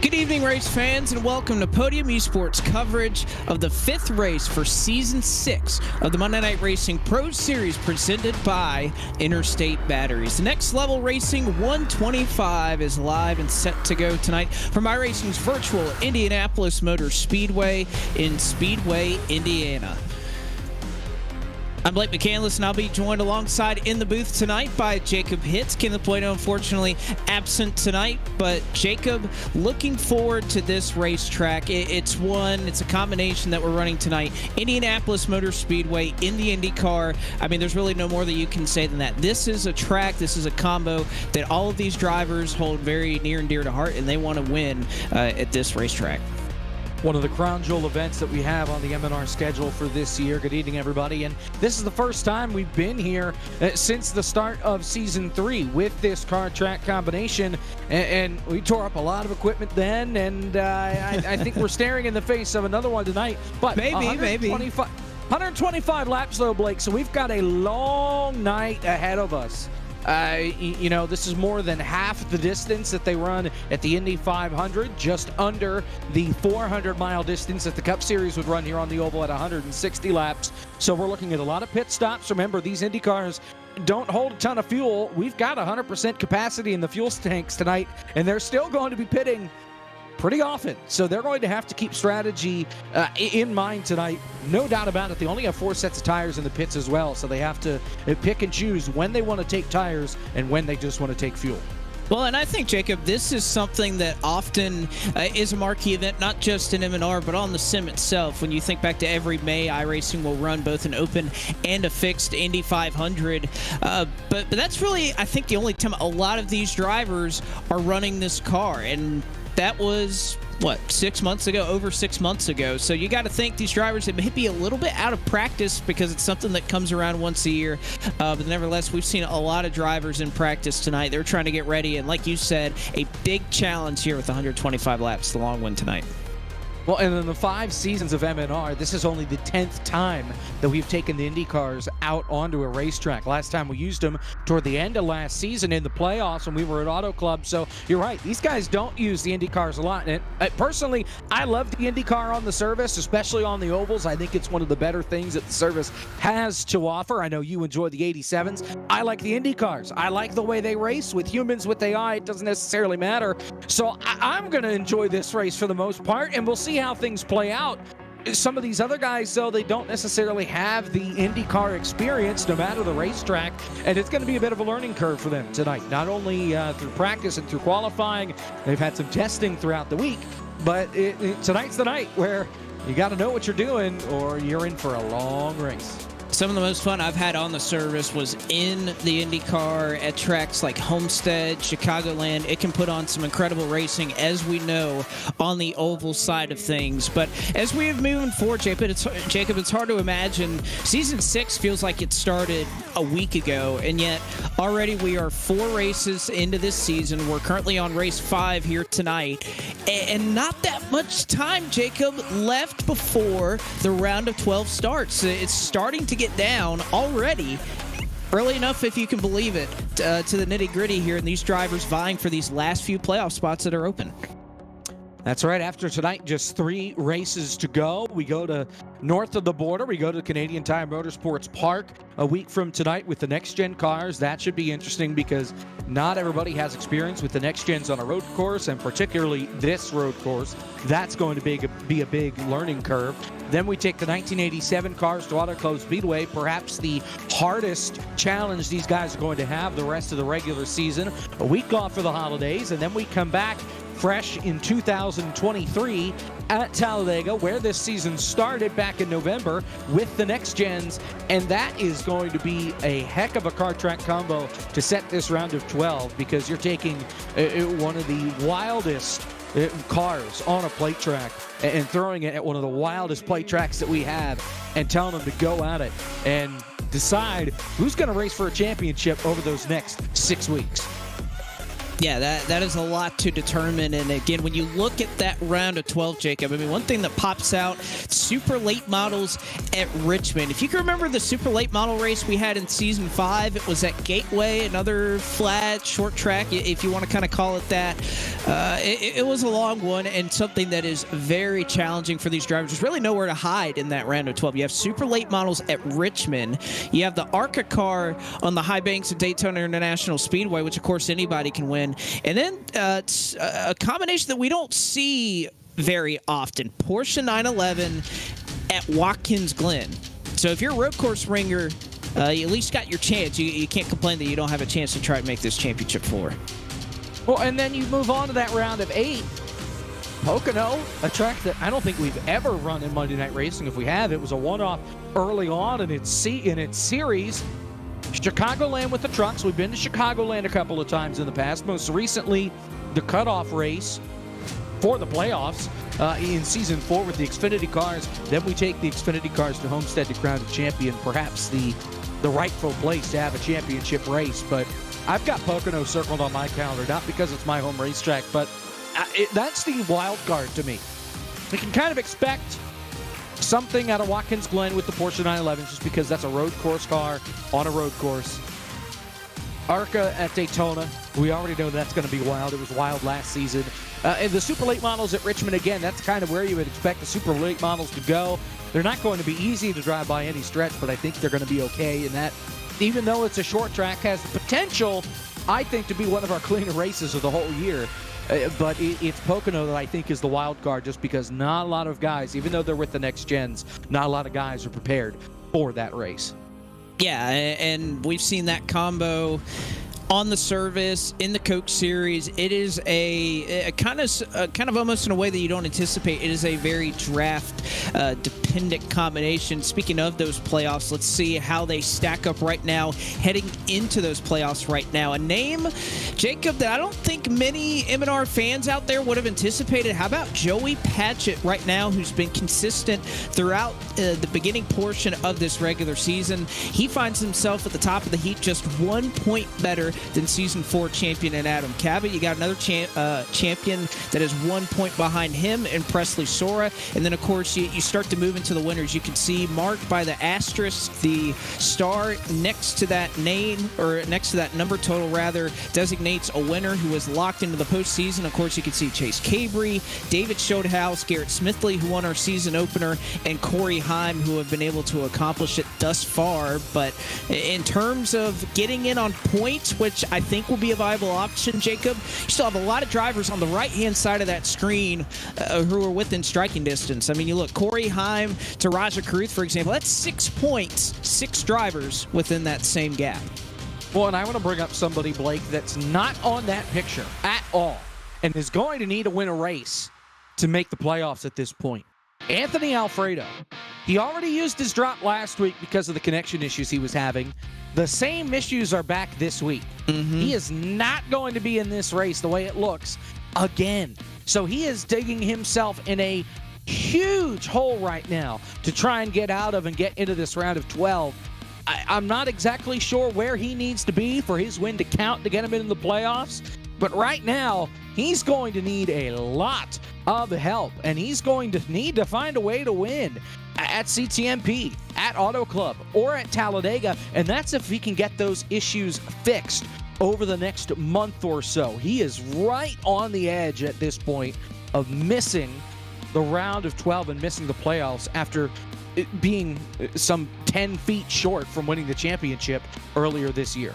Good evening, race fans, and welcome to Podium Esports coverage of the fifth race for Season 6 of the Monday Night Racing Pro Series presented by Interstate Batteries. The Next Level Racing 125 is live and set to go tonight from iRacing's virtual Indianapolis Motor Speedway in Speedway, Indiana. I'm Blake McCandless, and I'll be joined alongside in the booth tonight by Jacob Hitz. Kenneth Bueno, unfortunately, absent tonight, but Jacob, looking forward to this racetrack. It's a combination that we're running tonight. Indianapolis Motor Speedway in the INDYCAR. I mean, there's really no more that you can say than that. This is a track, this is a combo that all of these drivers hold very near and dear to heart, and they want to win at this racetrack. One of the crown jewel events that we have on the M&R schedule for this year. Good evening, everybody. And this is the first time we've been here since the start of Season 3 with this car track combination. And we tore up a lot of equipment then, and I think we're staring in the face of another one tonight. But maybe. 125 laps, though, Blake, so we've got a long night ahead of us. This is more than half the distance that they run at the Indy 500, just under the 400-mile distance that the Cup Series would run here on the oval at 160 laps. So we're looking at a lot of pit stops. Remember, these Indy cars don't hold a ton of fuel. We've got 100% capacity in the fuel tanks tonight, and they're still going to be pitting pretty often. So they're going to have to keep strategy in mind tonight. No doubt about it. They only have 4 sets of tires in the pits as well. So they have to pick and choose when they want to take tires and when they just want to take fuel. Well, and I think, Jacob, this is something that often is a marquee event, not just in M&R, but on the sim itself. When you think back to every May, iRacing will run both an open and a fixed Indy 500. But that's really, I think, the only time a lot of these drivers are running this car. And that was, 6 months ago, over 6 months ago. So you got to think these drivers, it may be a little bit out of practice because it's something that comes around once a year. But nevertheless, we've seen a lot of drivers in practice tonight. They're trying to get ready. And like you said, a big challenge here with 125 laps, the long one tonight. Well, and in the 5 seasons of M&R, this is only the 10th time that we've taken the Indy cars out onto a racetrack. Last time we used them toward the end of last season in the playoffs when we were at Auto Club. So you're right, these guys don't use the Indy cars a lot. And personally, I love the Indy car on the service, especially on the ovals. I think it's one of the better things that the service has to offer. I know you enjoy the 87s. I like the Indy cars. I like the way they race with humans, with AI. It doesn't necessarily matter. So I'm going to enjoy this race for the most part, and we'll see how things play out. Some of these other guys, though, they don't necessarily have the IndyCar experience, no matter the racetrack, and it's going to be a bit of a learning curve for them tonight. Not only through practice and through qualifying, they've had some testing throughout the week, but tonight's the night where you got to know what you're doing or you're in for a long race. Some of the most fun I've had on the service was in the IndyCar at tracks like Homestead, Chicagoland. It can put on some incredible racing, as we know, on the oval side of things. But as we have moving forward, Jacob, it's hard to imagine. Season 6 feels like it started a week ago, and yet already we are 4 races into this season. We're currently on race 5 here tonight, and not that much time, Jacob, left before the round of 12 starts. It's starting to get down already, early enough, if you can believe it, to the nitty-gritty here, and these drivers vying for these last few playoff spots that are open. That's right. After tonight, just 3 races to go. We go to north of the border. We go to Canadian Tire Motorsports Park a week from tonight with the next-gen cars. That should be interesting because not everybody has experience with the next-gens on a road course, and particularly this road course. That's going to be a big learning curve. Then we take the 1987 cars to Auto Club Speedway, perhaps the hardest challenge these guys are going to have the rest of the regular season. A week off for the holidays, and then we come back fresh in 2023 at Talladega, where this season started back in November with the next gens, and that is going to be a heck of a car track combo to set this round of 12, because you're taking one of the wildest cars on a plate track and throwing it at one of the wildest plate tracks that we have and telling them to go at it and decide who's going to race for a championship over those next 6 weeks. Yeah, that is a lot to determine. And again, when you look at that round of 12, Jacob, I mean, one thing that pops out, super late models at Richmond. If you can remember the super late model race we had in season 5, it was at Gateway, another flat, short track, if you want to kind of call it that. It was a long one and something that is very challenging for these drivers. There's really nowhere to hide in that round of 12. You have super late models at Richmond. You have the INDYCAR on the high banks of Daytona International Speedway, which, of course, anybody can win. And then it's a combination that we don't see very often. Porsche 911 at Watkins Glen. So if you're a road course ringer, you at least got your chance. You can't complain that you don't have a chance to try and make this championship floor. Well, and then you move on to that round of 8. Pocono, a track that I don't think we've ever run in Monday Night Racing. If we have, it was a one-off early on in its series. Chicagoland with the trucks. We've been to Chicagoland a couple of times in the past. Most recently, the cutoff race for the playoffs in Season 4 with the Xfinity cars. Then we take the Xfinity cars to Homestead to crown a champion, perhaps the rightful place to have a championship race. But I've got Pocono circled on my calendar, not because it's my home racetrack, but that's the wild card to me. We can kind of expect something out of Watkins Glen with the Porsche 911 just because that's a road course car on a road course. ARCA at Daytona, we already know that's going to be wild. It was wild last season. And the super late models at Richmond, again, that's kind of where you would expect the super late models to go. They're not going to be easy to drive by any stretch, but I think they're going to be okay. And that, even though it's a short track, has the potential, I think, to be one of our cleaner races of the whole year. But it's Pocono that I think is the wild card just because not a lot of guys, even though they're with the next gens, not a lot of guys are prepared for that race. Yeah, and we've seen that combo on the service in the Coke Series. It is a kind of almost in a way that you don't anticipate. It is a very draft dependent combination. Speaking of those playoffs, let's see how they stack up right now, heading into those playoffs right now. A name, Jacob, that I don't think many M&R fans out there would have anticipated. How about Joey Patchett right now, who's been consistent throughout the beginning portion of this regular season? He finds himself at the top of the heat, just 1 point better than Season 4 champion and Adam Cabot. You got another champion that is 1 point behind him in Presley Sora. And then, of course, you start to move into the winners. You can see marked by the asterisk, the star next to that name, or next to that number total, rather, designates a winner who is locked into the postseason. Of course, you can see Chase Cabry, David Schoenhaus, Garrett Smithley, who won our season opener, and Corey Heim, who have been able to accomplish it thus far. But in terms of getting in on points, which I think will be a viable option, Jacob, you still have a lot of drivers on the right-hand side of that screen who are within striking distance. I mean, you look, Corey Heim to Raja Caruth, for example, that's 6 points, 6 drivers within that same gap. Well, and I want to bring up somebody, Blake, that's not on that picture at all and is going to need to win a race to make the playoffs at this point. Anthony Alfredo. He already used his drop last week because of the connection issues he was having. The same issues are back this week. He is not going to be in this race the way it looks again. So he is digging himself in a huge hole right now to try and get out of and get into this round of 12. I'm not exactly sure where he needs to be for his win to count to get him into the playoffs. But right now, he's going to need a lot of help, and he's going to need to find a way to win at CTMP, at Auto Club, or at Talladega, and that's if he can get those issues fixed over the next month or so. He is right on the edge at this point of missing the round of 12 and missing the playoffs after being some 10 feet short from winning the championship earlier this year.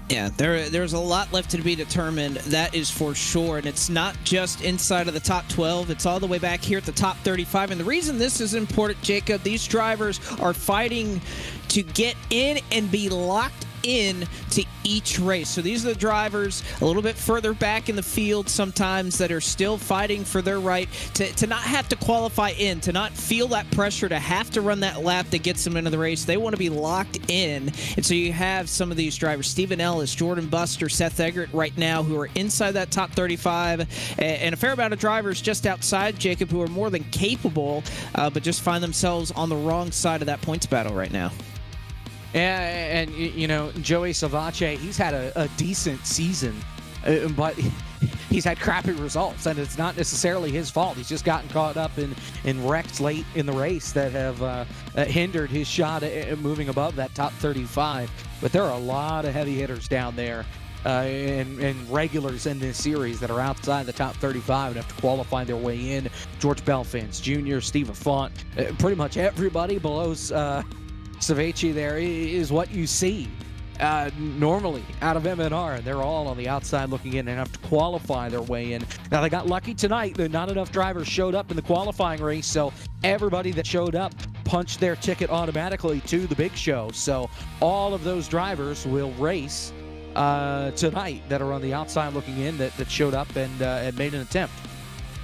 Yeah, there's a lot left to be determined, that is for sure. And it's not just inside of the top 12. It's all the way back here at the top 35. And the reason this is important, Jacob, these drivers are fighting to get in and be locked in to each race. So these are the drivers a little bit further back in the field sometimes that are still fighting for their right to not have to qualify in, to not feel that pressure to have to run that lap that gets them into the race. They want to be locked in. And so you have some of these drivers, Stephen Ellis, Jordan Buster, Seth Eggert right now, who are inside that top 35, and a fair amount of drivers just outside, Jacob, who are more than capable, but just find themselves on the wrong side of that points battle right now. And you know, Joey Salvace, he's had a decent season but he's had crappy results, and it's not necessarily his fault. He's just gotten caught up in wrecks late in the race that have hindered his shot at moving above that top 35. But there are a lot of heavy hitters down there and regulars in this series that are outside the top 35 and have to qualify their way in. George Belfins Jr., Stephen Font, pretty much everybody below Savechi there is what you see normally out of MNR. They're all on the outside looking in and have to qualify their way in. Now, they got lucky tonight that not enough drivers showed up in the qualifying race, so everybody that showed up punched their ticket automatically to the big show. So all of those drivers will race tonight that are on the outside looking in that showed up and made an attempt.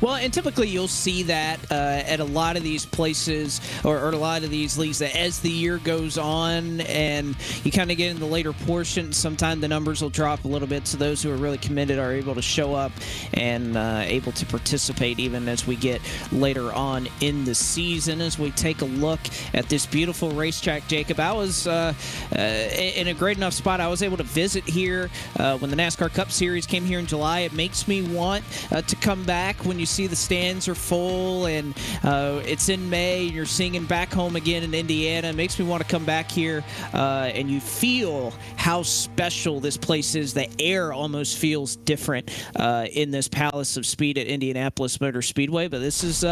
Well, and typically you'll see that at a lot of these places or a lot of these leagues that as the year goes on and you kind of get in the later portion, sometimes the numbers will drop a little bit. So those who are really committed are able to show up and able to participate even as we get later on in the season. As we take a look at this beautiful racetrack, Jacob, I was in a great enough spot. I was able to visit here when the NASCAR Cup Series came here in July. It makes me want to come back when you see the stands are full and it's in May and you're singing Back Home Again in Indiana. It makes me want to come back here and you feel how special this place is. The air almost feels different in this Palace of Speed at Indianapolis Motor Speedway, but this is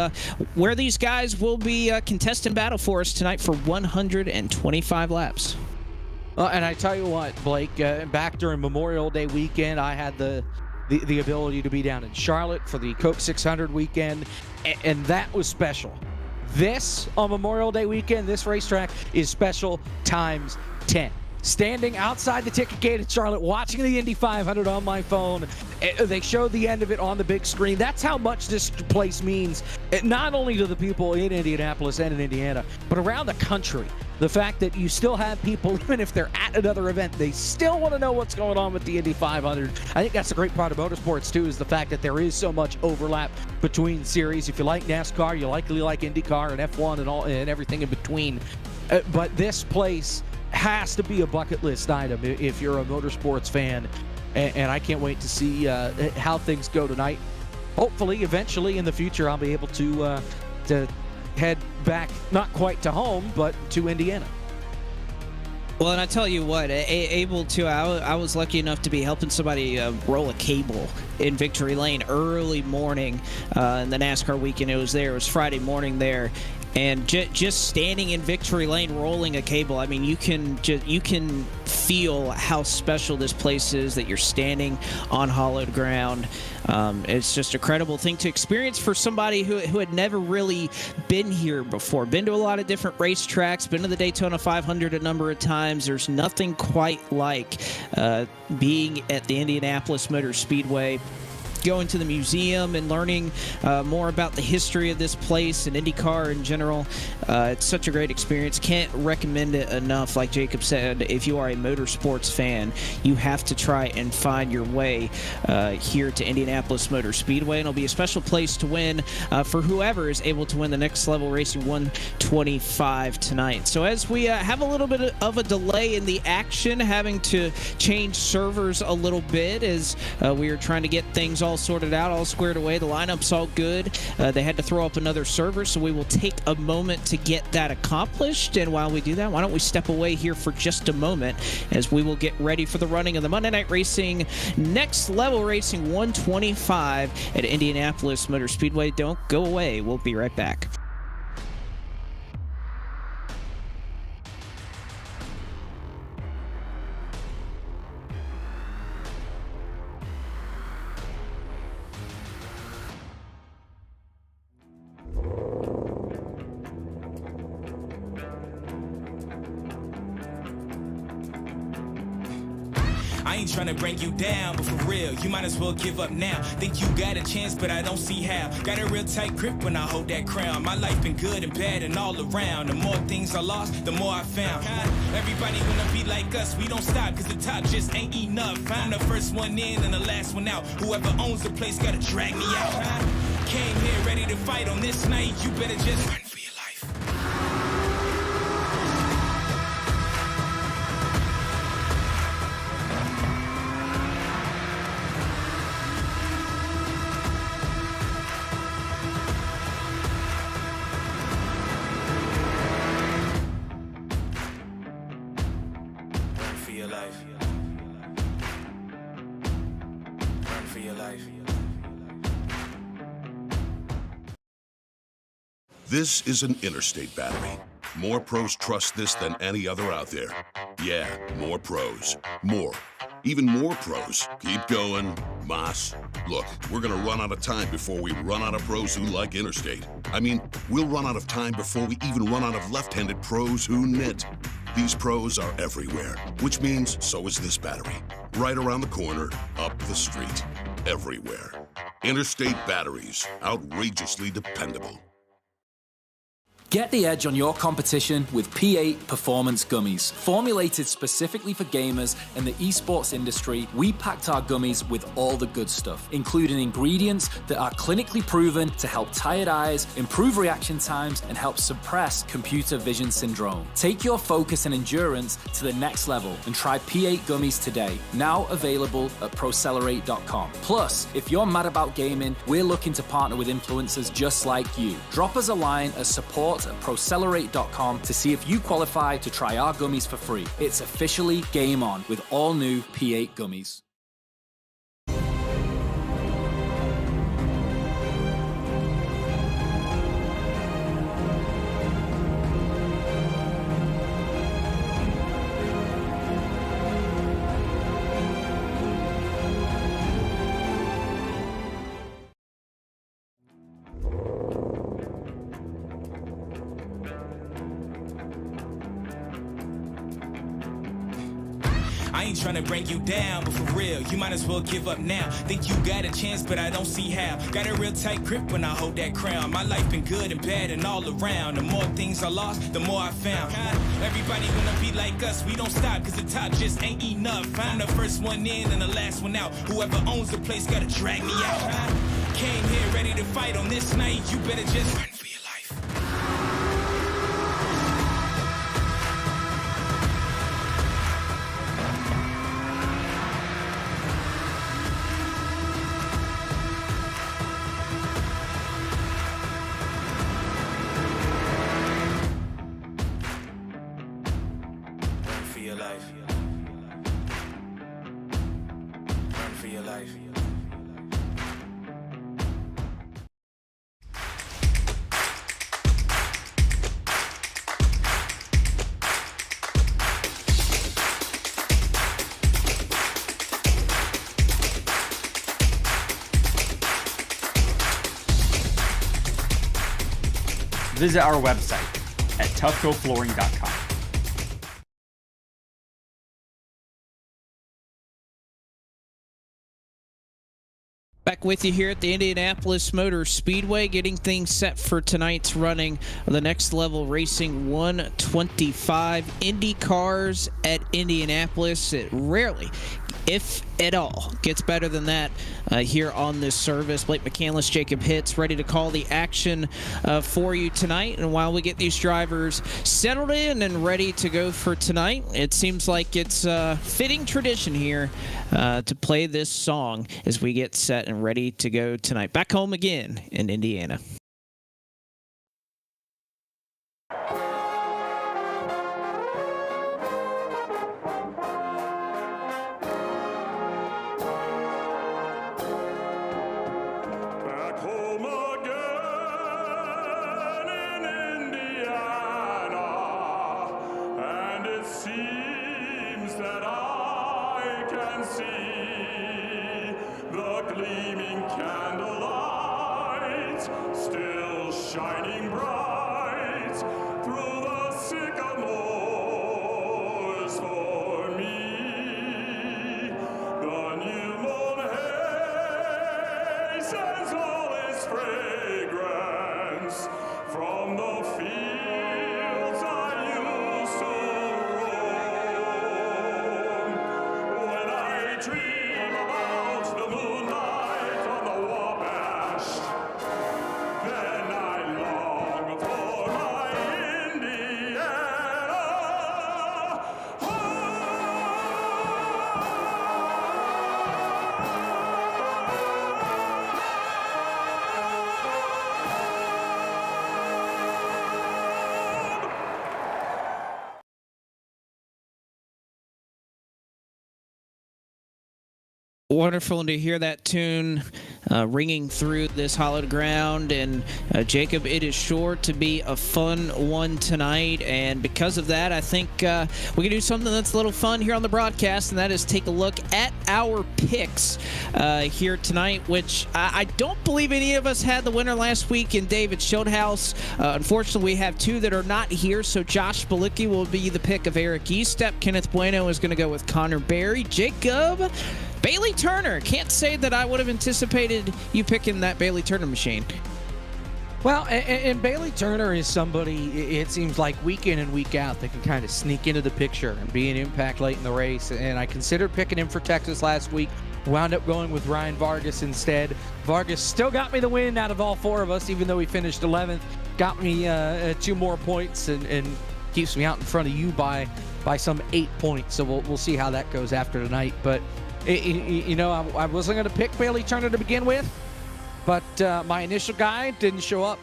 where these guys will be contesting battle for us tonight for 125 laps. And I tell you what, Blake, back during Memorial Day weekend, I had the ability to be down in Charlotte for the Coke 600 weekend, and that was special. This, on Memorial Day weekend, this racetrack is special times 10. Standing outside the ticket gate at Charlotte, watching the Indy 500 on my phone. They showed the end of it on the big screen. That's how much this place means, not only to the people in Indianapolis and in Indiana, but around the country. The fact that you still have people, even if they're at another event, they still want to know what's going on with the Indy 500. I think that's the great part of motorsports, too, is the fact that there is so much overlap between series. If you like NASCAR, you likely like INDYCAR and F1 and everything in between. But this place has to be a bucket list item if you're a motorsports fan, and I can't wait to see how things go tonight. Hopefully, eventually in the future, I'll be able to head back, not quite to home, but to Indiana. Well, and I tell you what, I was lucky enough to be helping somebody roll a cable in Victory Lane early morning in the NASCAR weekend. It was Friday morning there. And just standing in Victory Lane, rolling a cable, I mean, you can feel how special this place is, that you're standing on hallowed ground. It's just a credible thing to experience for somebody who had never really been here before. Been to a lot of different racetracks, been to the Daytona 500 a number of times. There's nothing quite like being at the Indianapolis Motor Speedway, going to the museum and learning more about the history of this place and IndyCar in general. It's such a great experience. Can't recommend it enough. Like Jacob said, if you are a motorsports fan, you have to try and find your way here to Indianapolis Motor Speedway. And it'll be a special place to win for whoever is able to win the Next Level Racing 125 tonight. So as we have a little bit of a delay in the action, having to change servers a little bit as we are trying to get things all sorted out, all squared away. The lineup's all good. They had to throw up another server, so we will take a moment to get that accomplished. And while we do that, why don't we step away here for just a moment as we will get ready for the running of the Monday Night Racing Next Level Racing 125 at Indianapolis Motor Speedway. Don't go away. We'll be right back. I ain't trying to bring you down, but for real, you might as well give up now. Think you got a chance, but I don't see how. Got a real tight grip when I hold that crown. My life been good and bad and all around. The more things I lost, the more I found. Everybody wanna be like us, we don't stop, cause the top just ain't enough. I'm the first one in and the last one out. Whoever owns the place gotta drag me out. Came here ready to fight on this night, you better just run for your life. your life. Run for your life. This is an Interstate battery. More pros trust this than any other out there. Yeah, more pros. More. Even more pros. Keep going. Moss. Look, we're gonna run out of time before we run out of pros who like Interstate. I mean, we'll run out of time before we even run out of left-handed pros who knit. These pros are everywhere, which means so is this battery. Right around the corner, up the street. Everywhere. Interstate batteries. Outrageously dependable. Get the edge on your competition with P8 Performance Gummies. Formulated specifically for gamers and the esports industry, we packed our gummies with all the good stuff, including ingredients that are clinically proven to help tired eyes, improve reaction times, and help suppress computer vision syndrome. Take your focus and endurance to the next level and try P8 Gummies today. Now available at Procelerate.com. Plus, if you're mad about gaming, we're looking to partner with influencers just like you. Drop us a line at support at Procelerate.com to see if you qualify to try our gummies for free. It's officially game on with all new P8 gummies. I ain't tryna bring you down, but for real, you might as well give up now. Think you got a chance, but I don't see how. Got a real tight grip when I hold that crown. My life been good and bad and all around. The more things I lost, the more I found. Everybody wanna be like us, we don't stop, cause the top just ain't enough. I'm the first one in and the last one out. Whoever owns the place gotta drag me out. Came here ready to fight on this night, you better just run for your life. Run for your life. Run for your life. Visit our website at toughgoflooring.com. Back with you here at the Indianapolis Motor Speedway, getting things set for tonight's running of the Next Level Racing 125 INDYCARs at Indianapolis. It rarely, if at all, gets better than that here on this service. Blake McCandless, Jacob Hitz, ready to call the action for you tonight. And while we get these drivers settled in and ready to go for tonight, it seems like it's fitting tradition here to play this song as we get set and ready to go tonight. Back home again in Indiana. Back home again in Indiana, and it seems that I can see the gleaming candlelight still shining bright through the sycamores for me. The new moon sends all its fragrance from the fields I used to roam. When I dream about the moonlight on the Wabash, then I long for my Indiana Wonderful to hear that tune ringing through this hallowed ground. And Jacob, it is sure to be a fun one tonight. And because of that, I think we can do something that's a little fun here on the broadcast, and that is take a look at our picks here tonight, which I don't believe any of us had the winner last week in David Schildhouse. Unfortunately, we have two that are not here, so Josh Balicki will be the pick of Eric Estep. Kenneth Bueno is going to go with Connor Berry. Jacob, Bailey Turner. Can't say that I would have anticipated you picking that Bailey Turner machine. Well, and Bailey Turner is somebody, it seems like week in and week out, that can kind of sneak into the picture and be an impact late in the race. And I considered picking him for Texas last week. Wound up going with Ryan Vargas instead. Vargas still got me the win out of all four of us, even though he finished 11th. Got me 2 more points and keeps me out in front of you by some 8 points. So we'll see how that goes after tonight. But I wasn't going to pick Bailey Turner to begin with, but my initial guy didn't show up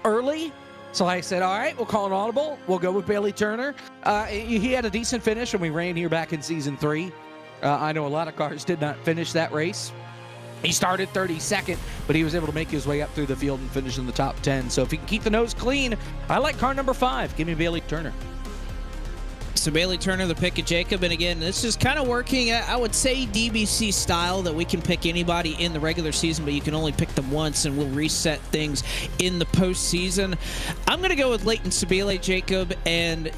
early, so I said, all right, we'll call an audible. We'll go with Bailey Turner. He had a decent finish when we ran here back in Season 3. I know a lot of cars did not finish that race. He started 32nd, but he was able to make his way up through the field and finish in the top 10. So if he can keep the nose clean, I like car number 5. Give me Bailey Turner. So Bailey Turner, the pick of Jacob. And again, this is kind of working, I would say, DBC style, that we can pick anybody in the regular season, but you can only pick them once, and we'll reset things in the postseason. I'm going to go with Leighton Sabile, Jacob. And,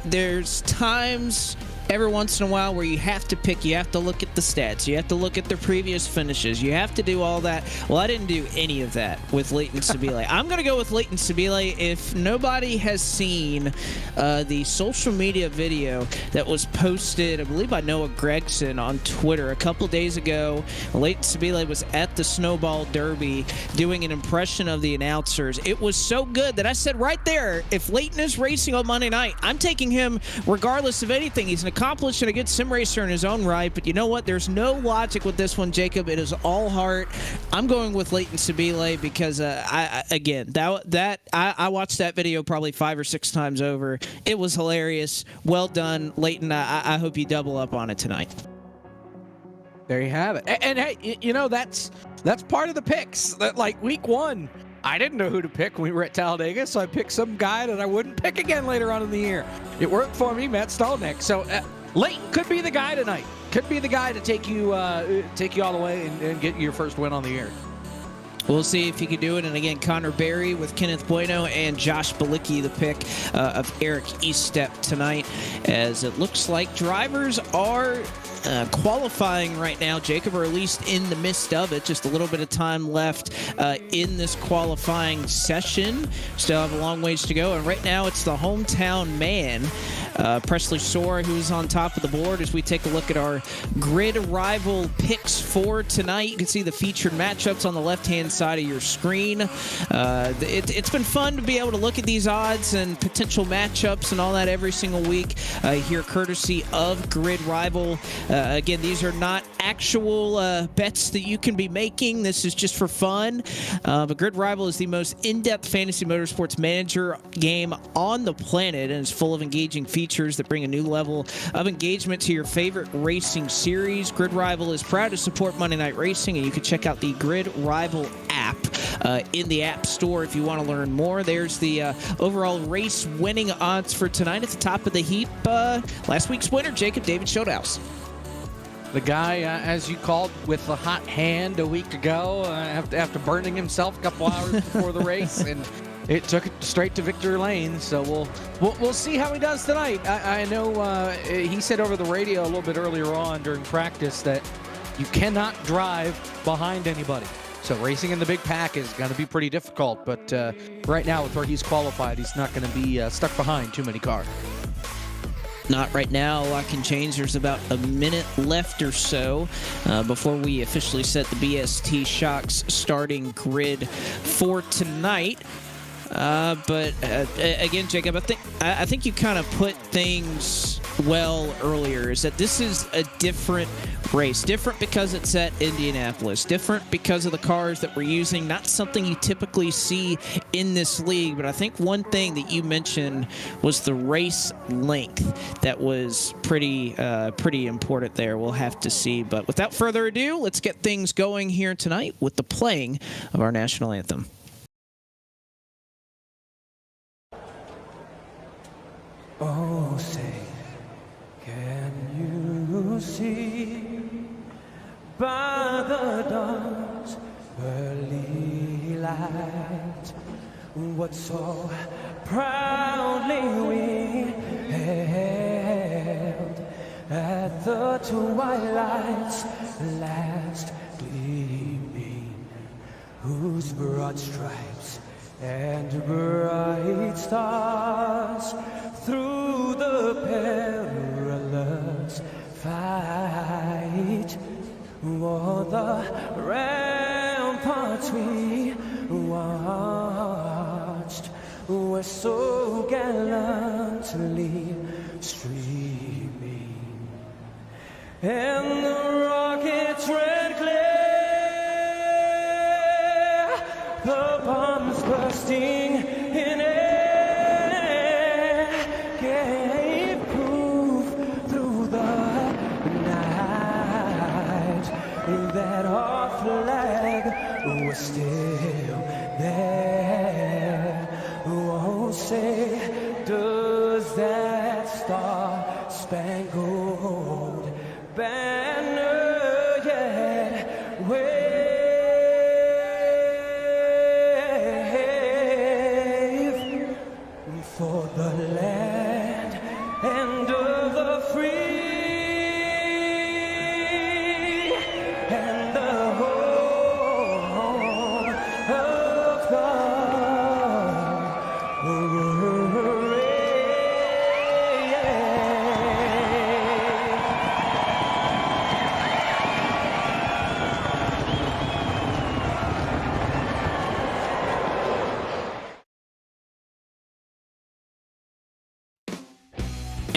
there's times every once in a while where you have to pick, you have to look at the stats, you have to look at their previous finishes, you have to do all that. Well, I didn't do any of that with Leighton Sabile. I'm going to go with Leighton Sabile. If nobody has seen the social media video that was posted, I believe by Noah Gregson on Twitter a couple days ago, Leighton Sabile was at the Snowball Derby doing an impression of the announcers. It was so good that I said right there, if Leighton is racing on Monday night, I'm taking him regardless of anything. He's an accomplished and a good sim racer in his own right, but you know what? There's no logic with this one, Jacob. It is all heart. I'm going with Leighton Sabile because, I watched that video probably 5 or 6 times over. It was hilarious. Well done, Leighton. I hope you double up on it tonight. There you have it. And hey, that's part of the picks. Like week 1, I didn't know who to pick when we were at Talladega, so I picked some guy that I wouldn't pick again later on in the year. It worked for me, Matt Stallneck. So Leighton could be the guy tonight. Could be the guy to take you all the way and get your first win on the year. We'll see if he can do it. And again, Connor Berry with Kenneth Bueno and Josh Balicki, the pick of Eric Estep tonight, as it looks like drivers are qualifying right now, Jacob, or at least in the midst of it. Just a little bit of time left in this qualifying session. Still have a long ways to go. And right now it's the hometown man, Presley Soar, who's on top of the board as we take a look at our grid rival picks for tonight. You can see the featured matchups on the left-hand side of your screen. It's been fun to be able to look at these odds and potential matchups and all that every single week here, courtesy of Grid Rival. Again, these are not actual bets that you can be making. This is just for fun. But Grid Rival is the most in-depth fantasy motorsports manager game on the planet, and is full of engaging features that bring a new level of engagement to your favorite racing series. Grid Rival is proud to support Monday Night Racing, and you can check out the Grid Rival app in the App Store if you want to learn more. There's the overall race winning odds for tonight at the top of the heap. Last week's winner, Jacob, David Schildhouse. The guy, as you called, with the hot hand a week ago, after burning himself a couple hours before the race, and it took it straight to victory lane. So we'll see how he does tonight. I know he said over the radio a little bit earlier on during practice that you cannot drive behind anybody. So racing in the big pack is going to be pretty difficult. But right now, with where he's qualified, he's not going to be stuck behind too many cars. Not right now. A lot can change. There's about a minute left or so before we officially set the BST Shocks starting grid for tonight. But again, Jacob, I think you kind of put things well earlier. Is that this is a different race, different because it's at Indianapolis, different because of the cars that we're using. Not something you typically see in this league. But I think one thing that you mentioned was the race length. That was pretty important there. We'll have to see. But without further ado, let's get things going here tonight with the playing of our national anthem. Oh, say, can you see by the dawn's early light what so proudly we held at the twilight's last gleaming, whose broad stripes and bright stars through the perilous fight o'er the ramparts we watched were so gallantly streaming, and the rockets red glare, the bombs bursting in air, gave proof through the night that our flag was still there. Oh, say, does that star-spangled banner yet wave for the land and of the free and the home of the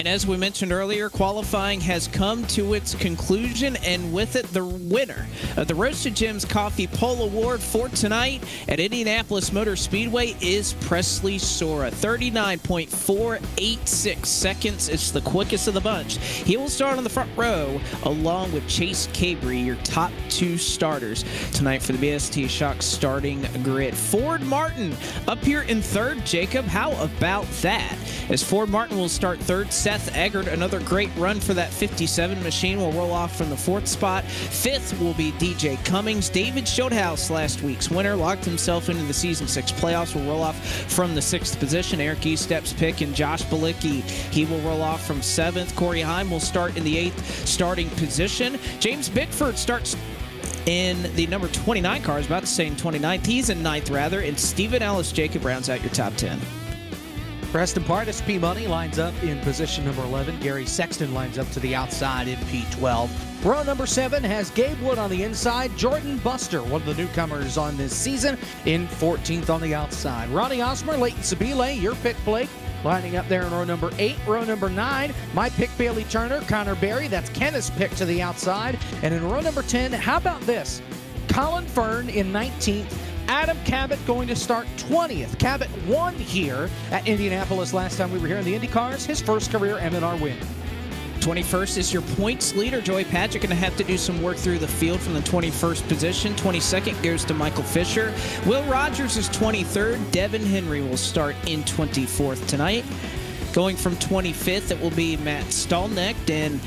And as we mentioned earlier, qualifying has come to its conclusion, and with it, the winner of the Roasted Gems Coffee Pole Award for tonight at Indianapolis Motor Speedway is Presley Sora. 39.486 seconds. It's the quickest of the bunch. He will start on the front row along with Chase Cabry, your top two starters tonight for the BST Shock starting grid. Ford Martin up here in third. Jacob, how about that? As Ford Martin will start third, Seth Eggert, another great run for that 57 machine, will roll off from the fourth spot. Fifth will be DJ Cummings. David Schoenhaus, last week's winner, locked himself into the Season 6 playoffs, will roll off from the sixth position. Eric Estep's pick and Josh Balicki, he will roll off from seventh. Corey Heim will start in the eighth starting position. James Bickford starts in the number 29 car. I was about to say in 29th. He's in ninth, rather. And Stephen Ellis Jacob rounds out your top 10. Preston Pardis, P-Money, lines up in position number 11. Gary Sexton lines up to the outside in P12. Row number 7 has Gabe Wood on the inside. Jordan Buster, one of the newcomers on this season, in 14th on the outside. Ronnie Osmer, Leighton Sabile, your pick, Blake, lining up there in row number 8. Row number 9, my pick, Bailey Turner. Connor Berry, that's Kenneth's pick to the outside. And in row number 10, how about this? Colin Fern in 19th. Adam Cabot going to start 20th. Cabot won here at Indianapolis last time we were here in the IndyCars. His first career M&R win. 21st is your points leader. Joey Padgett going to have to do some work through the field from the 21st position. 22nd goes to Michael Fisher. Will Rogers is 23rd. Devin Henry will start in 24th tonight. Going from 25th, it will be Matt Stallnecht, and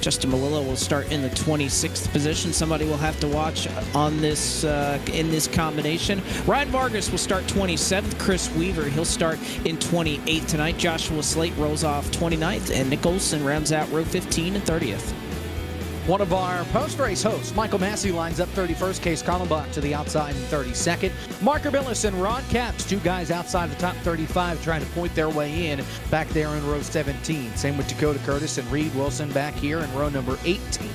Justin Malillo will start in the 26th position. Somebody will have to watch on this in this combination. Ryan Vargas will start 27th. Chris Weaver, he'll start in 28th tonight. Joshua Slate rolls off 29th, and Nick Olson rounds out row 15 and 30th. One of our post-race hosts, Michael Massey, lines up 31st. Case Kallenbach to the outside in 32nd. Marker Billis and Ron Capps, two guys outside the top 35, trying to point their way in back there in row 17. Same with Dakota Curtis and Reed Wilson back here in row number 18.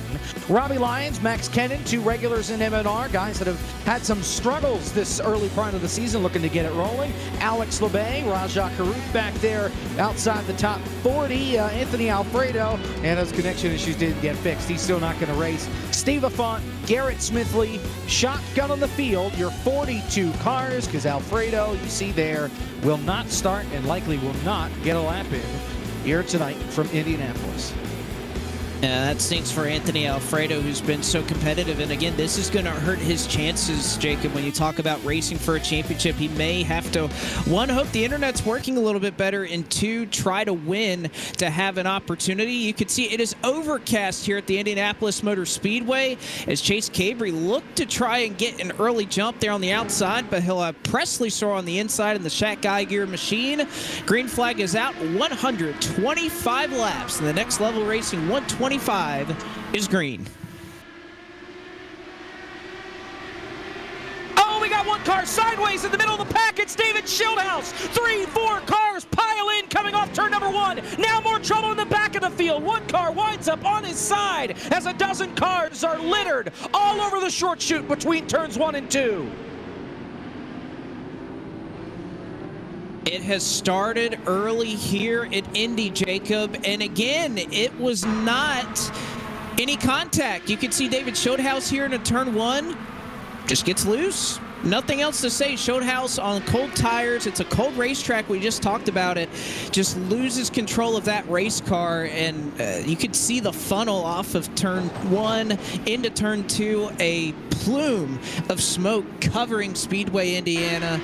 Robbie Lyons, Max Kennan, 2 regulars in M&R, guys that have had some struggles this early part of the season looking to get it rolling. Alex LeBay, Rajah Caruth back there outside the top 40. Anthony Alfredo, and those connection issues didn't get fixed. He's still not going to race. Steve Affont, Garrett Smithley, shotgun on the field. Your 42 cars, because Alfredo, you see there, will not start and likely will not get a lap in here tonight from Indianapolis. Yeah, that stinks for Anthony Alfredo, who's been so competitive. And again, this is going to hurt his chances, Jacob. When you talk about racing for a championship, he may have to, one, hope the internet's working a little bit better, and two, try to win to have an opportunity. You can see it is overcast here at the Indianapolis Motor Speedway as Chase Cabry looked to try and get an early jump there on the outside, but he'll have Presley Sora on the inside in the Shaq Geiger machine. Green flag is out, 125 laps. And the next level racing, 125 is green. Oh, we got one car sideways in the middle of the pack. It's David Schildhouse. 3-4 cars pile in coming off turn number 1. Now more trouble in the back of the field. One car winds up on his side as a dozen cars are littered all over the short chute between turns 1 and 2. It has started early here at Indy, Jacob, and again, it was not any contact. You can see David Schildhouse here in a turn 1, just gets loose. Nothing else to say. Schildhouse on cold tires. It's a cold racetrack. We just talked about it. Just loses control of that race car, and you could see the funnel off of turn 1 into turn 2. A plume of smoke covering Speedway, Indiana.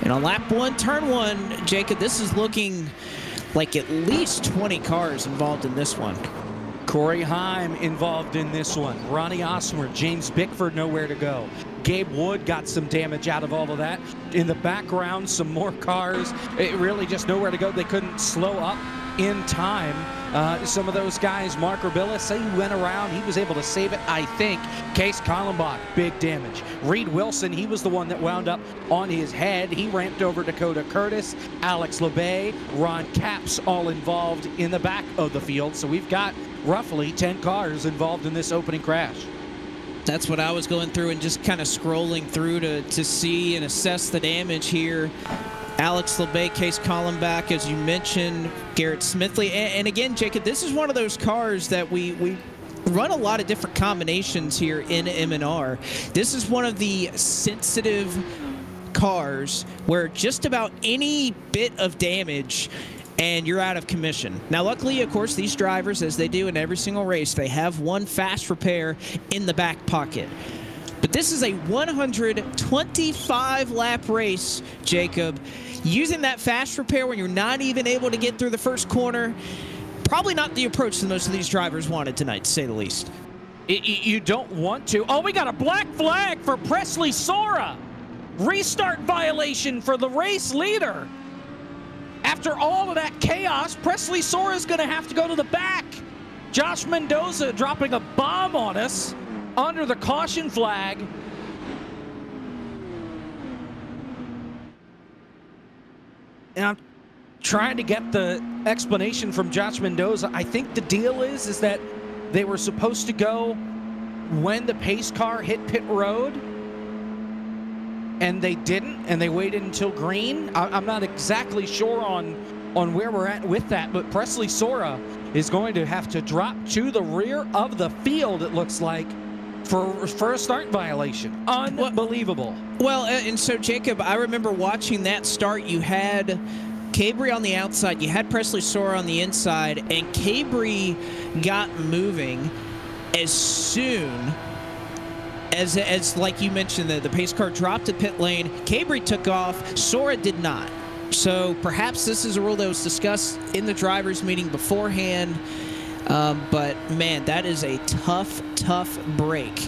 And on lap 1, turn 1, Jacob, this is looking like at least 20 cars involved in this one. Corey Heim involved in this one. Ronnie Osmer, James Bickford nowhere to go. Gabe Wood got some damage out of all of that. In the background, some more cars. It really just nowhere to go. They couldn't slow up in time. Some of those guys, Mark Urbillis, he went around. He was able to save it, I think. Case Kallenbach, big damage. Reed Wilson, he was the one that wound up on his head. He ramped over Dakota Curtis, Alex LeBay, Ron Capps, all involved in the back of the field. So we've got roughly 10 cars involved in this opening crash. That's what I was going through and just kind of scrolling through to see and assess the damage here. Alex LeBay, Case Kallenbach, as you mentioned, Garrett Smithley. And again, Jacob, this is one of those cars that we run a lot of different combinations here in M&R. This is one of the sensitive cars where just about any bit of damage and you're out of commission. Now, luckily, of course, these drivers, as they do in every single race, they have one fast repair in the back pocket. But this is a 125-lap race, Jacob. Using that fast repair when you're not even able to get through the first corner, probably not the approach that most of these drivers wanted tonight, to say the least. You don't want to. Oh, we got a black flag for Presley Sora. Restart violation for the race leader. After all of that chaos, Presley Sora is going to have to go to the back. Josh Mendoza dropping a bomb on us under the caution flag. And I'm trying to get the explanation from Josh Mendoza. I think the deal is that they were supposed to go when the pace car hit pit road, and they didn't, and they waited until green. I'm not exactly sure on where we're at with that, but Presley Sora is going to have to drop to the rear of the field, it looks like, for a start violation. Unbelievable. Well, and so, Jacob, I remember watching that start. You had Cabry on the outside, you had Presley Sora on the inside, and Cabry got moving as soon as like you mentioned, the pace car dropped to pit lane. Cabry took off. Sora did not. So perhaps this is a rule that was discussed in the drivers' meeting beforehand. But, man, that is a tough break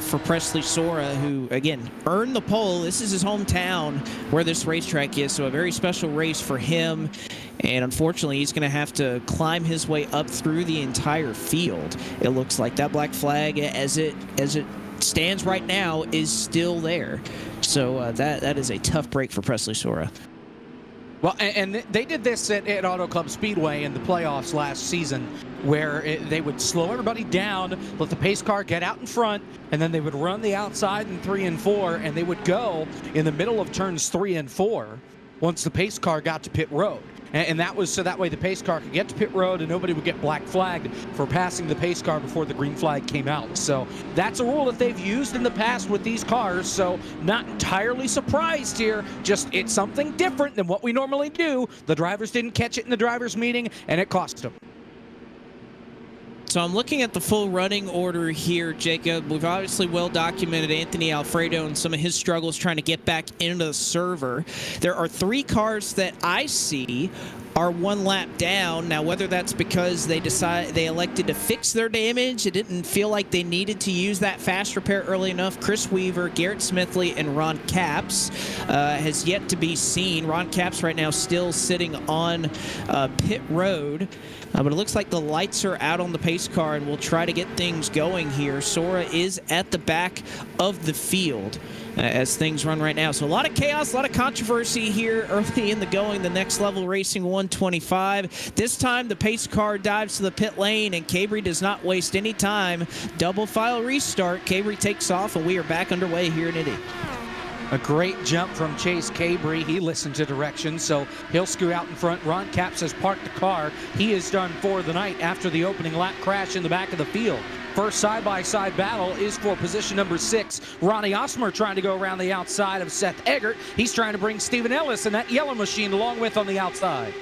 for Presley Sora, who, again, earned the pole. This is his hometown where this racetrack is, so a very special race for him. And unfortunately, he's going to have to climb his way up through the entire field. It looks like that black flag, as it stands right now, is still there. So that is a tough break for Presley Sora. Well, and they did this at Auto Club Speedway in the playoffs last season, where they would slow everybody down, let the pace car get out in front, and then they would run the outside in 3 and 4, and they would go in the middle of turns 3 and 4 once the pace car got to pit road. And that was so that way the pace car could get to pit road and nobody would get black flagged for passing the pace car before the green flag came out. So that's a rule that they've used in the past with these cars. So not entirely surprised here. Just it's something different than what we normally do. The drivers didn't catch it in the drivers' meeting, and it cost them. So I'm looking at the full running order here, Jacob. We've obviously well documented Anthony Alfredo and some of his struggles trying to get back into the server. There are 3 cars that I see are 1 lap down. Now, whether that's because they elected to fix their damage, it didn't feel like they needed to use that fast repair early enough. Chris Weaver, Garrett Smithley, and Ron Capps has yet to be seen. Ron Capps right now still sitting on pit road. But it looks like the lights are out on the pace car, and we'll try to get things going here. Sora is at the back of the field as things run right now. So a lot of chaos, a lot of controversy here early in the going. The Next Level Racing 125. This time the pace car dives to the pit lane, and Cabry does not waste any time. Double file restart. Cabry takes off, and we are back underway here in Indy. A great jump from Chase Cabry. He listened to directions, so he'll scoot out in front. Ron Capps has parked the car. He is done for the night after the opening lap crash in the back of the field. First side-by-side battle is for position number 6. Ronnie Osmer trying to go around the outside of Seth Eggert. He's trying to bring Steven Ellis and that yellow machine along with on the outside.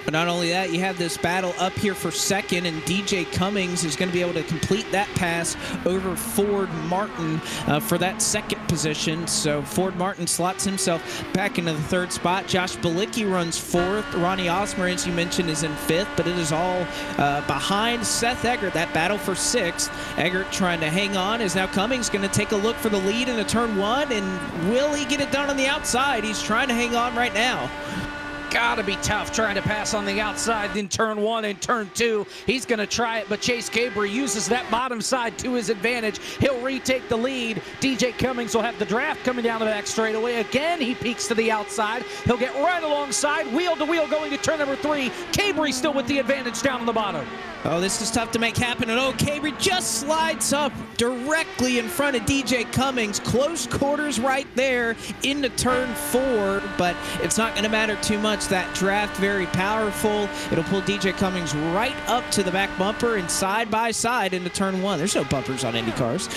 But not only that, you have this battle up here for second, and DJ Cummings is going to be able to complete that pass over Ford Martin for that second position. So Ford Martin slots himself back into the 3rd spot. Josh Balicki runs 4th. Ronnie Osmer, as you mentioned, is in 5th, but it is all behind Seth Eggert. That battle for 6th. Eggert trying to hang on. Is now Cummings going to take a look for the lead into turn 1, and will he get it done on the outside? He's trying to hang on right now. Gotta be tough trying to pass on the outside in turn 1 and turn 2. He's gonna try it, but Chase Cabry uses that bottom side to his advantage. He'll retake the lead. DJ Cummings will have the draft coming down the back straightaway. Again, he peeks to the outside. He'll get right alongside, wheel to wheel going to turn number 3. Cabry still with the advantage down on the bottom. Oh, this is tough to make happen. And Cabry just slides up directly in front of DJ Cummings. Close quarters right there into turn 4, but it's not going to matter too much. That draft very powerful. It'll pull DJ Cummings right up to the back bumper and side by side into turn 1. There's no bumpers on Indy cars.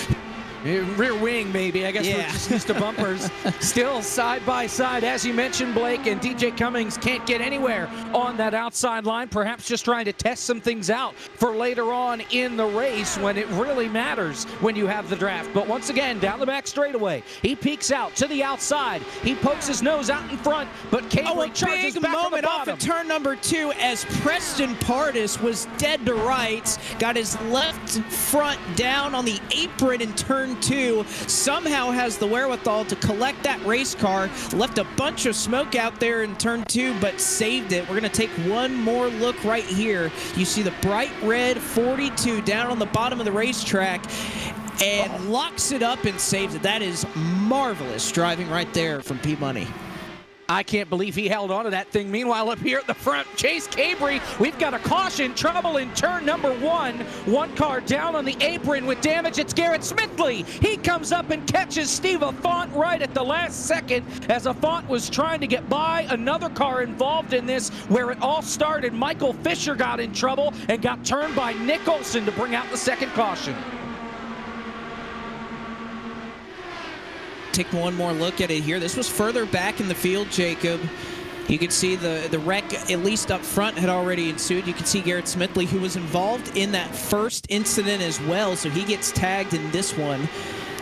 Rear wing, maybe. I guess we're just used to bumpers. Still side by side, as you mentioned, Blake, and DJ Cummings can't get anywhere on that outside line. Perhaps just trying to test some things out for later on in the race when it really matters when you have the draft. But once again, down the back straightaway, he peeks out to the outside. He pokes his nose out in front, but Cabry charges back from the bottom. Off at turn number 2 as Preston Pardis was dead to rights. Got his left front down on the apron in turn 2, somehow has the wherewithal to collect that race car, left a bunch of smoke out there in turn 2, but saved it. We're going to take one more look right here. You see the bright red 42 down on the bottom of the racetrack and locks it up and saves it. That is marvelous driving right there from P-Money. I can't believe he held on to that thing. Meanwhile, up here at the front, Chase Cabry, we've got a caution, trouble in turn number 1. One car down on the apron with damage. It's Garrett Smithley. He comes up and catches Steve Affont right at the last second as Affont was trying to get by. Another car involved in this where it all started. Michael Fisher got in trouble and got turned by Nick Olson to bring out the second caution. Take one more look at it here. This was further back in the field, Jacob. You can see the wreck, at least up front, had already ensued. You can see Garrett Smithley, who was involved in that first incident as well, so he gets tagged in this one.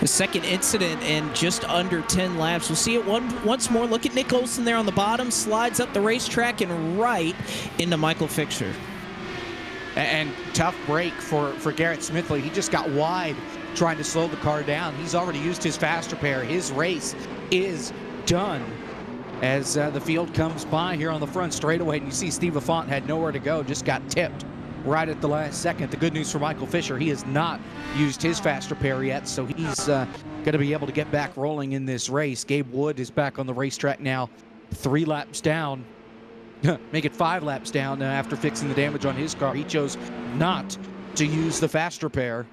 The second incident in just under 10 laps. We'll see it once more. Look at Nick Olson there on the bottom, slides up the racetrack and right into Michael Fisher. And tough break for Garrett Smithley. He just got wide trying to slow the car down. He's already used his fast repair. His race is done as the field comes by here on the front straightaway. And you see Steve Affont had nowhere to go, just got tipped right at the last second. The good news for Michael Fisher, he has not used his fast repair yet, so he's going to be able to get back rolling in this race. Gabe Wood is back on the racetrack now, 3 laps down. make it 5 laps down after fixing the damage on his car. He chose not to use the fast repair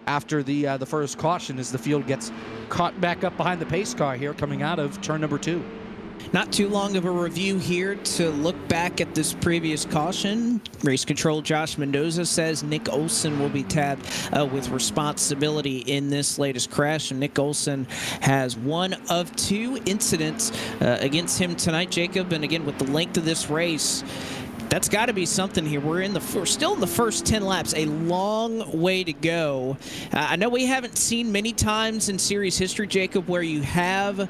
after the first caution as the field gets caught back up behind the pace car here coming out of turn number 2. Not too long of a review here to look back at this previous caution. Race control Josh Mendoza says Nick Olson will be tabbed with responsibility in this latest crash. And Nick Olson has 1 of 2 incidents against him tonight, Jacob. And again, with the length of this race, that's got to be something here. We're still in the first 10 laps, a long way to go. I know we haven't seen many times in series history, Jacob, where you have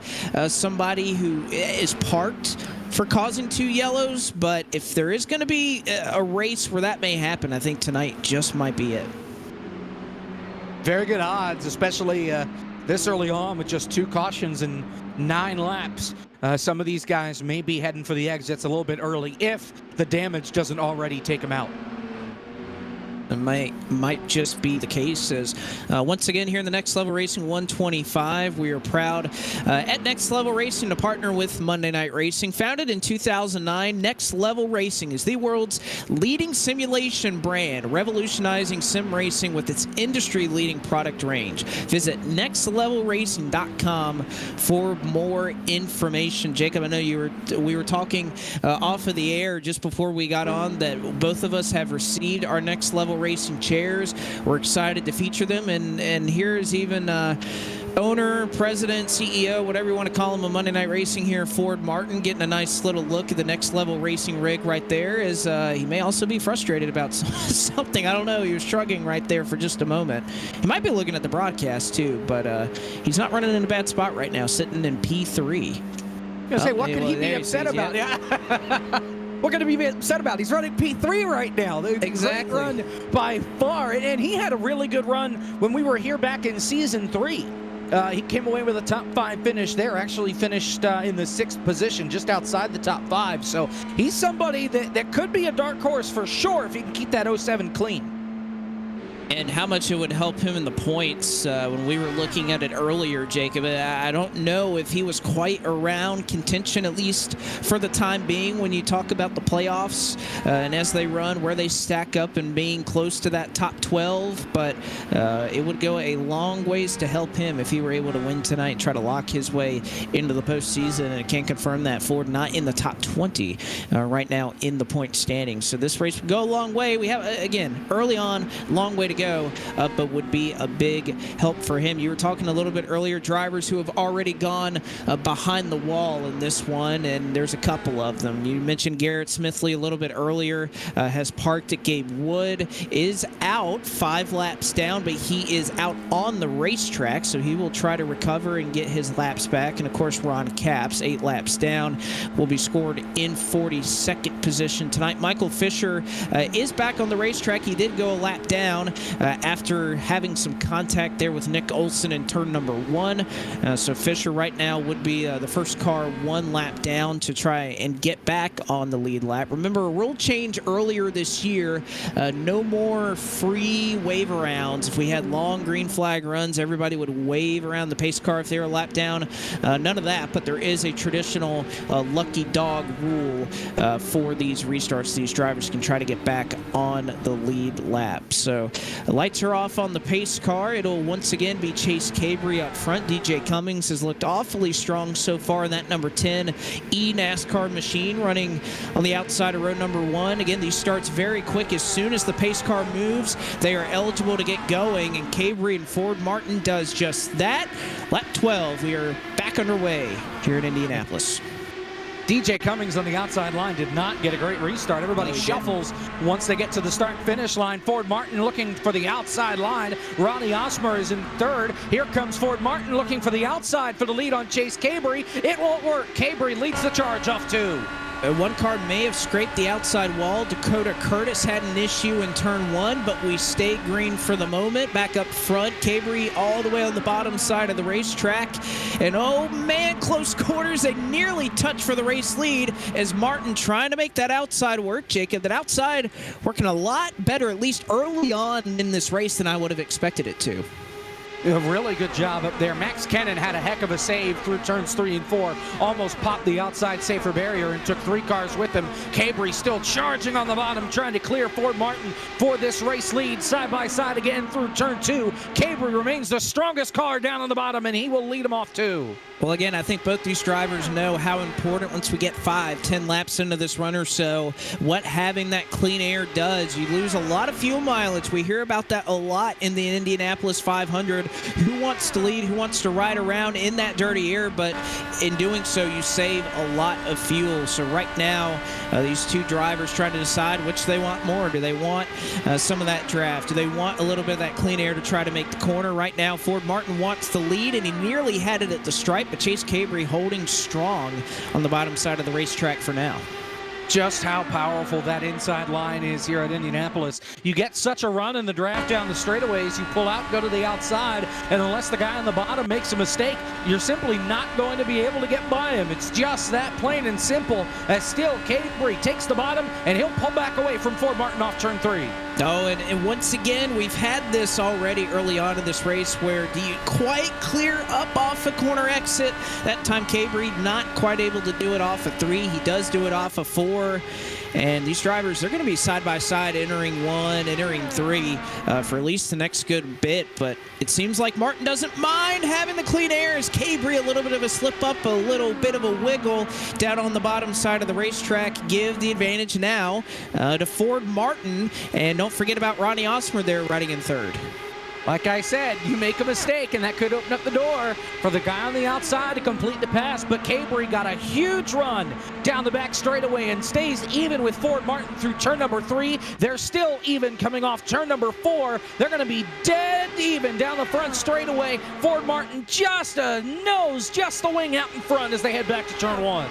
somebody who is parked for causing 2 yellows, but if there is going to be a race where that may happen, I think tonight just might be it. Very good odds, especially this early on with just 2 cautions and 9 laps. Some of these guys may be heading for the exits a little bit early if the damage doesn't already take them out. It might just be the case as once again here in the Next Level Racing 125, we are proud at Next Level Racing to partner with Monday Night Racing. Founded in 2009, Next Level Racing is the world's leading simulation brand, revolutionizing sim racing with its industry-leading product range. Visit nextlevelracing.com for more information. Jacob, I know we were talking off of the air just before we got on that both of us have received our Next Level Racing chairs. We're excited to feature them, and here's even owner, president, CEO, whatever you want to call him, of Monday Night Racing here, Ford Martin, getting a nice little look at the Next Level Racing rig right there, as he may also be frustrated about something. I don't know. He was shrugging right there for just a moment. He might be looking at the broadcast too, but he's not running in a bad spot right now, sitting in P3. I was say, what could he be upset about? What could he be upset about? He's running P3 right now. Exactly. Great run by far. And he had a really good run when we were here back in Season 3. He came away with a top 5 finish there. Actually finished in the 6th position, just outside the top 5. So he's somebody that could be a dark horse for sure if he can keep that 07 clean. And how much it would help him in the points when we were looking at it earlier, Jacob. I don't know if he was quite around contention, at least for the time being, when you talk about the playoffs and as they run, where they stack up and being close to that top 12. But it would go a long ways to help him if he were able to win tonight and try to lock his way into the postseason. And I can confirm that Ford not in the top 20 right now in the point standings. So this race would go a long way. We have, again, early on, long way to go, but would be a big help for him. You were talking a little bit earlier, drivers who have already gone behind the wall in this one, and there's a couple of them. You mentioned Garrett Smithley a little bit earlier, has parked at Gabe Wood, is out 5 laps down, but he is out on the racetrack, so he will try to recover and get his laps back. And of course, Ron Capps, 8 laps down, will be scored in 42nd position tonight. Michael Fisher is back on the racetrack. He did go a lap down after having some contact there with Nick Olson in turn number 1. So Fisher right now would be the first car 1 lap down to try and get back on the lead lap. Remember, a rule change earlier this year, no more free wave arounds. If we had long green flag runs, everybody would wave around the pace car if they were a lap down. None of that, but there is a traditional lucky dog rule for these restarts. These drivers can try to get back on the lead lap. So the lights are off on the pace car. It'll once again be Chase Cabry up front. DJ Cummings has looked awfully strong so far in that number 10 NASCAR machine, running on the outside of row number 1. Again, these starts very quick. As soon as the pace car moves, they are eligible to get going, and Cabry and Ford Martin does just that. Lap 12, we are back underway here in Indianapolis. DJ Cummings on the outside line did not get a great restart. Everybody shuffles once they get to the start-finish line. Ford Martin looking for the outside line. Ronnie Osmer is in 3rd. Here comes Ford Martin looking for the outside for the lead on Chase Cabry. It won't work. Cabry leads the charge off 2. One car may have scraped the outside wall. Dakota Curtis had an issue in turn 1, but we stayed green for the moment. Back up front, Cabry all the way on the bottom side of the racetrack. And oh man, close quarters. They nearly touch for the race lead as Martin trying to make that outside work. Jacob, that outside working a lot better, at least early on in this race, than I would have expected it to. A really good job up there. Max Kennan had a heck of a save through turns 3 and 4. Almost popped the outside safer barrier and took 3 cars with him. Cabry still charging on the bottom, trying to clear Ford Martin for this race lead. Side by side again through turn 2. Cabry remains the strongest car down on the bottom, and he will lead him off too. Well, again, I think both these drivers know how important once we get 5-10 laps into this run or so, what having that clean air does. You lose a lot of fuel mileage. We hear about that a lot in the Indianapolis 500. Who wants to lead? Who wants to ride around in that dirty air? But in doing so, you save a lot of fuel. So right now, these two drivers trying to decide which they want more. Do they want some of that draft? Do they want a little bit of that clean air to try to make the corner? Right now, Ford Martin wants the lead, and he nearly had it at the stripe, but Chase Cabry holding strong on the bottom side of the racetrack for now. Just how powerful that inside line is here at Indianapolis. You get such a run in the draft down the straightaways, you pull out, go to the outside, and unless the guy on the bottom makes a mistake, you're simply not going to be able to get by him. It's just that plain and simple, as still Cabry takes the bottom, and he'll pull back away from Ford Martin off turn 3. Oh, and once again, we've had this already early on in this race where do you quite clear up off a corner exit? That time Cabry not quite able to do it off of 3. He does do it off of 4. And these drivers, they're going to be side by side entering 1, entering 3 for at least the next good bit. But it seems like Martin doesn't mind having the clean air as Cabry a little bit of a slip up, a little bit of a wiggle down on the bottom side of the racetrack. Give the advantage now to Ford Martin. And don't forget about Ronnie Osmer there riding in 3rd. Like I said, you make a mistake, and that could open up the door for the guy on the outside to complete the pass. But Cabry got a huge run down the back straightaway and stays even with Ford Martin through turn number 3. They're still even coming off turn number 4. They're going to be dead even down the front straightaway. Ford Martin just a nose, just the wing out in front as they head back to turn 1.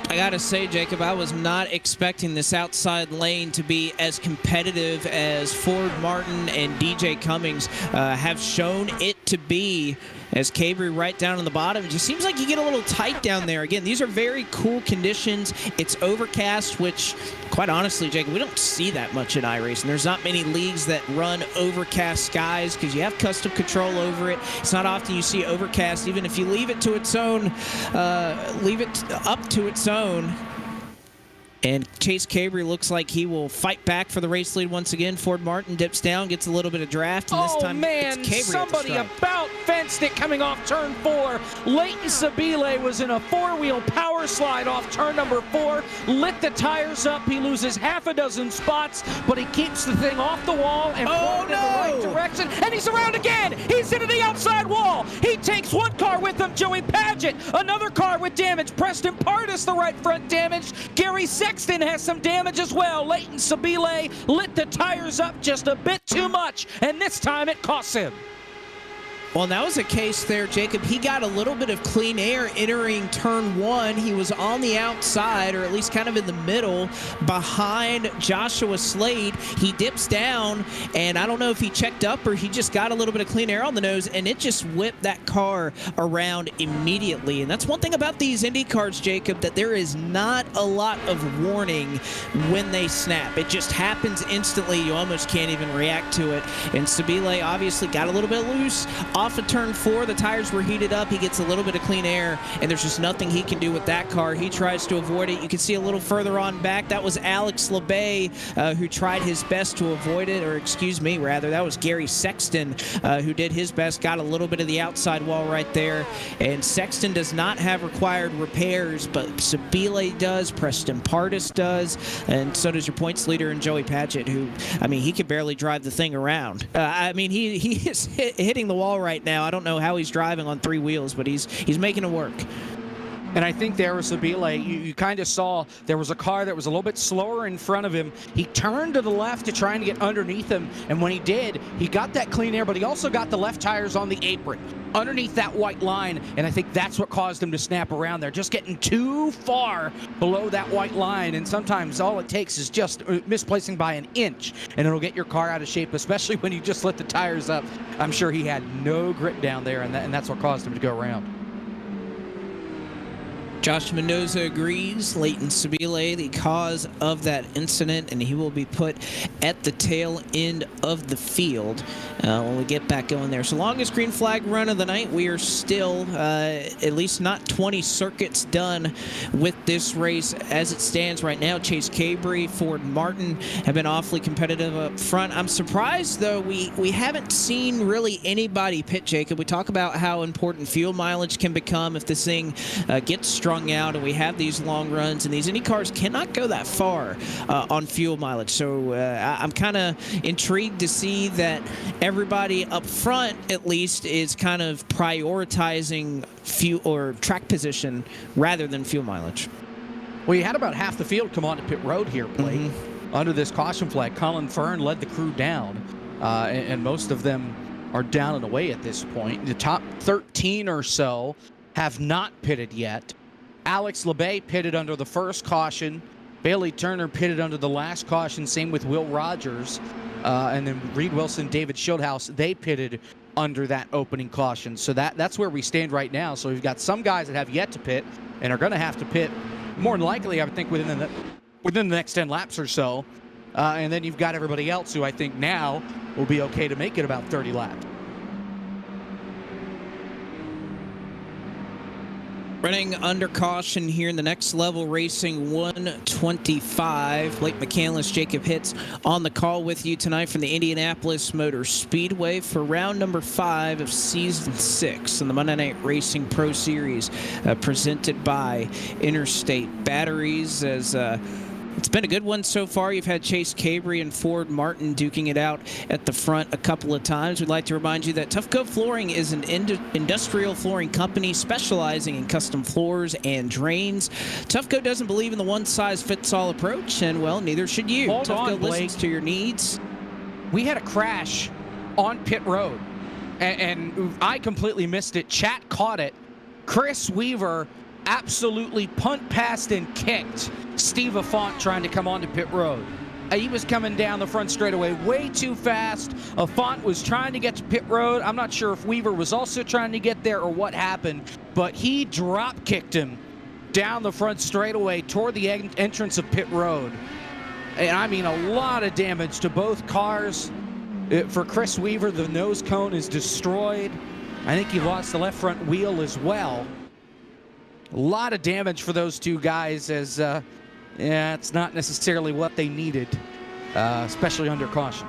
I gotta say, Jacob, I was not expecting this outside lane to be as competitive as Ford Martin and DJ Cummings have shown it to be. As Cabry right down on the bottom, it just seems like you get a little tight down there. Again, these are very cool conditions. It's overcast, which, quite honestly, Jacob, we don't see that much in iRacing. There's not many leagues that run overcast skies because you have custom control over it. It's not often you see overcast, even if you leave it to its own, leave it up to its own. And Chase Cabry looks like he will fight back for the race lead once again. Ford Martin dips down, gets a little bit of draft, and this time it's Cabry somebody about fenced it coming off turn 4. Leighton Sabile was in a 4-wheel power slide off turn number 4, lit the tires up. He loses half a dozen spots, but he keeps the thing off the wall and in the right direction, and he's around again. He's into the outside wall. He takes one car with him, Joey Padgett, another car with damage. Preston Pardis, the right front damaged. Gary Sexton has some damage as well. Leighton Sabile lit the tires up just a bit too much, and this time it costs him. Well, that was a case there, Jacob. He got a little bit of clean air entering turn 1. He was on the outside, or at least kind of in the middle, behind Joshua Slade. He dips down, and I don't know if he checked up or he just got a little bit of clean air on the nose, and it just whipped that car around immediately. And that's one thing about these Indy cars, Jacob, that there is not a lot of warning when they snap. It just happens instantly. You almost can't even react to it. And Sabile obviously got a little bit loose off of turn 4. The tires were heated up. He gets a little bit of clean air, and there's just nothing he can do with that car. He tries to avoid it. You can see a little further on back, that was Alex LeBay who tried his best to avoid it, or excuse me, rather, that was Gary Sexton who did his best, got a little bit of the outside wall right there. And Sexton does not have required repairs, but Sabile does, Preston Pardis does, and so does your points leader and Joey Padgett, who, I mean, he could barely drive the thing around. I mean, he is hitting the wall right now. I don't know how he's driving on 3 wheels, but he's making it work. And I think there was Sabile, you kind of saw there was a car that was a little bit slower in front of him. He turned to the left to try and get underneath him, and when he did, he got that clean air, but he also got the left tires on the apron underneath that white line, and I think that's what caused him to snap around there, just getting too far below that white line. And sometimes all it takes is just misplacing by an inch, and it'll get your car out of shape, especially when you just let the tires up. I'm sure he had no grip down there, and that's what caused him to go around. Josh Mendoza agrees. Leighton Sabile, the cause of that incident, and he will be put at the tail end of the field when we get back going there. So longest green flag run of the night. We are still at least not 20 circuits done with this race as it stands right now. Chase Cabry, Ford Martin have been awfully competitive up front. I'm surprised, though, we haven't seen really anybody pit, Jacob. We talk about how important fuel mileage can become if this thing gets strung out and we have these long runs, and these Indy cars cannot go that far on fuel mileage. So I'm kind of intrigued to see that everybody up front at least is kind of prioritizing fuel or track position rather than fuel mileage. Well, you had about half the field come onto pit road here, Blake, under this caution flag. Colin Fern led the crew down, and most of them are down and away at this point. The top 13 or so have not pitted yet. Alex LeBay pitted under the first caution. Bailey Turner pitted under the last caution. Same with Will Rogers. And then Reed Wilson, David Schildhouse, they pitted under that opening caution. So that's where we stand right now. So we've got some guys that have yet to pit and are going to have to pit more than likely, I would think, within the next 10 laps or so. And then you've got everybody else who I think now will be okay to make it about 30 laps. Running under caution here in the next level racing 125. Blake McCandless, Jacob Hitz on the call with you tonight from the Indianapolis Motor Speedway for round number 5 of season 6 in the Monday Night Racing Pro Series presented by Interstate Batteries. As it's been a good one so far. You've had Chase Cabry and Ford Martin duking it out at the front a couple of times. We'd like to remind you that Tough Coat Flooring is an industrial flooring company specializing in custom floors and drains. Tough Coat doesn't believe in the one-size-fits-all approach, and, well, neither should you. Hold Tough on, Coat Blake. listens to your needs. We had a crash on pit road, and I completely missed it. Chat caught it. Chris Weaver absolutely punt, passed, and kicked Steve Affont trying to come onto pit road. He was coming down the front straightaway way too fast. Affont was trying to get to pit road. I'm not sure if Weaver was also trying to get there or what happened, but he drop kicked him down the front straightaway toward the entrance of pit road. And I mean, a lot of damage to both cars. For Chris Weaver, the nose cone is destroyed. I think he lost the left front wheel as well. A lot of damage for those two guys, as it's not necessarily what they needed, especially under caution.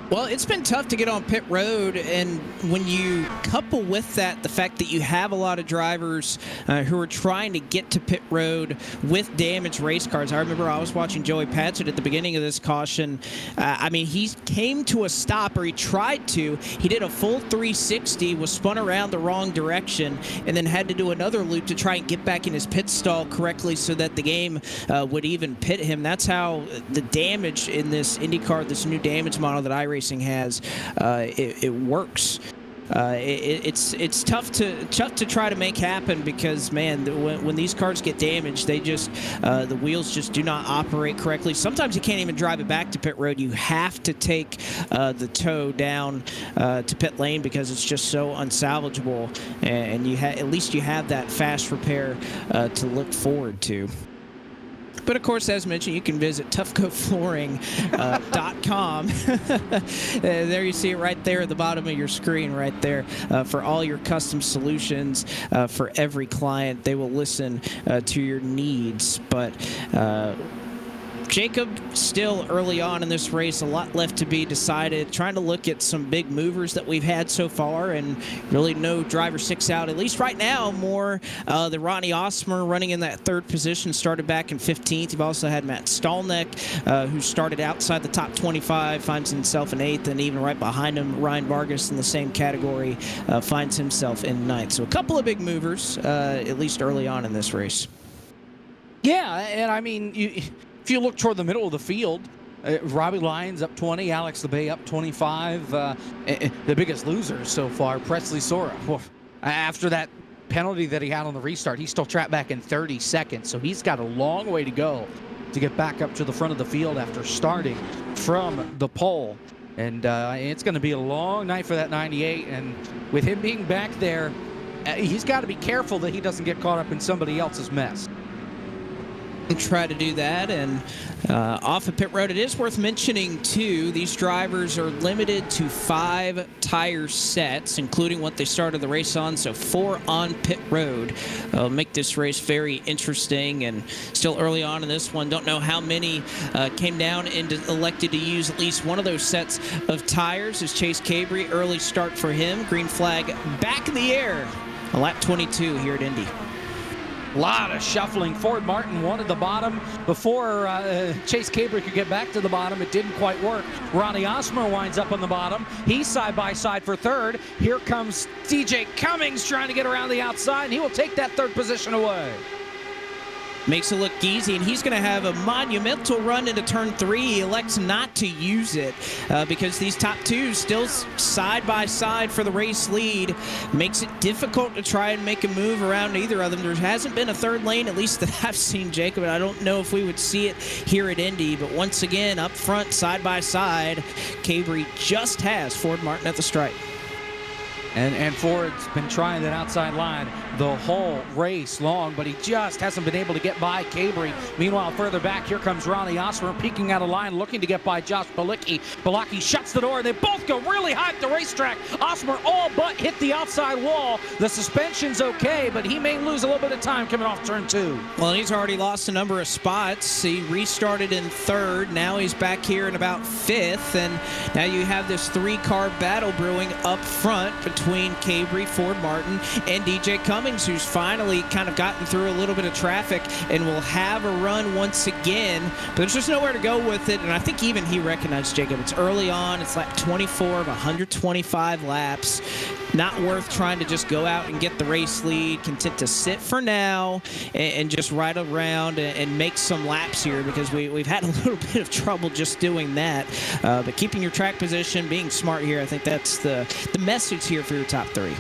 Well, it's been tough to get on pit road, and when you couple with that the fact that you have a lot of drivers who are trying to get to pit road with damaged race cars. I remember I was watching Joey Padgett at the beginning of this caution. I mean, he came to a stop, or he tried to. He did a full 360, was spun around the wrong direction, and then had to do another loop to try and get back in his pit stall correctly so that the game would even pit him. That's how the damage in this IndyCar, this new damage model that iRacing has, it works. It's tough to try to make happen because, man, when these cars get damaged, they just the wheels just do not operate correctly. Sometimes you can't even drive it back to pit road. You have to take the tow down to pit lane because it's just so unsalvageable, and at least you have that fast repair to look forward to. But, of course, as mentioned, you can visit toughcoatflooring.com. There you see it right there at the bottom of your screen right there for all your custom solutions for every client. They will listen to your needs. But Jacob, still early on in this race, a lot left to be decided. Trying to look at some big movers that we've had so far, and really no driver six out, at least right now. More the Ronnie Osmer running in that third position, started back in 15th. You've also had Matt Stallneck, who started outside the top 25, finds himself in 8th, and even right behind him, Ryan Vargas in the same category finds himself in 9th. So a couple of big movers, at least early on in this race. Yeah, and I mean, if you look toward the middle of the field, Robbie Lyons up 20, Alex LeBay up 25. The biggest losers so far, Presley Sora. After that penalty that he had on the restart, he's still trapped back in 30 seconds. So he's got a long way to go to get back up to the front of the field after starting from the pole. And it's going to be a long night for that 98. And with him being back there, he's got to be careful that he doesn't get caught up in somebody else's mess. Try to do that. And off of pit road, it is worth mentioning too, these drivers are limited to 5 tire sets, including what they started the race on, so 4 on pit road. Make this race very interesting, and still early on in this one, don't know how many came down and elected to use at least one of those sets of tires. As Chase Cabry, early start for him, green flag back in the air, a lap 22 here at Indy. A lot of shuffling. Ford Martin wanted the bottom before Chase Cabry could get back to the bottom. It didn't quite work. Ronnie Osmer winds up on the bottom. He's side by side for third. Here comes DJ Cummings trying to get around the outside, and he will take that third position away. Makes it look easy, and he's going to have a monumental run into turn 3. He elects not to use it because these top 2 still side by side for the race lead. Makes it difficult to try and make a move around either of them. There hasn't been a third lane, at least that I've seen, Jacob, and I don't know if we would see it here at Indy. But once again, up front, side by side, Cabry just has Ford Martin at the stripe. And Ford's been trying that outside line the whole race long, but he just hasn't been able to get by Cabry. Meanwhile, further back, here comes Ronnie Osmer peeking out of line, looking to get by Josh Bilicki. Bilicki shuts the door, and they both go really high at the racetrack. Osmer all but hit the outside wall. The suspension's okay, but he may lose a little bit of time coming off turn 2. Well, he's already lost a number of spots. He restarted in 3rd. Now he's back here in about 5th, and now you have this 3-car battle brewing up front between Cabry, Ford Martin, and DJ Cummings, who's finally kind of gotten through a little bit of traffic and will have a run once again. But there's just nowhere to go with it, and I think even he recognized, Jacob, it's early on. It's lap 24 of 125 laps. Not worth trying to just go out and get the race lead. Content to sit for now and just ride around and make some laps here, because we've had a little bit of trouble just doing that. But keeping your track position, being smart here, I think that's the message here for your top 3.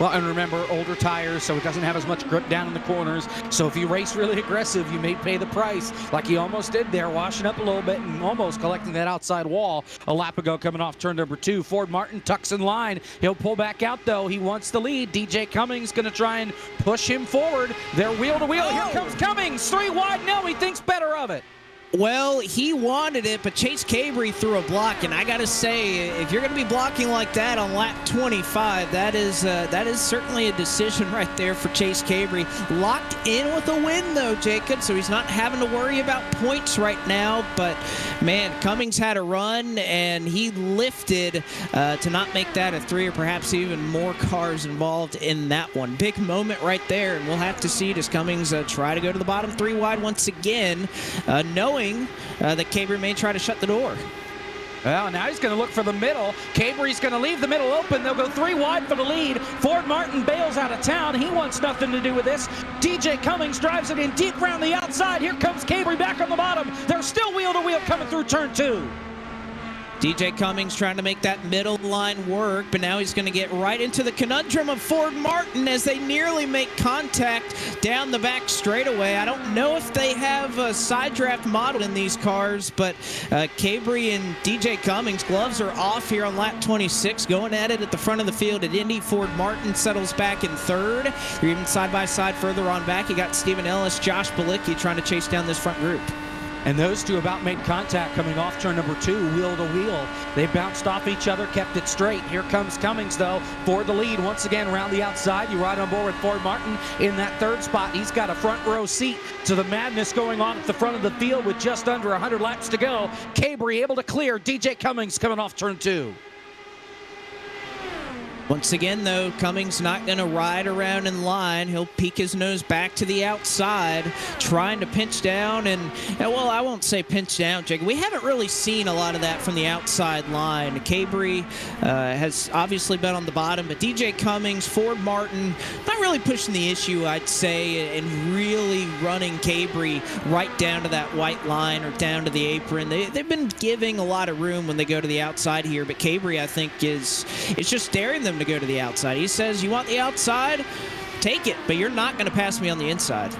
Well, and remember, older tires, so it doesn't have as much grip down in the corners. So if you race really aggressive, you may pay the price, like he almost did there, washing up a little bit and almost collecting that outside wall a lap ago coming off turn number 2. Ford Martin tucks in line. He'll pull back out, though. He wants the lead. DJ Cummings going to try and push him forward. They're wheel to wheel. Here comes Cummings. 3 wide. No, he thinks better of it. Well, he wanted it, but Chase Cabry threw a block, and I got to say, if you're going to be blocking like that on lap 25, that is certainly a decision right there for Chase Cabry. Locked in with a win, though, Jacob, so he's not having to worry about points right now. But, man, Cummings had a run, and he lifted to not make that a 3, or perhaps even more cars involved in that one. Big moment right there, and we'll have to see, does Cummings try to go to the bottom 3 wide once again, knowing that Cabry may try to shut the door. Well, now he's going to look for the middle. Cabry's going to leave the middle open. They'll go 3 wide for the lead. Ford Martin bails out of town. He wants nothing to do with this. DJ Cummings drives it in deep round the outside. Here comes Cabry back on the bottom. They're still wheel to wheel coming through turn 2. DJ Cummings trying to make that middle line work, but now he's going to get right into the conundrum of Ford Martin as they nearly make contact down the back straightaway. I don't know if they have a side draft model in these cars, but Cabry and DJ Cummings, gloves are off here on lap 26, going at it at the front of the field at Indy. Ford Martin settles back in 3rd. You're even side by side further on back. You got Stephen Ellis, Josh Bilicki trying to chase down this front group. And those two about made contact coming off turn number 2, wheel to wheel. They bounced off each other, kept it straight. Here comes Cummings, though, for the lead. Once again, around the outside, you ride on board with Ford Martin in that 3rd spot. He's got a front row seat to the madness going on at the front of the field with just under 100 laps to go. Cabry able to clear. DJ Cummings coming off turn 2. Once again, though, Cummings not going to ride around in line. He'll peek his nose back to the outside, trying to pinch down. And well, I won't say pinch down, Jake. We haven't really seen a lot of that from the outside line. Cabry has obviously been on the bottom, but DJ Cummings, Ford Martin, not really pushing the issue, I'd say, and really running Cabry right down to that white line or down to the apron. They've been giving a lot of room when they go to the outside here, but Cabry, I think, is just daring them to go to the outside. He says, you want the outside? Take it, but you're not going to pass me on the inside.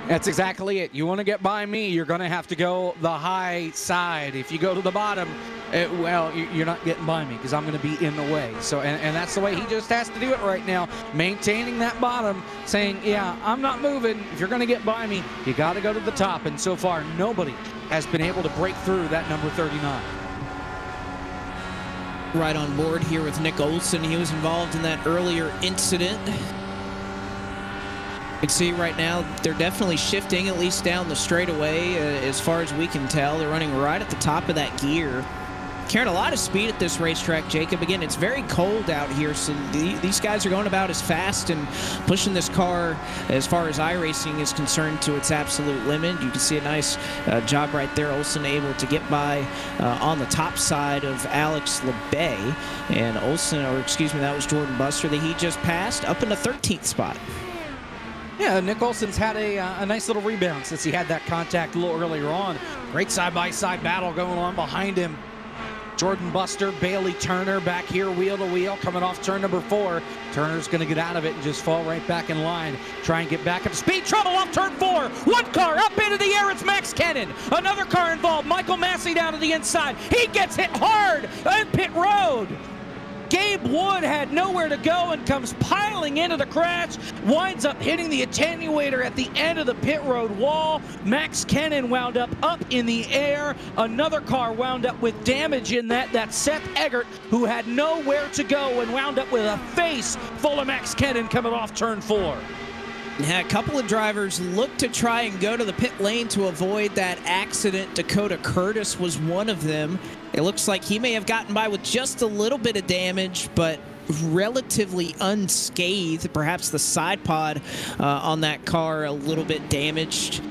That's exactly it. You want to get by me, you're going to have to go the high side. If you go to the bottom, well, you're not getting by me because I'm going to be in the way. So, and that's the way he just has to do it right now, maintaining that bottom, saying, yeah, I'm not moving. If you're going to get by me, you got to go to the top. And so far, nobody has been able to break through that number 39. Right on board here with Nick Olson. He was involved in that earlier incident. You can see right now they're definitely shifting, at least down the straightaway, as far as we can tell. They're running right at the top of that gear. Carrying a lot of speed at this racetrack, Jacob. Again, it's very cold out here, so these guys are going about as fast and pushing this car, as far as iRacing is concerned, to its absolute limit. You can see a nice job right there. Olson able to get by on the top side of Alex LeBay. And Olson, or excuse me, that was Jordan Buster that he just passed, up in the 13th spot. Yeah, Nick Olson's had a nice little rebound since he had that contact a little earlier on. Great side-by-side battle going on behind him. Jordan Buster, Bailey Turner back here wheel to wheel, coming off turn number 4. Turner's going to get out of it and just fall right back in line. Try and get back into speed. Trouble off turn 4. One car up into the air. It's Max Kennan. Another car involved. Michael Massey down to the inside. He gets hit hard on pit road. Gabe Wood had nowhere to go and comes piling into the crash, winds up hitting the attenuator at the end of the pit road wall. Max Kennan wound up in the air. Another car wound up with damage in that. That's Seth Eggert, who had nowhere to go and wound up with a face full of Max Kennan coming off turn 4. Yeah, a couple of drivers looked to try and go to the pit lane to avoid that accident. Dakota Curtis was one of them. It looks like he may have gotten by with just a little bit of damage, but relatively unscathed. Perhaps the side pod on that car a little bit damaged.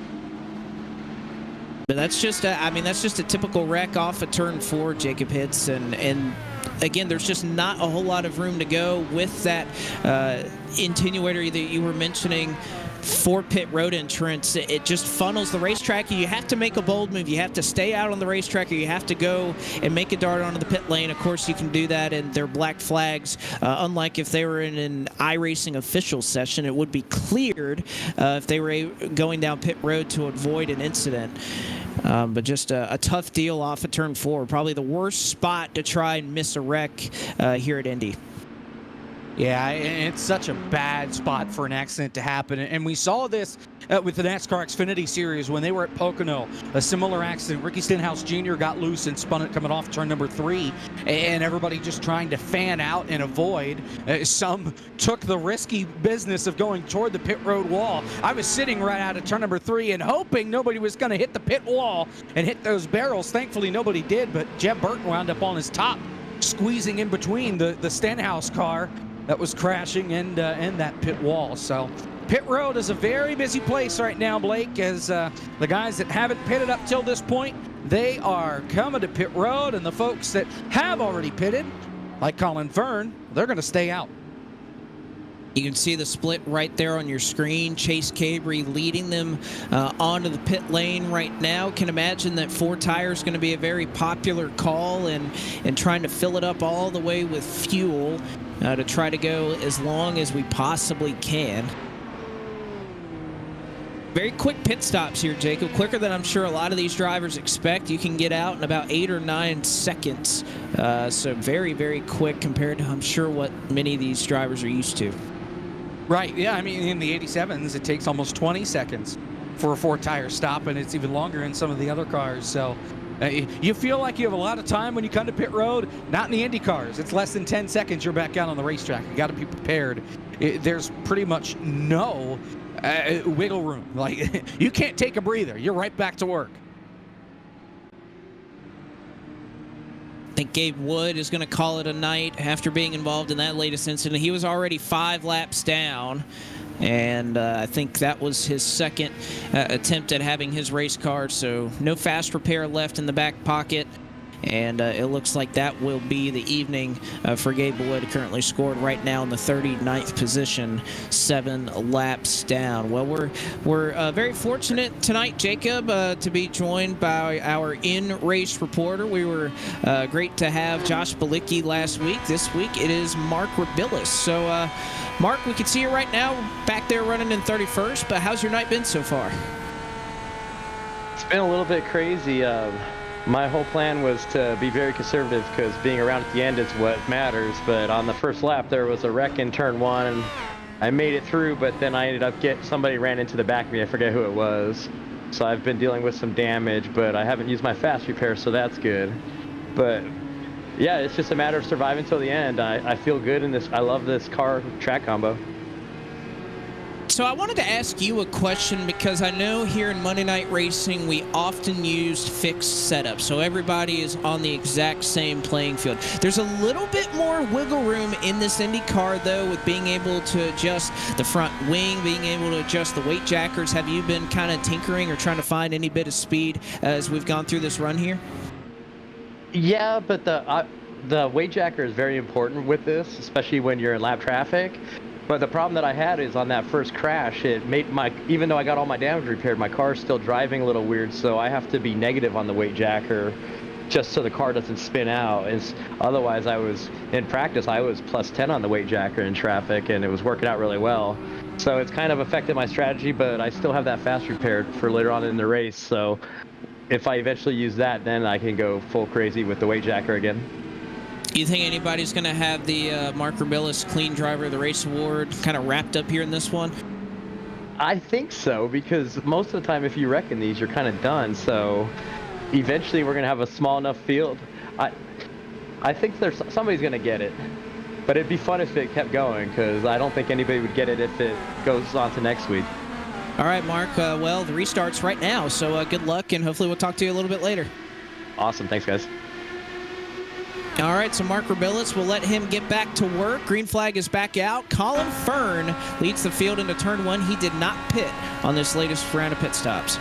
But that's just a typical wreck off of turn 4, Jacob hits, and again, there's just not a whole lot of room to go with that attenuator that you were mentioning for pit road entrance. It just funnels the racetrack. You have to make a bold move. You have to stay out on the racetrack, or you have to go and make a dart onto the pit lane. Of course, you can do that, and they're black flags. Unlike if they were in an iRacing official session, it would be cleared if they were going down pit road to avoid an incident. But just a tough deal off of turn 4. Probably the worst spot to try and miss a wreck here at Indy. Yeah, it's such a bad spot for an accident to happen. And we saw this with the NASCAR Xfinity Series when they were at Pocono. A similar accident. Ricky Stenhouse Jr. got loose and spun it coming off turn number 3. And everybody just trying to fan out and avoid. Some took the risky business of going toward the pit road wall. I was sitting right out of turn number 3 and hoping nobody was going to hit the pit wall and hit those barrels. Thankfully, nobody did. But Jeb Burton wound up on his top, squeezing in between the Stenhouse car that was crashing and that pit wall. So pit road is a very busy place right now, Blake, as the guys that haven't pitted up till this point, they are coming to pit road, and the folks that have already pitted, like Colin Fern, they're going to stay out. You can see the split right there on your screen. Chase Cabry leading them onto the pit lane right now. Can imagine that 4 tires is going to be a very popular call, and trying to fill it up all the way with fuel to try to go as long as we possibly can. Very quick pit stops here, Jacob. Quicker than I'm sure a lot of these drivers expect. You can get out in about 8 or 9 seconds. So very, very quick compared to, I'm sure, what many of these drivers are used to. Right, yeah, I mean, in the 87s, it takes almost 20 seconds for a 4-tire stop, and it's even longer in some of the other cars. So you feel like you have a lot of time when you come to pit road. Not in the INDYCARs. It's less than 10 seconds, you're back out on the racetrack. You got to be prepared. There's pretty much no wiggle room. Like, you can't take a breather. You're right back to work. I think Gabe Wood is going to call it a night after being involved in that latest incident. He was already 5 laps down, and I think that was his second attempt at having his race car, so no fast repair left in the back pocket. And it looks like that will be the evening for Gabe Wood, currently scored right now in the 39th position, 7 laps down. Well, we're very fortunate tonight, Jacob, to be joined by our in-race reporter. We were great to have Josh Balicki last week. This week it is Mark Rabillis. So, Mark, we can see you right now back there running in 31st, but how's your night been so far? It's been a little bit crazy. My whole plan was to be very conservative because being around at the end is what matters. But on the first lap, there was a wreck in turn 1. I made it through, but then I ended up somebody ran into the back of me. I forget who it was. So I've been dealing with some damage, but I haven't used my fast repair, so that's good. But yeah, it's just a matter of surviving till the end. I feel good in this. I love this car track combo. So I wanted to ask you a question because I know here in Monday Night Racing we often used fixed setups, so everybody is on the exact same playing field. There's a little bit more wiggle room in this IndyCar though, with being able to adjust the front wing, being able to adjust the weight jackers. Have you been kind of tinkering or trying to find any bit of speed as we've gone through this run here? Yeah, but the weight jacker is very important with this, especially when you're in lap traffic. But the problem that I had is on that first crash, it made even though I got all my damage repaired, my car's still driving a little weird, so I have to be negative on the weight jacker just so the car doesn't spin out. Otherwise, in practice, I was plus 10 on the weight jacker in traffic, and it was working out really well. So it's kind of affected my strategy, but I still have that fast repaired for later on in the race. So if I eventually use that, then I can go full crazy with the weight jacker again. You think anybody's going to have the Mark Rubilis Clean Driver of the Race Award kind of wrapped up here in this one? I think so, because most of the time if you wreck in these, you're kind of done. So eventually we're going to have a small enough field. I think somebody's going to get it. But it'd be fun if it kept going, because I don't think anybody would get it if it goes on to next week. All right, Mark. Well, the restart's right now, so good luck, and hopefully we'll talk to you a little bit later. Awesome. Thanks, guys. All right, so Mark Rubilis, we'll let him get back to work. Green flag is back out. Colin Fern leads the field into turn 1. He did not pit on this latest round of pit stops.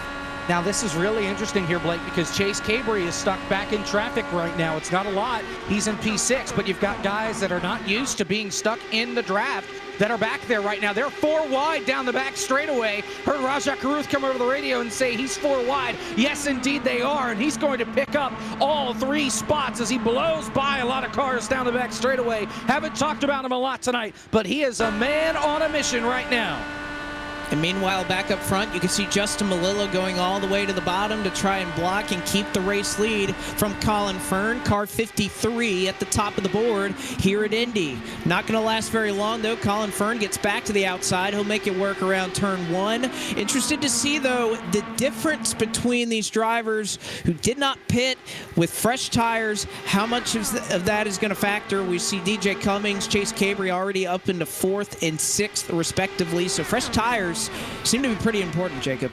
Now, this is really interesting here, Blake, because Chase Cabry is stuck back in traffic right now. It's not a lot. He's in P6, but you've got guys that are not used to being stuck in the draft that are back there right now. They're 4 wide down the back straightaway. Heard Rajah Caruth come over the radio and say he's 4 wide. Yes, indeed they are, and he's going to pick up all 3 spots as he blows by a lot of cars down the back straightaway. Haven't talked about him a lot tonight, but he is a man on a mission right now. And meanwhile, back up front, you can see Justin Malillo going all the way to the bottom to try and block and keep the race lead from Colin Fern. Car 53 at the top of the board here at Indy. Not going to last very long, though. Colin Fern gets back to the outside. He'll make it work around turn 1. Interested to see, though, the difference between these drivers who did not pit with fresh tires. How much of that is going to factor? We see DJ Cummings, Chase Cabry already up into 4th and 6th, respectively. So fresh tires seem to be pretty important, Jacob.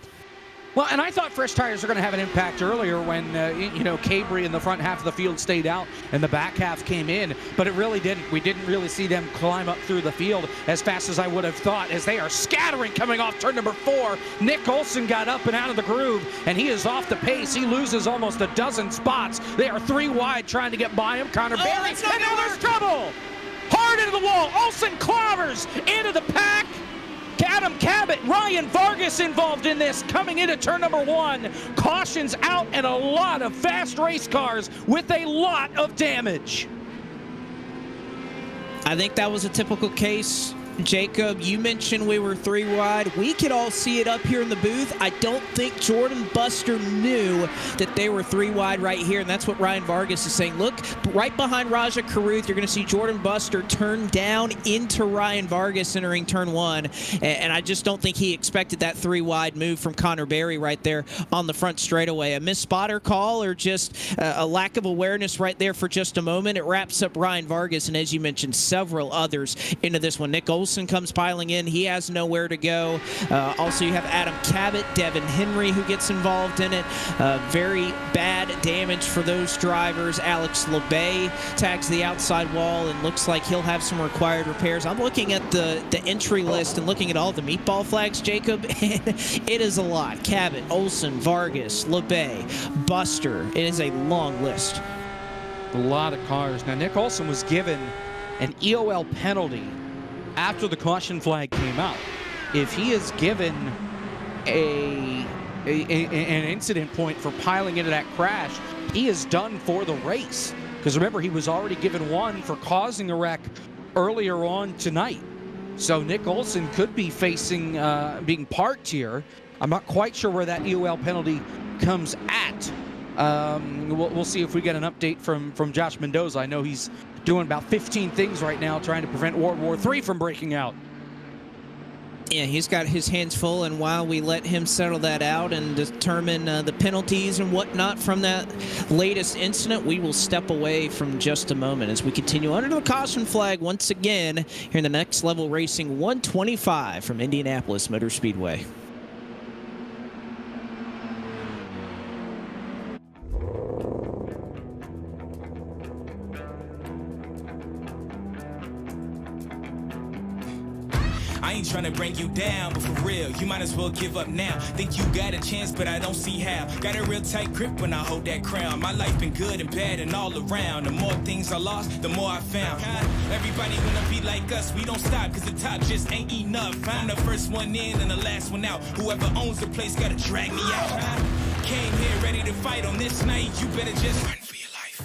Well, and I thought fresh tires were going to have an impact earlier when, Cabry in the front half of the field stayed out and the back half came in, but it really didn't. We didn't really see them climb up through the field as fast as I would have thought, as they are scattering coming off turn number 4. Nick Olson got up and out of the groove, and he is off the pace. He loses almost a dozen spots. They are 3 wide trying to get by him. Connor Berry, and now there's trouble! Hard into the wall. Olson clobbers into the pack. Adam Cabot, Ryan Vargas involved in this, coming into turn number 1. Cautions out and a lot of fast race cars with a lot of damage. I think that was a typical case. Jacob, you mentioned we were 3 wide. We could all see it up here in the booth. I don't think Jordan Buster knew that they were 3 wide right here, and that's what Ryan Vargas is saying. Look, right behind Rajah Caruth, you're going to see Jordan Buster turn down into Ryan Vargas entering turn 1, and I just don't think he expected that 3 wide move from Connor Berry right there on the front straightaway. A missed spotter call or just a lack of awareness right there for just a moment. It wraps up Ryan Vargas, and as you mentioned, several others into this one. Nick Olson comes piling in. He has nowhere to go. Also, you have Adam Cabot, Devin Henry, who gets involved in it. Very bad damage for those drivers. Alex LeBay tags the outside wall and looks like he'll have some required repairs. I'm looking at the entry list and looking at all the meatball flags, Jacob. It is a lot. Cabot, Olson, Vargas, LeBay, Buster. It is a long list. A lot of cars. Now, Nick Olson was given an EOL penalty after the caution flag came out. If he is given an incident point for piling into that crash, he is done for the race. Because remember, he was already given 1 for causing a wreck earlier on tonight. So Nick Olson could be facing being parked here. I'm not quite sure where that EOL penalty comes at. We'll see if we get an update from Josh Mendoza. I know he's doing about 15 things right now trying to prevent World War III from breaking out. Yeah, he's got his hands full, and while we let him settle that out and determine the penalties and whatnot from that latest incident, we will step away from just a moment as we continue under the caution flag once again here in the Next Level Racing 125 from Indianapolis Motor Speedway. I ain't tryna bring you down, but for real, you might as well give up now. Think you got a chance, but I don't see how. Got a real tight grip when I hold that crown. My life been good and bad and all around. The more things I lost, the more I found. Everybody wanna be like us, we don't stop, cause the top just ain't enough. I'm the first one in and the last one out. Whoever owns the place gotta drag me out. Came here ready to fight on this night, you better just run for your life.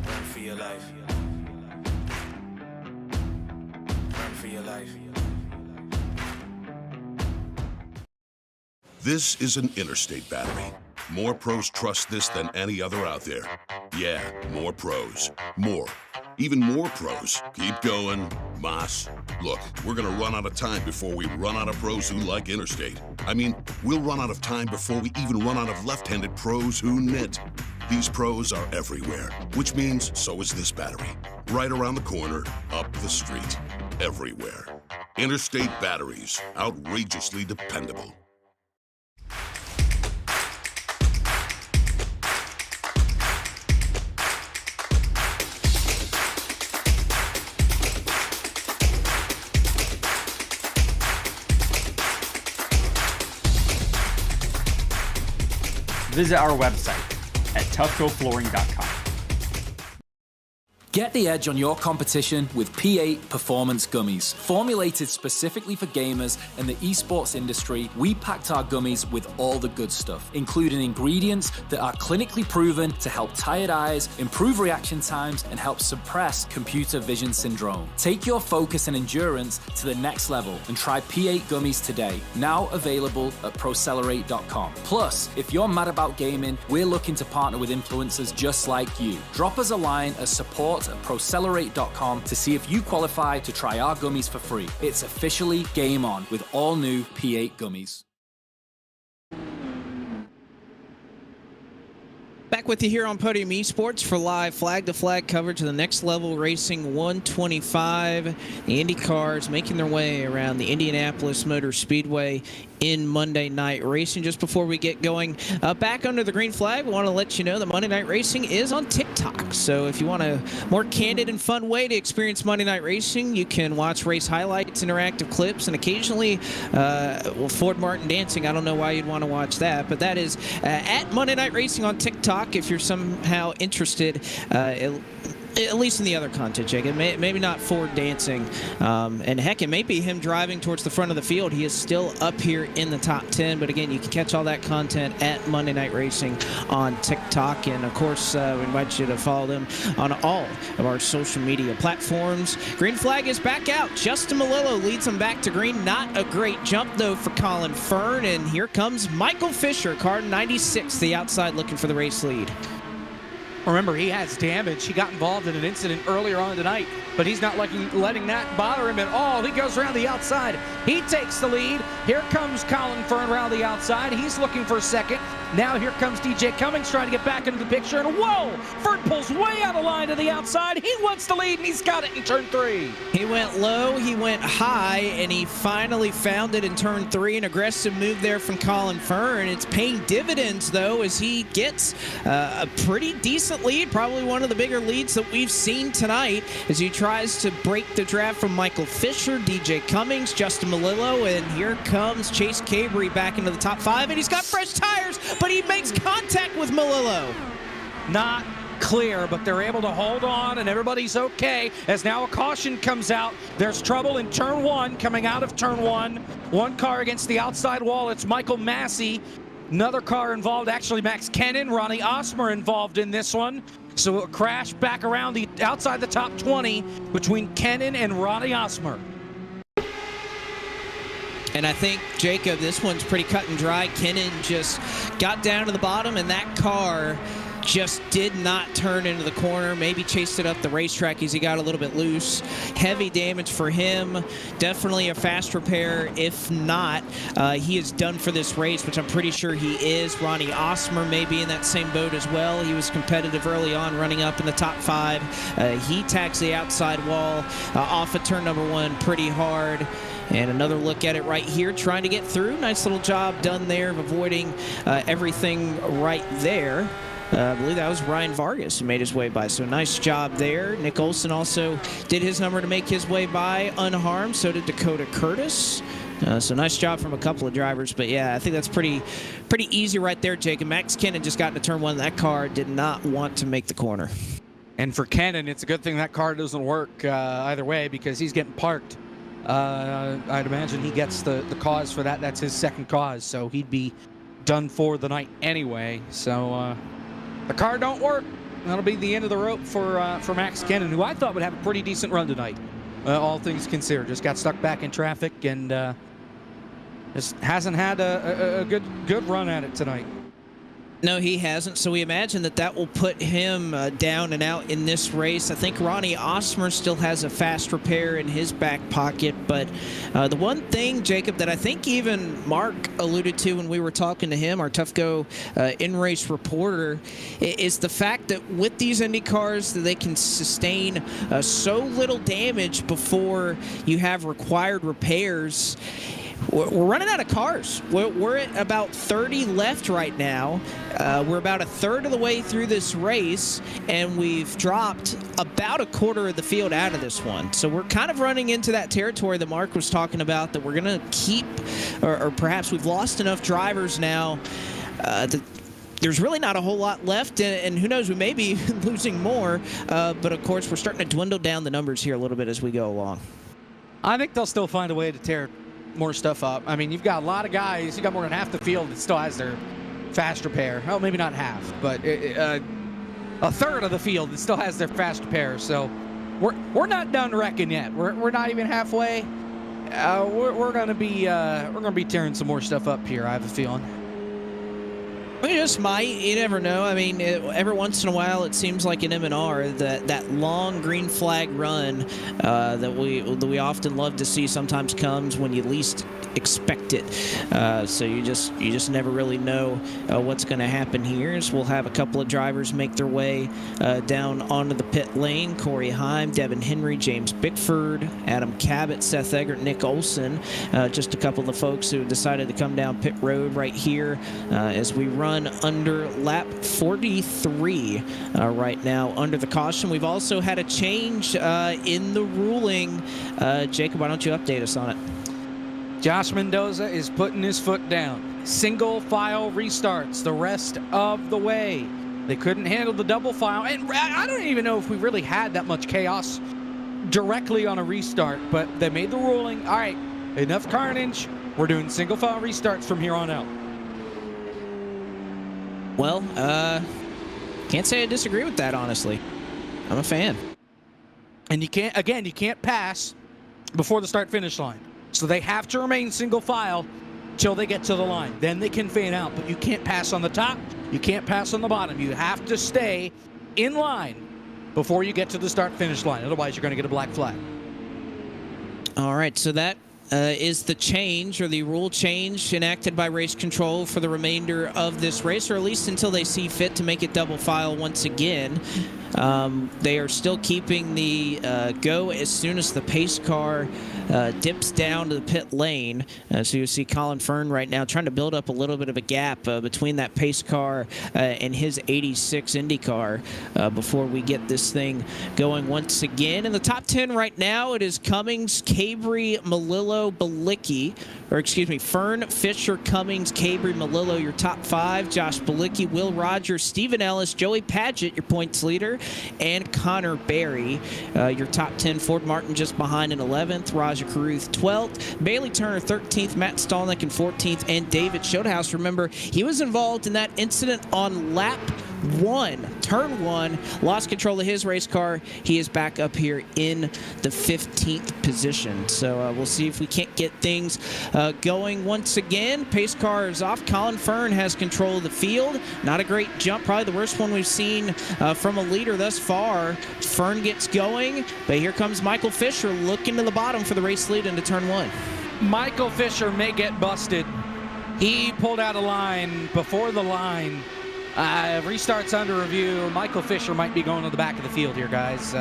Run for your life. Run for your life. This is an Interstate battery. More pros trust this than any other out there. Yeah, more pros. More. Even more pros. Keep going. Moss. Look, we're gonna run out of time before we run out of pros who like Interstate. I mean, we'll run out of time before we even run out of left-handed pros who knit. These pros are everywhere, which means so is this battery. Right around the corner, up the street. Everywhere. Interstate batteries. Outrageously dependable. Visit our website at toughgoflooring.com. Get the edge on your competition with P8 Performance Gummies. Formulated specifically for gamers and the esports industry, we packed our gummies with all the good stuff, including ingredients that are clinically proven to help tired eyes, improve reaction times, and help suppress computer vision syndrome. Take your focus and endurance to the next level and try P8 gummies today. Now available at Procelerate.com. Plus, if you're mad about gaming, we're looking to partner with influencers just like you. Drop us a line at support at Procelerate.com to see if you qualify to try our gummies for free. It's officially game on with all new P8 gummies. Back with you here on Podium Esports for live flag-to-flag coverage of the Next Level Racing 125. The INDYCARs making their way around the Indianapolis Motor Speedway in Monday Night Racing. Just before we get going back under the green flag, we want to let you know that Monday Night Racing is on TikTok. So if you want a more candid and fun way to experience Monday Night Racing, you can watch race highlights, interactive clips, and occasionally Ford Martin dancing. I don't know why you'd want to watch that, but that is at Monday Night Racing on TikTok if you're somehow interested, at least in the other content, Jacob. Maybe not Ford dancing. And heck, it may be him driving towards the front of the field. He is still up here in the top 10. But again, you can catch all that content at Monday Night Racing on TikTok. And of course, we invite you to follow them on all of our social media platforms. Green flag is back out. Justin Malillo leads them back to green. Not a great jump, though, for Colin Fern. And here comes Michael Fisher, car 96, the outside looking for the race lead. Remember, he has damage. He got involved in an incident earlier on tonight, but he's not letting that bother him at all. He goes around the outside. He takes the lead. Here comes Colin Fern around the outside. He's looking for second. Now here comes DJ Cummings trying to get back into the picture, and whoa! Fern pulls way out of line to the outside. He wants the lead, and he's got it in turn 3. He went low, he went high, and he finally found it in turn 3. An aggressive move there from Colin Fern. It's paying dividends, though, as he gets a pretty decent lead, probably one of the bigger leads that we've seen tonight, as he tries to break the draft from Michael Fisher, DJ Cummings, Justin Malillo, and here comes Chase Cabry back into the top 5, and he's got fresh tires, but he makes contact with Malillo. Not clear, but they're able to hold on, and everybody's okay as now a caution comes out. There's trouble in turn 1, coming out of turn 1. One car against the outside wall. It's Michael Massey. Another car involved, actually Max Kennan, Ronnie Osmer involved in this one. So a crash back around the outside the top 20 between Kennan and Ronnie Osmer. And I think, Jacob, this one's pretty cut and dry. Kennan just got down to the bottom, and that car just did not turn into the corner. Maybe chased it up the racetrack as he got a little bit loose. Heavy damage for him. Definitely a fast repair. If not, he is done for this race, which I'm pretty sure he is. Ronnie Osmer may be in that same boat as well. He was competitive early on, running up in the top 5. He tags the outside wall off of turn number 1 pretty hard. And another look at it right here, trying to get through. Nice little job done there of avoiding everything right there. I believe that was Ryan Vargas who made his way by. So nice job there. Nick Olson also did his number to make his way by unharmed. So did Dakota Curtis. So nice job from a couple of drivers. But yeah, I think that's pretty easy right there, Jake. And Max Kennan just got into turn 1. That car did not want to make the corner. And for Kennan, it's a good thing that car doesn't work either way, because he's getting parked. I'd imagine he gets the cause for that. That's his second cause, so he'd be done for the night anyway. So the car don't work. That'll be the end of the rope for Max Kennan, who I thought would have a pretty decent run tonight, all things considered. Just got stuck back in traffic and just hasn't had a good run at it tonight. No, he hasn't, so we imagine that will put him down and out in this race. I think Ronnie Osmer still has a fast repair in his back pocket, but the one thing, Jacob, that I think even Mark alluded to when we were talking to him, our Tough Go in-race reporter, is the fact that with these Indy cars, that they can sustain so little damage before you have required repairs. We're running out of cars. We're at about 30 left right now. We're about a third of the way through this race, and we've dropped about a quarter of the field out of this one. So we're kind of running into that territory that Mark was talking about, that we're going to keep, or perhaps we've lost enough drivers now that there's really not a whole lot left, and who knows, we may be losing more. But, of course, we're starting to dwindle down the numbers here a little bit as we go along. I think they'll still find a way to tear more stuff up. I mean, you've got a lot of guys. You got more than half the field that still has their fast repair. Well, maybe not half, but a third of the field that still has their fast repair. So we're not done wrecking yet. We're not even halfway. We're gonna be tearing some more stuff up here, I have a feeling. We just might. You never know. I mean, every once in a while, it seems like in M&R that long green flag run that we often love to see sometimes comes when you least expect it. So you just never really know what's going to happen here. So we'll have a couple of drivers make their way down onto the pit lane. Corey Heim, Devin Henry, James Bickford, Adam Cabot, Seth Eggert, Nick Olson. Just a couple of the folks who decided to come down pit road right here as we run under lap 43 right now under the caution. We've also had a change in the ruling. Jacob, why don't you update us on it? Josh Mendoza is putting his foot down. Single file restarts the rest of the way. They couldn't handle the double file, and I don't even know if we really had that much chaos directly on a restart, but they made the ruling. All right, enough carnage. We're doing single file restarts from here on out. Well, can't say I disagree with that, honestly. I'm a fan. And you can't pass before the start-finish line. So they have to remain single file till they get to the line. Then they can fan out, but you can't pass on the top. You can't pass on the bottom. You have to stay in line before you get to the start-finish line. Otherwise, you're going to get a black flag. All right, so that is the change, or the rule change enacted by race control for the remainder of this race, or at least until they see fit to make it double file once again. They are still keeping the go as soon as the pace car dips down to the pit lane. So you see Colin Fern right now trying to build up a little bit of a gap between that pace car and his 86 IndyCar before we get this thing going once again. In the top 10 right now, it is Cummings, Cabri, Melillo, Balicki, or excuse me, Fern, Fisher, Cummings, Cabri, Melillo, your top 5. Josh Balicki, Will Rogers, Stephen Ellis, Joey Padgett, your points leader, and Connor Berry, your top 10. Ford Martin just behind in 11th, Raja Caruth 12th, Bailey Turner 13th, Matt Stolnick in 14th, and David Schotehouse. Remember, he was involved in that incident on lap 1, turn 1, lost control of his race car. He is back up here in the 15th position. So we'll see if we can't get things going once again. Pace car is off. Colin Fern has control of the field. Not a great jump, probably the worst one we've seen from a leader thus far. Fern gets going, but here comes Michael Fisher looking to the bottom for the race lead into turn 1. Michael Fisher may get busted. He pulled out a line before the line. Restarts under review. Michael Fisher might be going to the back of the field here, guys.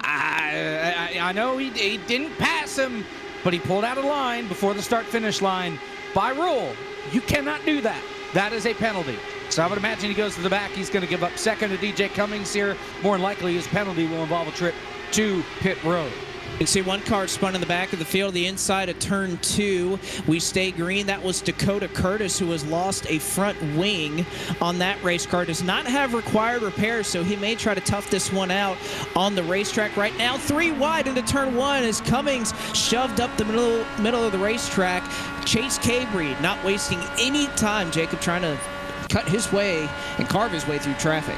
I know he didn't pass him, but he pulled out a line before the start-finish line. By rule, you cannot do that. That is a penalty. So I would imagine he goes to the back. He's going to give up second to DJ Cummings here. More than likely, his penalty will involve a trip to pit road. You can see one car spun in the back of the field, the inside of turn 2. We stay green. That was Dakota Curtis, who has lost a front wing on that race car. Does not have required repairs, so he may try to tough this one out on the racetrack right now. 3 wide into turn 1 as Cummings shoved up the middle of the racetrack. Chase Cabri not wasting any time, Jacob, trying to cut his way and carve his way through traffic.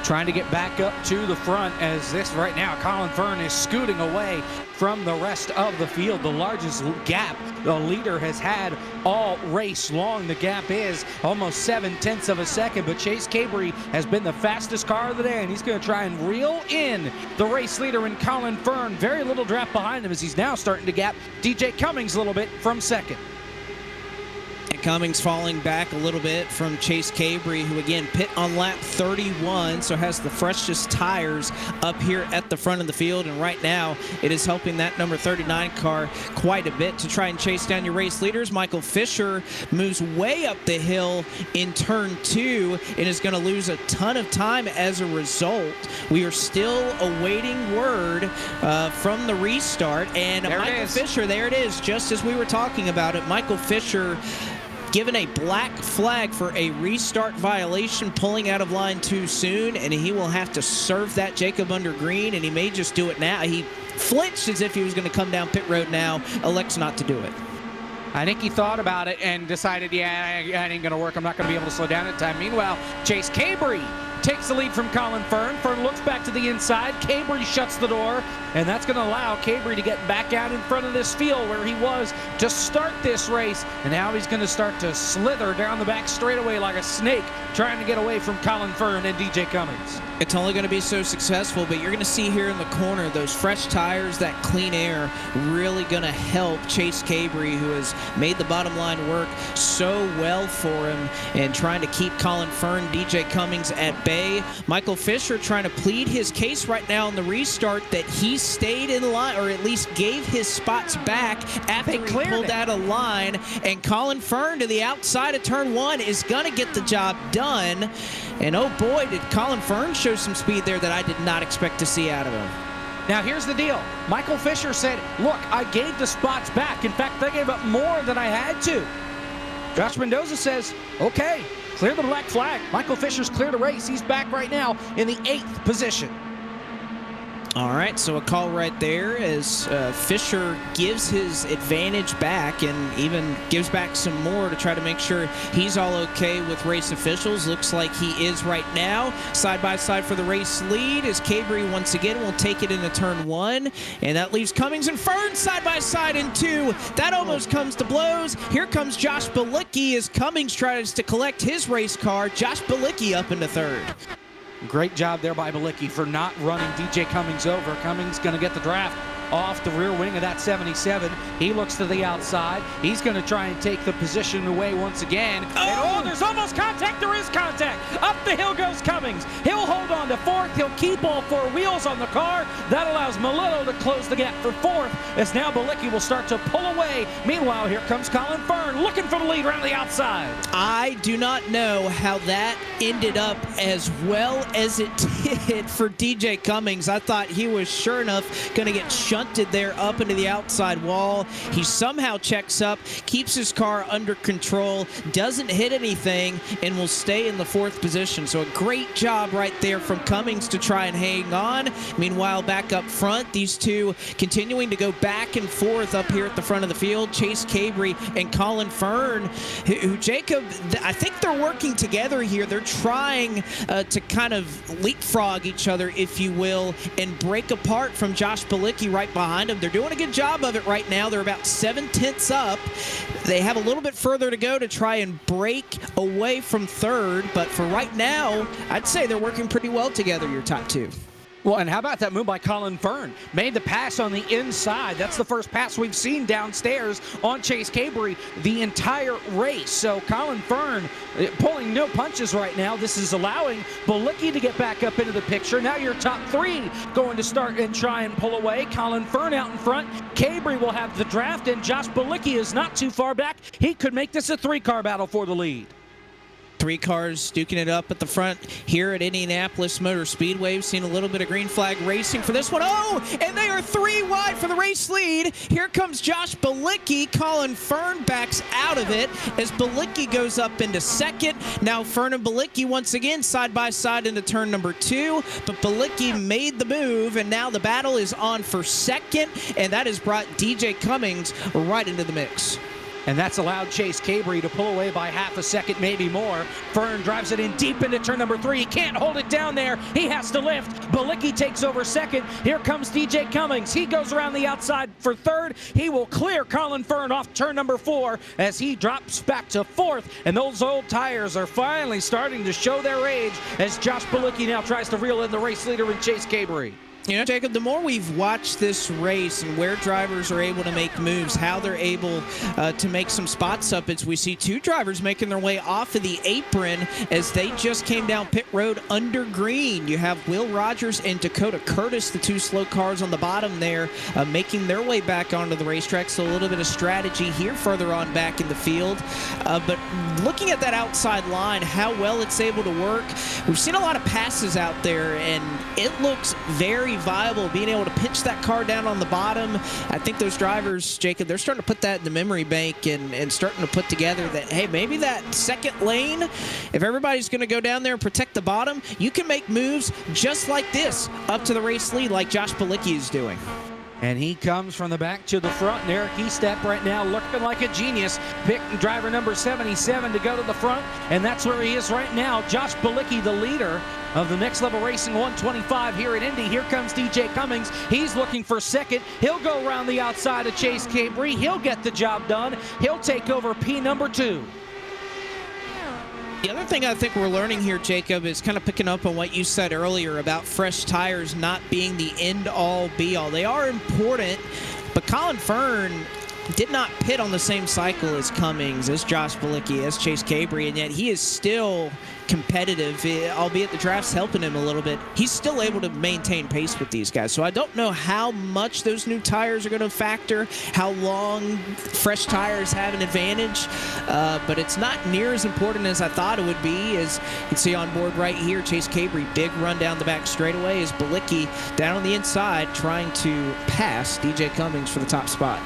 Trying to get back up to the front as this right now, Colin Fern is scooting away from the rest of the field. The largest gap the leader has had all race long. The gap is almost 7/10 of a second, but Chase Cabri has been the fastest car of the day, and he's going to try and reel in the race leader in Colin Fern. Very little draft behind him as he's now starting to gap DJ Cummings a little bit from second. Cummings falling back a little bit from Chase Cabri, who again pit on lap 31, so has the freshest tires up here at the front of the field. And right now, it is helping that number 39 car quite a bit to try and chase down your race leaders. Michael Fisher moves way up the hill in turn 2 and is going to lose a ton of time as a result. We are still awaiting word from the restart. And Michael Fisher, there it is, just as we were talking about it. Michael Fisher given a black flag for a restart violation, pulling out of line too soon, and he will have to serve that Jacob under green, and he may just do it now. He flinched as if he was going to come down pit road now, elects not to do it. I think he thought about it and decided, yeah, that ain't going to work. I'm not going to be able to slow down in time. Meanwhile, Chase Cabri takes the lead from Colin Fern. Fern looks back to the inside. Cabri shuts the door, and that's going to allow Cabri to get back out in front of this field where he was to start this race. And now he's going to start to slither down the back straightaway like a snake, trying to get away from Colin Fern and DJ Cummings. It's only going to be so successful, but you're going to see here in the corner those fresh tires, that clean air, really going to help Chase Cabri, who has made the bottom line work so well for him, and trying to keep Colin Fern, DJ Cummings at bay. Michael Fisher trying to plead his case right now in the restart that he stayed in line, or at least gave his spots back after he pulled out a line. And Colin Fern to the outside of turn 1 is going to get the job done. And oh boy, did Colin Fern show some speed there that I did not expect to see out of him. Now here's the deal. Michael Fisher said, look, I gave the spots back. In fact, I gave up more than I had to. Josh Mendoza says, okay, clear the black flag. Michael Fisher's cleared a race. He's back right now in the 8th position. All right, so a call right there as Fisher gives his advantage back and even gives back some more to try to make sure he's all okay with race officials. Looks like he is right now. Side by side for the race lead as Cabri once again will take it into turn 1. And that leaves Cummings and Fern side by side in 2. That almost comes to blows. Here comes Josh Balicki as Cummings tries to collect his race car. Josh Balicki up into 3rd. Great job there by Balicki for not running DJ Cummings over. Cummings going to get the draft off the rear wing of that 77. He looks to the outside. He's going to try and take the position away once again. And there's almost contact. There is contact. Up the hill goes Cummings. He'll hold on to fourth. He'll keep all four wheels on the car. That allows Melillo to close the gap for fourth, as now Bilicki will start to pull away. Meanwhile, here comes Colin Fern looking for the lead around the outside. I do not know how that ended up as well as it did for DJ Cummings. I thought he was sure enough going to get shunted there up into the outside wall. He somehow checks up, keeps his car under control, doesn't hit anything, and will stay in the fourth position. So a great job right there from Cummings to try and hang on. Meanwhile, back up front, these two continuing to go back and forth up here at the front of the field. Chase Cabry and Colin Fern, who Jacob, I think they're working together here. They're trying to kind of leapfrog each other, if you will, and break apart from Josh Bilicki right behind him. They're doing a good job of it right now. They're about 7/10 up. They have a little bit further to go to try and break away from third, but for right now, I'd say they're working pretty well together, your top two. Well, and how about that move by Colin Fern? Made the pass on the inside. That's the first pass we've seen downstairs on Chase Cabry the entire race. So Colin Fern pulling no punches right now. This is allowing Bilicki to get back up into the picture. Now your top three going to start and try and pull away. Colin Fern out in front. Cabry will have the draft, and Josh Bilicki is not too far back. He could make this a three-car battle for the lead. Three cars duking it up at the front here at Indianapolis Motor Speedway. We've seen a little bit of green flag racing for this one. Oh, and they are 3 wide for the race lead. Here comes Josh Bilicki. Colin Fern backs out of it as Bilicki goes up into second. Now Fern and Bilicki once again side by side into turn number 2. But Bilicki made the move, and now the battle is on for second, and that has brought DJ Cummings right into the mix. And that's allowed Chase Cabry to pull away by half a second, maybe more. Fern drives it in deep into turn number 3. He can't hold it down there. He has to lift. Bilicki takes over second. Here comes DJ Cummings. He goes around the outside for third. He will clear Colin Fern off turn number 4 as he drops back to fourth. And those old tires are finally starting to show their age as Josh Bilicki now tries to reel in the race leader in Chase Cabry. You know, Jacob, the more we've watched this race and where drivers are able to make moves, how they're able to make some spot stoppage, we see two drivers making their way off of the apron as they just came down pit road under green. You have Will Rogers and Dakota Curtis, the two slow cars on the bottom there, making their way back onto the racetrack. So a little bit of strategy here further on back in the field. But looking at that outside line, how well it's able to work, we've seen a lot of passes out there, and it looks very viable, being able to pitch that car down on the bottom. I think those drivers, Jacob, they're starting to put that in the memory bank and starting to put together that, hey, maybe that second lane, if everybody's going to go down there and protect the bottom, you can make moves just like this up to the race lead like Josh Bilicki is doing. And he comes from the back to the front. And Eric Estep right now looking like a genius. Pick driver number 77 to go to the front. And that's where he is right now. Josh Bilicki, the leader of the Next Level Racing 125 here at Indy. Here comes DJ Cummings. He's looking for second. He'll go around the outside of Chase Cabry. He'll get the job done. He'll take over P number 2. The other thing I think we're learning here, Jacob, is kind of picking up on what you said earlier about fresh tires not being the end-all, be-all. They are important, but Colin Fern did not pit on the same cycle as Cummings, as Josh Bilicki, as Chase Cabry, and yet he is still competitive, albeit the draft's helping him a little bit. He's still able to maintain pace with these guys. So I don't know how much those new tires are going to factor, how long fresh tires have an advantage, but it's not near as important as I thought it would be. As you can see on board right here, Chase Cabry, big run down the back straightaway as Bilicki down on the inside trying to pass DJ Cummings for the top spot.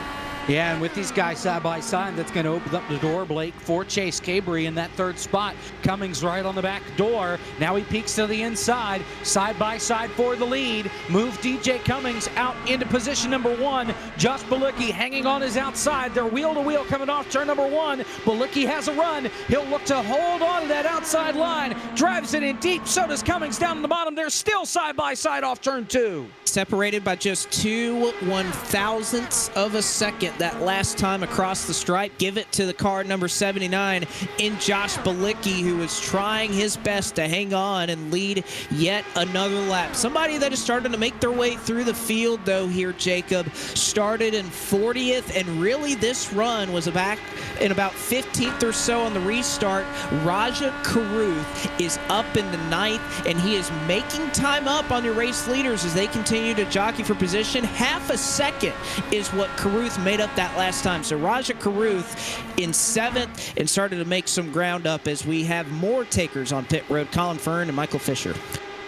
Yeah, and with these guys side by side, that's going to open up the door, Blake, for Chase Cabry in that third spot. Cummings right on the back door. Now he peeks to the inside, side by side for the lead. Move DJ Cummings out into position number 1. Josh Bilicki hanging on his outside. They're wheel to wheel coming off turn number 1. Bilicki has a run. He'll look to hold on to that outside line. Drives it in deep. So does Cummings down in the bottom. They're still side by side off turn 2. separated by just 2 1/1000ths of a second that last time across the stripe. Give it to the car number 79 in Josh Bilicki, who is trying his best to hang on and lead yet another lap. Somebody that is starting to make their way through the field, though, here, Jacob, started in 40th, and really this run was back in about 15th or so on the restart. Raja Karuth is up in the 9th, and he is making time up on your race leaders as they continue to jockey for position. Half a second is what Karuth made up that last time. So Raja Karuth in 7th and started to make some ground up as we have more takers on pit road. Colin Fern and Michael Fisher.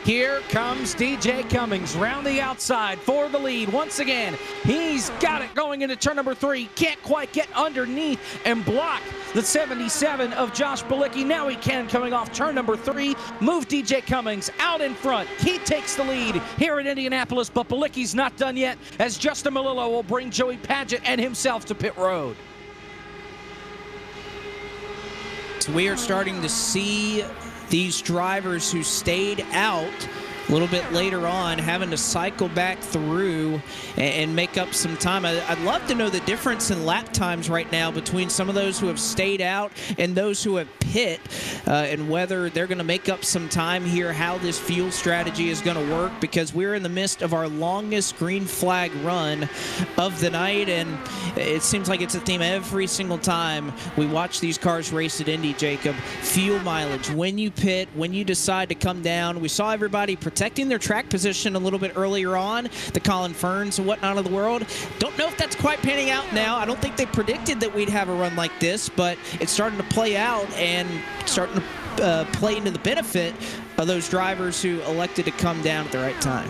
Here comes DJ Cummings round the outside for the lead. Once again, he's got it going into turn number 3. Can't quite get underneath and block the 77 of Josh Bilicki. Now he can, coming off turn number 3. Move DJ Cummings out in front. He takes the lead here in Indianapolis, but Bilicki's not done yet, as Justin Malillo will bring Joey Padgett and himself to pit road. So we are starting to see these drivers who stayed out a little bit later on having to cycle back through and make up some time. I'd love to know the difference in lap times right now between some of those who have stayed out and those who have pit, and whether they're going to make up some time here, how this fuel strategy is going to work, because we're in the midst of our longest green flag run of the night, and it seems like it's a theme every single time we watch these cars race at Indy, Jacob. Fuel mileage, when you pit, when you decide to come down. We saw everybody protecting their track position a little bit earlier on, the Colin Ferns and whatnot of the world. Don't know if that's quite panning out now. I don't think they predicted that we'd have a run like this, but it's starting to play out and starting to play into the benefit of those drivers who elected to come down at the right time.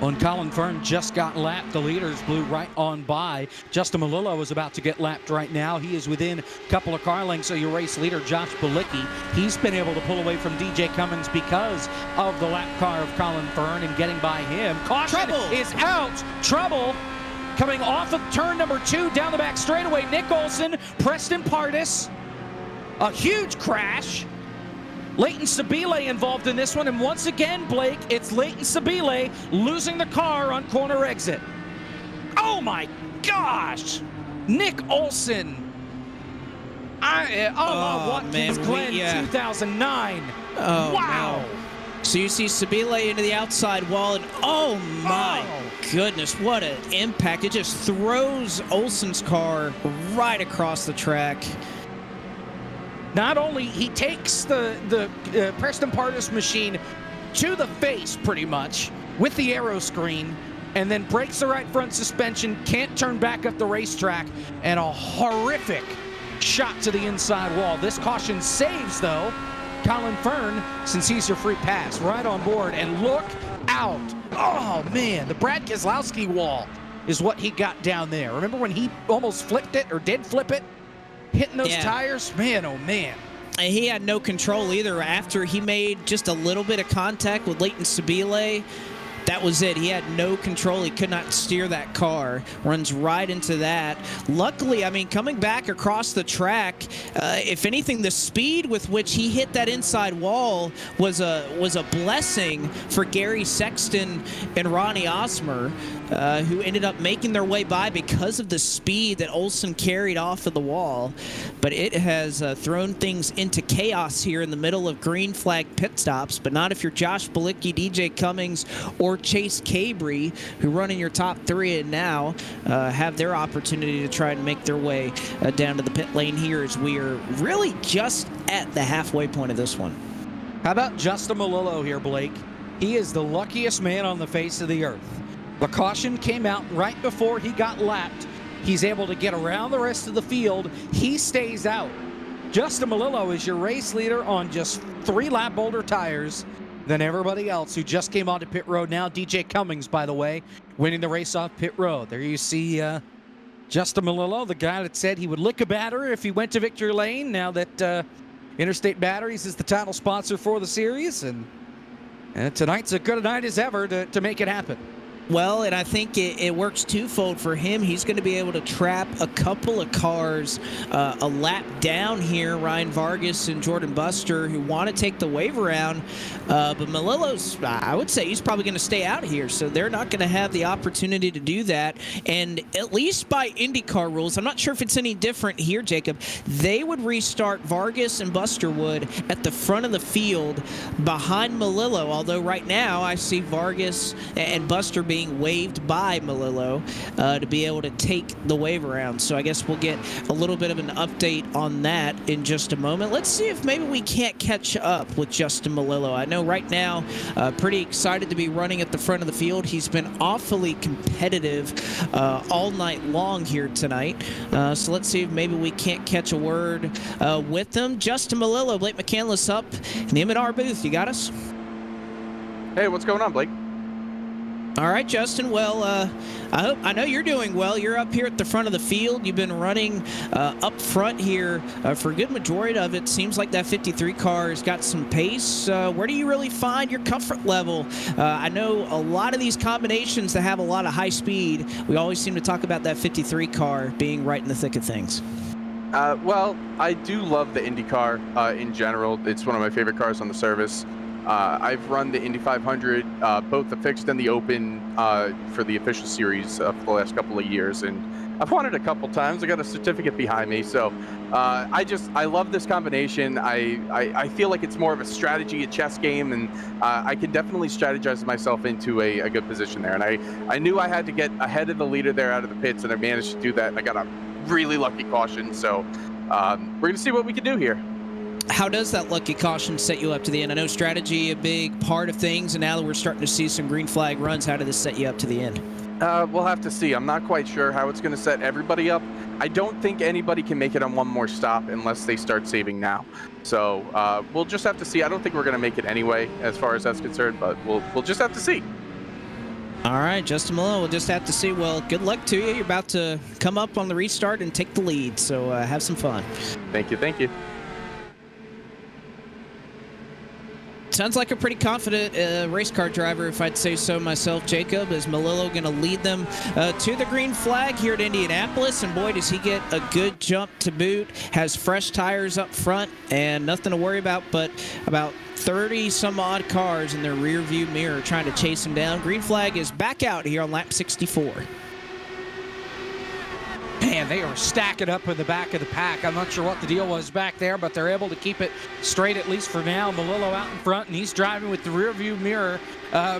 When Colin Fern just got lapped, the leaders blew right on by. Justin Malillo is about to get lapped right now. He is within a couple of car lengths of your race leader, Josh Bilicki. He's been able to pull away from DJ Cummings because of the lap car of Colin Fern and getting by him. Caution is out. Trouble coming off of turn number 2 down the back straightaway. Nick Olson, Preston Pardis. A huge crash. Leighton Sabile involved in this one, and once again, Blake, it's Leighton Sabile losing the car on corner exit. Oh my gosh! Nick Olson. Watkins Glen 2009. Oh, wow. No. So you see Sabile into the outside wall, and oh my goodness, what an impact. It just throws Olson's car right across the track. Not only he takes the Preston Pardis machine to the face pretty much with the aero screen, and then breaks the right front suspension, can't turn back up the racetrack, and a horrific shot to the inside wall. This caution saves, though, Colin Fern, since he's your free pass, right on board, and look out. Oh, man, the Brad Keselowski wall is what he got down there. Remember when he almost flipped it, or did flip it? Hitting those tires, man, oh man. And he had no control either. After he made just a little bit of contact with Leighton Sabile, that was it. He had no control. He could not steer that car. Runs right into that. Luckily, I mean, coming back across the track, if anything, the speed with which he hit that inside wall was a blessing for Gary Sexton and Ronnie Osmer, who ended up making their way by because of the speed that Olson carried off of the wall. But it has thrown things into chaos here in the middle of green flag pit stops, but not if you're Josh Bilicki, DJ Cummings, or Chase Cabry, who run in your top 3 and now have their opportunity to try and make their way down to the pit lane here, as we are really just at the halfway point of this one. How about Justin Malillo here, Blake? He is the luckiest man on the face of the earth. The caution came out right before he got lapped. He's able to get around the rest of the field. He stays out. Justin Malillo is your race leader on just 3 lap older tires than everybody else who just came onto pit road now. DJ Cummings, by the way, winning the race off pit road. There you see Justin Malillo, the guy that said he would lick a battery if he went to victory lane, now that Interstate Batteries is the title sponsor for the series. And tonight's as good a night as ever to make it happen. Well, and I think it works twofold for him. He's going to be able to trap a couple of cars a lap down here, Ryan Vargas and Jordan Buster, who want to take the wave around. But Melillo's, I would say he's probably going to stay out here, so they're not going to have the opportunity to do that. And at least by IndyCar rules, I'm not sure if it's any different here, Jacob, they would restart Vargas and Buster would at the front of the field behind Melillo, although right now I see Vargas and Buster being waved by Melillo to be able to take the wave around. So I guess we'll get a little bit of an update on that in just a moment. Let's see if maybe we can't catch up with Justin Melillo. I know right now, pretty excited to be running at the front of the field. He's been awfully competitive all night long here tonight. So let's see if maybe we can't catch a word with him. Justin Melillo, Blake McCandless up in the M&R booth. You got us? Hey, what's going on, Blake? All right, Justin. Well, I know you're doing well. You're up here at the front of the field. You've been running up front here for a good majority of it. Seems like that 53 car has got some pace. Where do you really find your comfort level? I know a lot of these combinations that have a lot of high speed, we always seem to talk about that 53 car being right in the thick of things. Well, I do love the IndyCar in general. It's one of my favorite cars on the service. I've run the Indy 500, both the fixed and the open, for the official series for the last couple of years, and I've won it a couple times. I got a certificate behind me, so I love this combination. I feel like it's more of a strategy, a chess game, and I can definitely strategize myself into a good position there. And I knew I had to get ahead of the leader there out of the pits, and I managed to do that. I got a really lucky caution, so we're gonna see what we can do here. How does that lucky caution set you up to the end? I know strategy a big part of things, and now that we're starting to see some green flag runs, how did this set you up to the end? We'll have to see. I'm not quite sure how it's going to set everybody up. I don't think anybody can make it on one more stop unless they start saving now. So we'll just have to see. I don't think we're going to make it anyway, as far as that's concerned, but we'll just have to see. All right, Justin Melillo, we'll just have to see. Well, good luck to you. You're about to come up on the restart and take the lead, so have some fun. Thank you. Thank you. Sounds like a pretty confident race car driver, if I'd say so myself, Jacob. Is Melillo going to lead them to the green flag here at Indianapolis? And boy, does he get a good jump to boot. Has fresh tires up front and nothing to worry about, but about 30 some odd cars in their rear view mirror trying to chase him down. Green flag is back out here on lap 64. Man, they are stacking up in the back of the pack. I'm not sure what the deal was back there, but they're able to keep it straight, at least for now. Melillo out in front, and he's driving with the rear view mirror.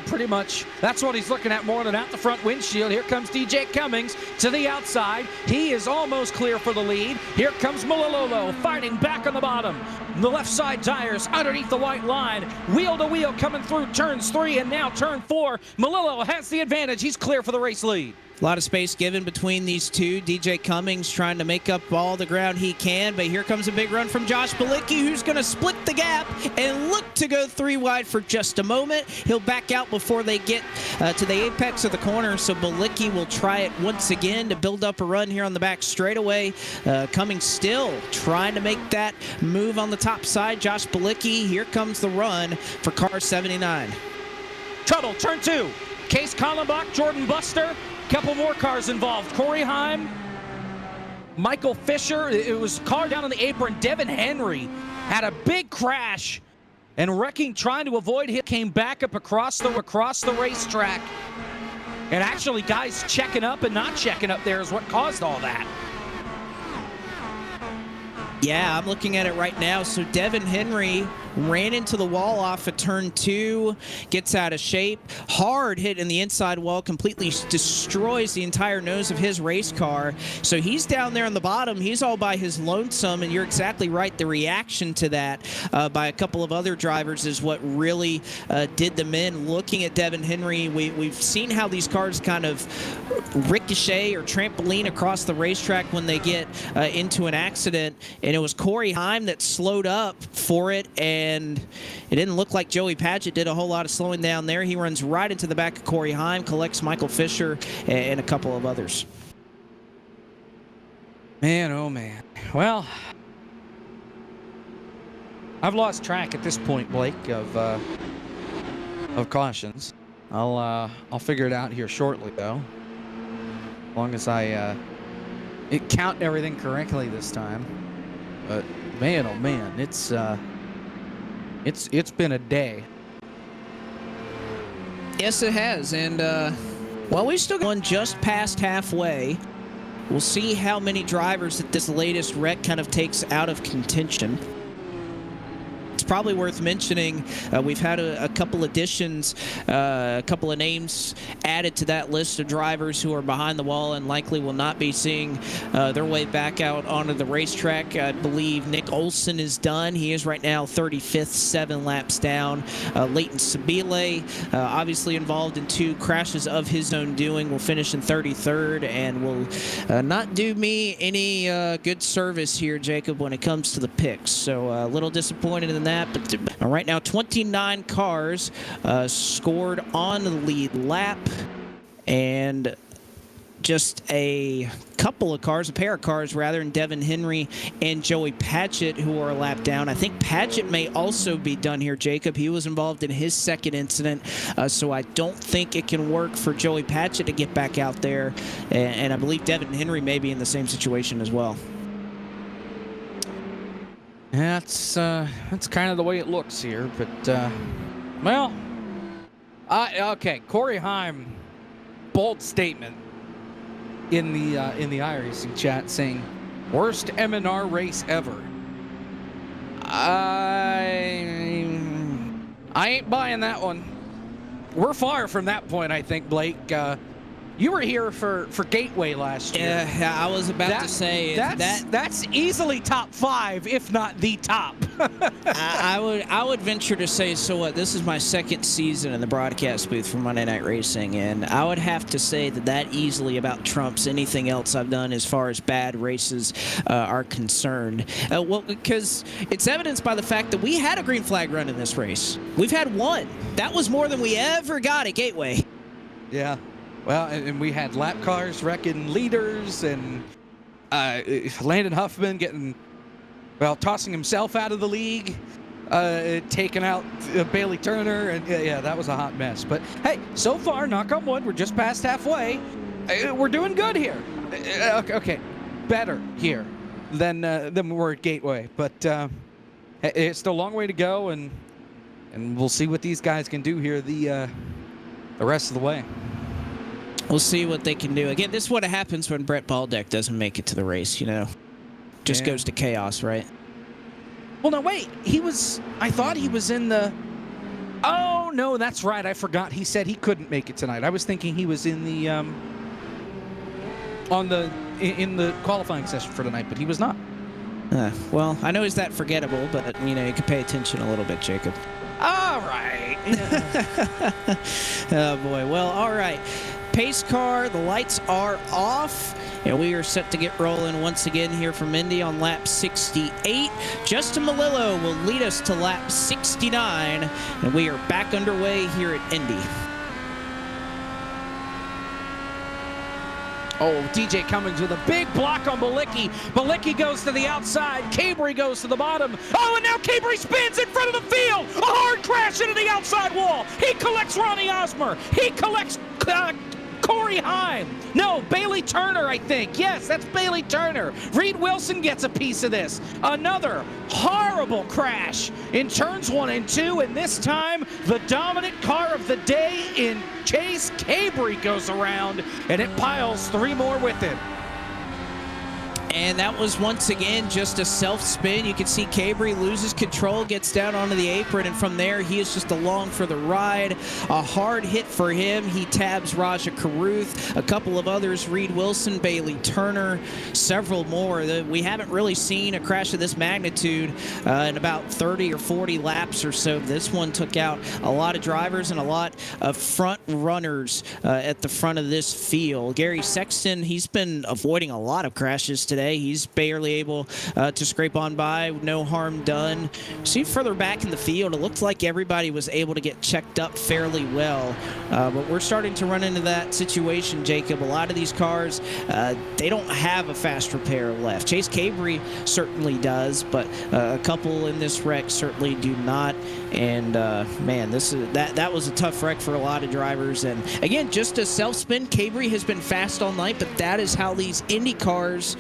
Pretty much, that's what he's looking at more than out the front windshield. Here comes DJ Cummings to the outside. He is almost clear for the lead. Here comes Melillo fighting back on the bottom. The left side tires underneath the white line. Wheel to wheel coming through turns 3 and now turn 4. Melillo has the advantage. He's clear for the race lead. A lot of space given between these two. DJ Cummings trying to make up all the ground he can, but here comes a big run from Josh Bilicki, who's going to split the gap and look to go 3 wide for just a moment. He'll back out before they get to the apex of the corner, so Bilicki will try it once again to build up a run here on the back straightaway. Cummings still trying to make that move on the top side. Josh Bilicki, here comes the run for car 79. Trouble, turn 2. Case Kallenbach, Jordan Buster. Couple more cars involved. Corey Heim, Michael Fisher. It was a car down on the apron. Devin Henry had a big crash and wrecking, trying to avoid him. Came back up across the racetrack. And actually, guys checking up and not checking up there is what caused all that. Yeah, I'm looking at it right now. So Devin Henry ran into the wall off of turn 2, gets out of shape. Hard hit in the inside wall, completely destroys the entire nose of his race car. So he's down there on the bottom. He's all by his lonesome, and you're exactly right. The reaction to that by a couple of other drivers is what really did them in. Looking at Devin Henry, we've seen how these cars kind of ricochet or trampoline across the racetrack when they get into an accident. And it was Corey Heim that slowed up for it, and it didn't look like Joey Padgett did a whole lot of slowing down there. He runs right into the back of Corey Heim, collects Michael Fisher and a couple of others. Man, oh man. Well, I've lost track at this point, Blake, of cautions. I'll figure it out here shortly, though. As long as I count everything correctly this time. But man, oh man, it's been a day. Yes, it has. And well, we still gone just past halfway. We'll see how many drivers that this latest wreck kind of takes out of contention. It's probably worth mentioning we've had a couple additions, a couple of names added to that list of drivers who are behind the wall and likely will not be seeing their way back out onto the racetrack. I believe Nick Olson is done. He is right now 35th, 7 laps down. Leighton Sabile, obviously involved in 2 crashes of his own doing, will finish in 33rd and will not do me any good service here, Jacob, when it comes to the picks. So a little disappointed in that. But right now, 29 cars scored on the lead lap, and just a pair of cars rather, and Devin Henry and Joey Patchett, who are a lap down. I think Patchett may also be done here, Jacob. He was involved in his second incident, so I don't think it can work for Joey Patchett to get back out there, and I believe Devin Henry may be in the same situation as well. That's kind of the way it looks here, but well, okay. Corey Heim, bold statement in the iRacing chat saying, "Worst MNR race ever." I ain't buying that one. We're far from that point, I think, Blake. You were here for Gateway last year. Yeah, I was about to say that's easily top 5, if not the top. I would venture to say, so what? This is my second season in the broadcast booth for Monday Night Racing, and I would have to say that easily about trumps anything else I've done as far as bad races are concerned. Well, because it's evidenced by the fact that we had a green flag run in this race. We've had one. That was more than we ever got at Gateway. Yeah. Well, and we had lap cars wrecking leaders, and Landon Huffman tossing himself out of the league, taking out Bailey Turner, and yeah, that was a hot mess. But hey, so far, knock on wood, we're just past halfway. We're doing good here. Okay, better here than we were at Gateway, but it's still a long way to go, and we'll see what these guys can do here the rest of the way. We'll see what they can do. Again, this is what happens when Brett Baldeck doesn't make it to the race, you know. Just goes to chaos, right? Well, no, wait. I thought he was in the... Oh, no, that's right. I forgot. He said he couldn't make it tonight. I was thinking he was in the... in the qualifying session for tonight, but he was not. Well, I know he's that forgettable, but, you know, you can pay attention a little bit, Jacob. All right. Oh, boy. Well, all right. Pace car, the lights are off, and we are set to get rolling once again here from Indy on lap 68. Justin Melillo will lead us to lap 69, and we are back underway here at Indy. Oh, DJ Cummings with a big block on Balicki. Balicki goes to the outside. Cabry goes to the bottom. Oh, and now Cabry spins in front of the field. A hard crash into the outside wall. He collects Ronnie Osmer. He collects Corey Heim. No, Bailey Turner, I think. Yes, that's Bailey Turner. Reed Wilson gets a piece of this. Another horrible crash in turns 1 and 2, and this time the dominant car of the day in Chase Cabry goes around, and it piles 3 more with it. And that was once again just a self-spin. You can see Cabry loses control, gets down onto the apron, and from there he is just along for the ride. A hard hit for him. He tabs Raja Caruth, a couple of others, Reed Wilson, Bailey Turner, several more. We haven't really seen a crash of this magnitude in about 30 or 40 laps or so. This one took out a lot of drivers and a lot of front runners at the front of this field. Gary Sexton, he's been avoiding a lot of crashes today. today. He's barely able to scrape on by, no harm done. See, further back in the field, it looked like everybody was able to get checked up fairly well. But we're starting to run into that situation, Jacob. A lot of these cars, they don't have a fast repair left. Chase Cabry certainly does, but a couple in this wreck certainly do not. And man, that was a tough wreck for a lot of drivers. And again, just a self-spin, Cabry has been fast all night, but that is how these Indy cars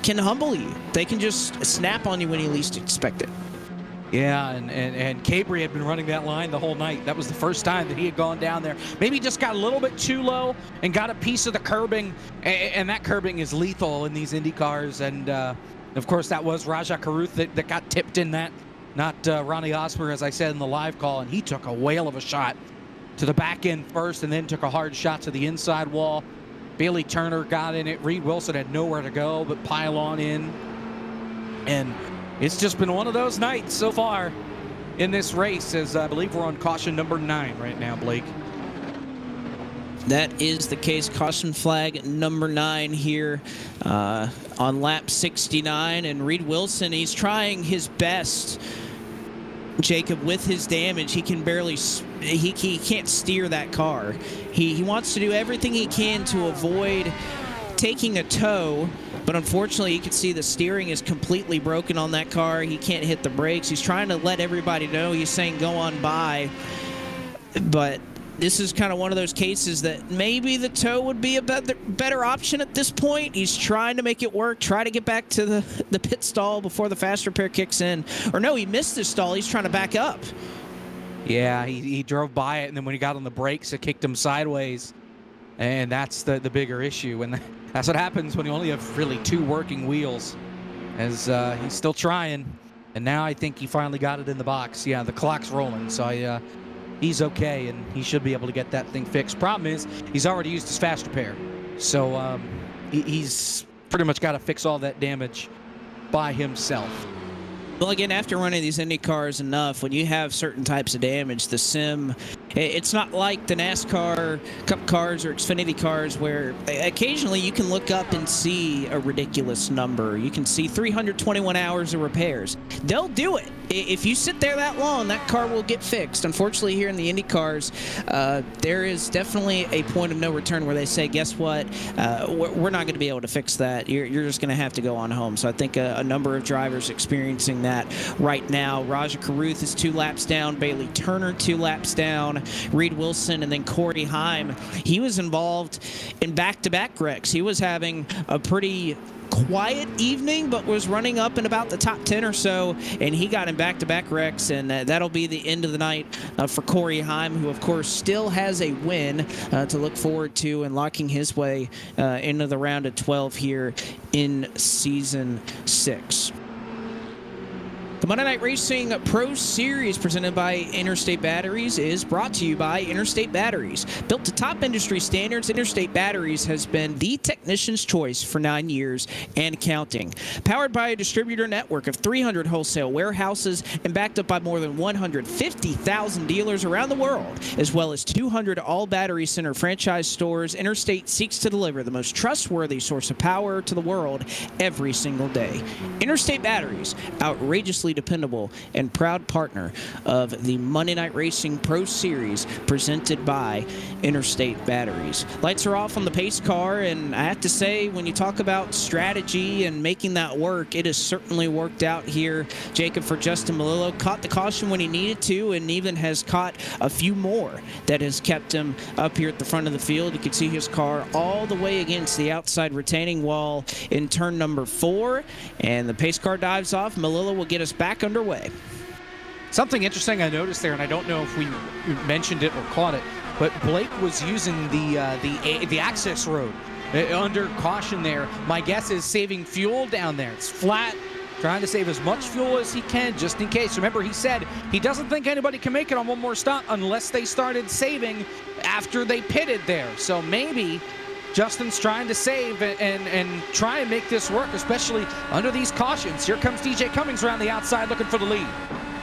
can humble you. They can just snap on you when you least expect it. Yeah, and Cabry had been running that line the whole night. That was the first time that he had gone down there. Maybe just got a little bit too low and got a piece of the curbing, and that curbing is lethal in these Indy cars. And of course, that was Raja Karuth that got tipped in that, not Ronnie Osmer, as I said in the live call, and he took a whale of a shot to the back end first and then took a hard shot to the inside wall. Bailey Turner got in it. Reed Wilson had nowhere to go but pile on in. And it's just been one of those nights so far in this race, as I believe we're on caution number 9 right now, Blake. That is the case. Caution flag number 9 here on lap 69. And Reed Wilson, he's trying his best, Jacob, with his damage. He can barely, he can't steer that car. He wants to do everything he can to avoid taking a tow, but unfortunately you can see the steering is completely broken on that car. He can't hit the brakes. He's trying to let everybody know. He's saying go on by, but this is kind of one of those cases that maybe the tow would be a better option at this point. He's trying to make it work, try to get back to the pit stall before the fast repair kicks in. Or no, he missed the stall. He's trying to back up. Yeah, he drove by it, and then when he got on the brakes, it kicked him sideways. And that's the bigger issue. And that's what happens when you only have really 2 working wheels. As he's still trying. And now I think he finally got it in the box. Yeah, the clock's rolling. So he's okay, and he should be able to get that thing fixed. Problem is, he's already used his fast repair. So he's pretty much got to fix all that damage by himself. Well, again, after running these Indy cars enough, when you have certain types of damage, the sim, it's not like the NASCAR Cup cars or Xfinity cars where occasionally you can look up and see a ridiculous number. You can see 321 hours of repairs. They'll do it. If you sit there that long, that car will get fixed. Unfortunately, here in the Indy cars, there is definitely a point of no return where they say, guess what, we're not going to be able to fix that. You're just going to have to go on home. So I think a number of drivers experiencing that right now. Raja Karuth is 2 laps down. Bailey Turner 2 laps down. Reed Wilson, and then Corey Heim. He was involved in back-to-back wrecks. He was having a pretty quiet evening, but was running up in about the top 10 or so, and he got in back-to-back wrecks, and that'll be the end of the night for Corey Heim, who of course still has a win to look forward to and locking his way into the round of 12 here in Season 6. The Monday Night Racing Pro Series presented by Interstate Batteries is brought to you by Interstate Batteries. Built to top industry standards, Interstate Batteries has been the technician's choice for 9 years and counting. Powered by a distributor network of 300 wholesale warehouses and backed up by more than 150,000 dealers around the world, as well as 200 all-battery center franchise stores, Interstate seeks to deliver the most trustworthy source of power to the world every single day. Interstate Batteries, outrageously dependable and proud partner of the Monday Night Racing Pro Series presented by Interstate Batteries. Lights are off on the pace car, and I have to say, when you talk about strategy and making that work, it has certainly worked out here. Jacob, for Justin Melillo, caught the caution when he needed to, and even has caught a few more that has kept him up here at the front of the field. You can see his car all the way against the outside retaining wall in turn number 4, and the pace car dives off. Melillo will get us back underway. Something interesting I noticed there, and I don't know if we mentioned it or caught it, but Blake was using the access road under caution there. My guess is saving fuel down there. It's flat, trying to save as much fuel as he can just in case. Remember, he said he doesn't think anybody can make it on one more stop unless they started saving after they pitted there. So maybe Justin's trying to save and try and make this work, especially under these cautions. Here comes DJ Cummings around the outside looking for the lead.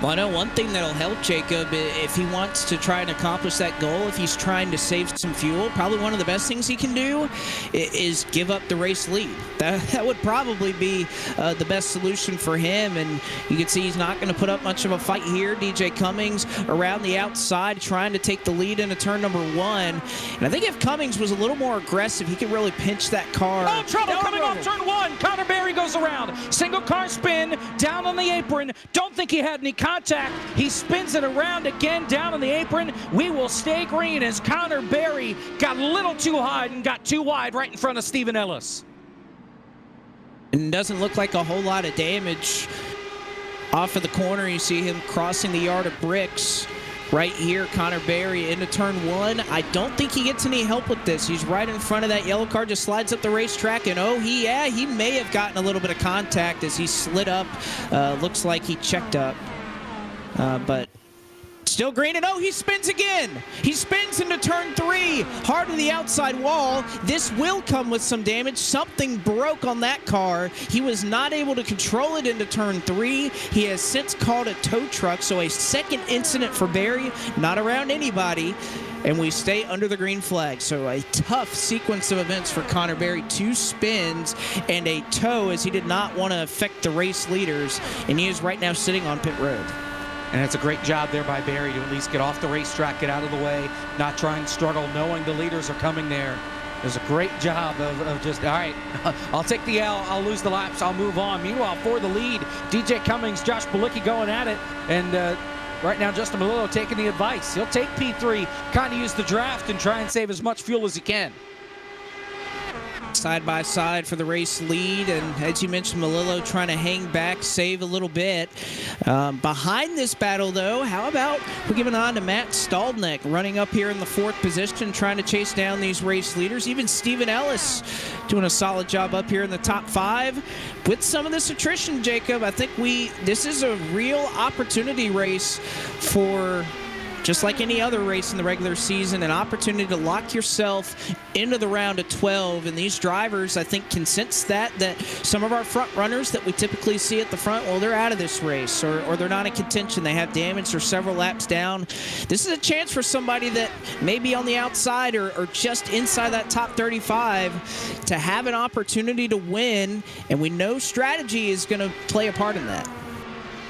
Well, I know one thing that'll help Jacob if he wants to try and accomplish that goal, if he's trying to save some fuel, probably one of the best things he can do is give up the race lead. That would probably be the best solution for him, and you can see he's not going to put up much of a fight here. DJ Cummings around the outside trying to take the lead into turn number 1, and I think if Cummings was a little more aggressive, he could really pinch that car. Oh, trouble coming off turn 1. Connor Berry goes around. Single car spin, down on the apron. Don't think he had any contact. He spins it around again, down on the apron. We will stay green as Connor Berry got a little too high and got too wide right in front of Stephen Ellis. And doesn't look like a whole lot of damage off of the corner. You see him crossing the yard of bricks. Right here, Connor Berry into turn 1. I don't think he gets any help with this. He's right in front of that yellow car, just slides up the racetrack, and he may have gotten a little bit of contact as he slid up. Looks like he checked up, but still green, and he spins again. He spins into turn 3, hard to the outside wall. This will come with some damage. Something broke on that car. He was not able to control it into turn 3. He has since called a tow truck, so a second incident for Berry, not around anybody, and we stay under the green flag. So a tough sequence of events for Connor Berry. 2 spins and a tow as he did not want to affect the race leaders, and he is right now sitting on pit road. And it's a great job there by Berry to at least get off the racetrack, get out of the way, not try and struggle, knowing the leaders are coming there. There's a great job of just, all right, I'll take the L, I'll lose the laps, I'll move on. Meanwhile, for the lead, DJ Cummings, Josh Balicki going at it, and right now Justin Melillo taking the advice. He'll take P3, kind of use the draft and try and save as much fuel as he can. Side by side for the race lead, and as you mentioned, Melillo trying to hang back, save a little bit. Behind this battle, though, how about we give it on to Matt Staldneck running up here in the 4th position, trying to chase down these race leaders. Even Stephen Ellis doing a solid job up here in the top 5. With some of this attrition, Jacob, I think this is a real opportunity race for, just like any other race in the regular season, an opportunity to lock yourself into the round of 12. And these drivers, I think, can sense that some of our front runners that we typically see at the front, well, they're out of this race, or they're not in contention. They have damage or several laps down. This is a chance for somebody that may be on the outside or just inside that top 35 to have an opportunity to win. And we know strategy is going to play a part in that.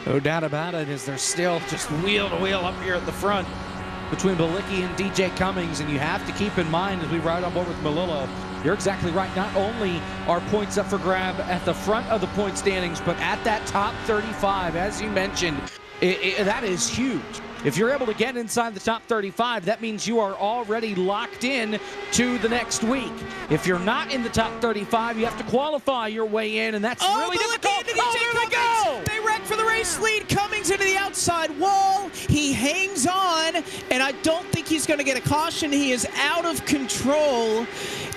No doubt about it, as they're still just wheel to wheel up here at the front between Balicki and DJ Cummings. And you have to keep in mind, as we ride on board with Melillo, you're exactly right. Not only are points up for grab at the front of the point standings, but at that top 35, as you mentioned, that is huge. If you're able to get inside the top 35, that means you are already locked in to the next week. If you're not in the top 35, you have to qualify your way in, and that's really difficult. There we go! They wreck for the race lead. Cummings into the outside wall. He hangs on, and I don't think he's going to get a caution. He is out of control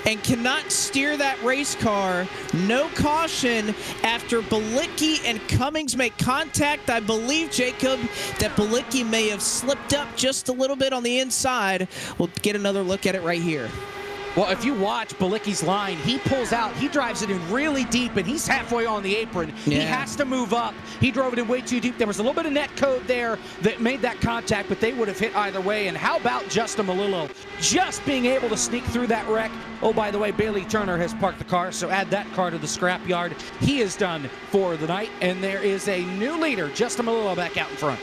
and cannot steer that race car. No caution after Balicki and Cummings make contact. I believe, Jacob, that Balicki may have slipped up just a little bit on the inside. We'll get another look at it right here. Well, if you watch Balicki's line, he pulls out, he drives it in really deep, and he's halfway on the apron. Yeah. He has to move up. He drove it in way too deep. There was a little bit of net code there that made that contact, but they would have hit either way. And how about Justin Melillo just being able to sneak through that wreck? Oh, by the way, Bailey Turner has parked the car, so add that car to the scrap yard. He is done for the night, and there is a new leader, Justin Melillo, back out in front.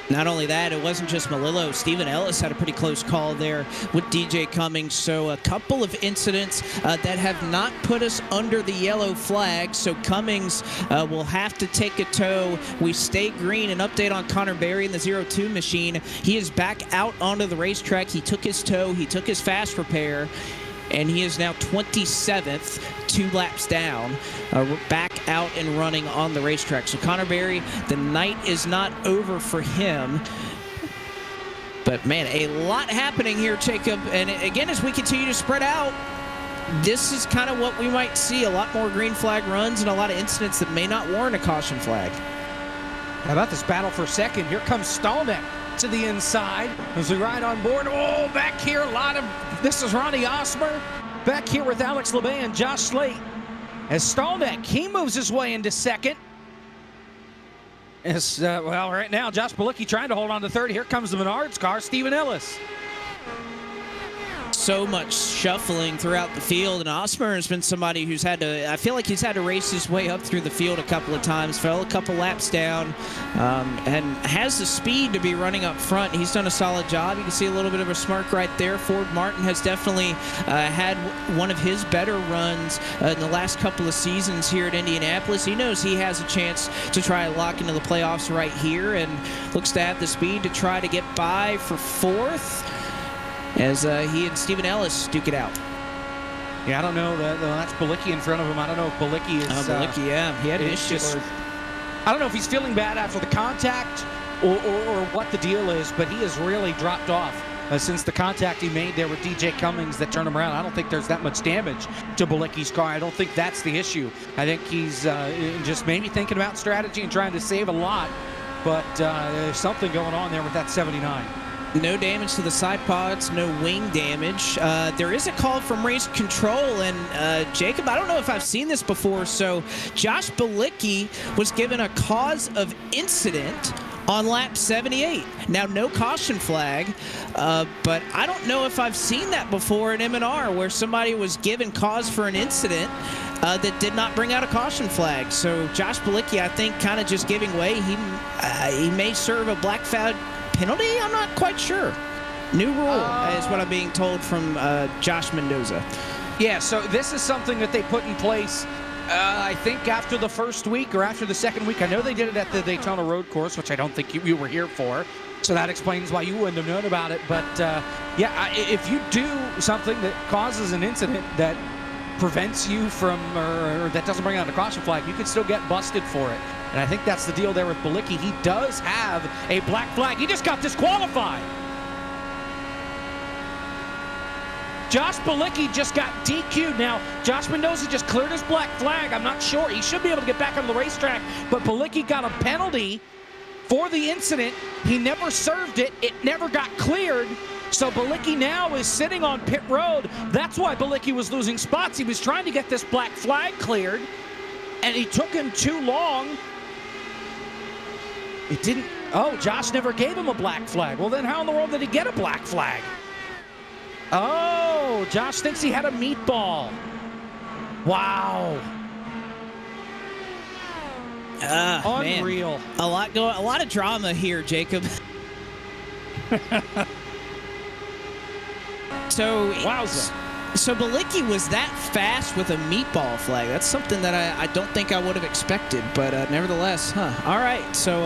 Not only that, it wasn't just Melillo. Stephen Ellis had a pretty close call there with DJ Cummings. So a couple of incidents that have not put us under the yellow flag. So Cummings will have to take a tow. We stay green. An update on Connor Berry in the 0-2 machine. He is back out onto the racetrack. He took his tow. He took his fast repair. And he is now 27th, 2 laps down, back out and running on the racetrack. So Connor Berry, the night is not over for him. But, man, a lot happening here, Jacob. And, again, as we continue to spread out, this is kind of what we might see. A lot more green flag runs and a lot of incidents that may not warrant a caution flag. How about this battle for second? Here comes Stallneck to the inside as we ride on board. Oh, back here, this is Ronnie Osmer back here with Alex LeBay and Josh Slate. As Stallneck, he moves his way into second. Yes, well, right now, Josh Bilicki trying to hold on to third. Here comes the Menards car, Stephen Ellis. So much shuffling throughout the field, and Osmer has been somebody who's had to, I feel like he's had to race his way up through the field a couple of times, fell a couple laps down, and has the speed to be running up front. He's done a solid job. You can see a little bit of a smirk right there. Ford Martin has definitely had one of his better runs in the last couple of seasons here at Indianapolis. He knows he has a chance to try to lock into the playoffs right here, and looks to have the speed to try to get by for fourth, as he and Stephen Ellis duke it out. Yeah, I don't know. That's Bilicki in front of him. I don't know if Bilicki is... Bilicki, yeah. He had an issue. I don't know if he's feeling bad after the contact or what the deal is, but he has really dropped off since the contact he made there with DJ Cummings that turned him around. I don't think there's that much damage to Bilicki's car. I don't think that's the issue. I think he's just maybe thinking about strategy and trying to save a lot, but there's something going on there with that 79. No damage to the side pods, no wing damage. There is a call from race control, and Jacob, I don't know if I've seen this before, so Josh Bilicki was given a cause of incident on lap 78. Now, no caution flag, but I don't know if I've seen that before in M&R, where somebody was given cause for an incident that did not bring out a caution flag. So Josh Bilicki, I think, kind of just giving way. He may serve a black flag penalty? I'm not quite sure. New rule is what I'm being told from Josh Mendoza. Yeah, so this is something that they put in place, I think, after the first week or after the second week. I know they did it at the Daytona Road Course, which I don't think you were here for, so that explains why you wouldn't have known about it. But, yeah, if you do something that causes an incident that prevents you from, or that doesn't bring out a caution flag, you could still get busted for it. And I think that's the deal there with Bilicki. He does have a black flag. He just got disqualified. Josh Bilicki just got DQ'd. Now, Josh Mendoza just cleared his black flag. I'm not sure. He should be able to get back on the racetrack, but Bilicki got a penalty for the incident. He never served it. It never got cleared. So Bilicki now is sitting on pit road. That's why Bilicki was losing spots. He was trying to get this black flag cleared, and he took him too long. It didn't. Oh, Josh never gave him a black flag. Well, then how in the world did he get a black flag? Oh, Josh thinks he had a meatball. Wow. Unreal. Man. A lot of drama here, Jacob. So, wowza. So Bilicki was that fast with a meatball flag. That's something that I don't think I would have expected, but nevertheless, All right, so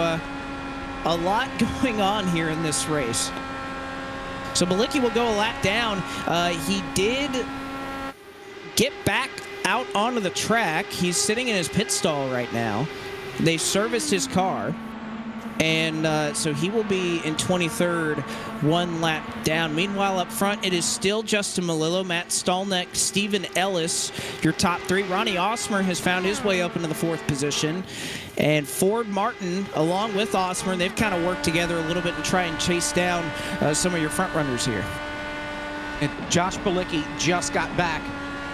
a lot going on here in this race. So Bilicki will go a lap down. He did get back out onto the track. He's sitting in his pit stall right now. They serviced his car. And so he will be in 23rd, one lap down. Meanwhile, up front, it is still Justin Malillo, Matt Stallneck, Stephen Ellis, your top three. Ronnie Osmer has found his way up into the fourth position. And Ford Martin, along with Osmer, they've kind of worked together a little bit to try and chase down some of your front runners here. And Josh Bilicki just got back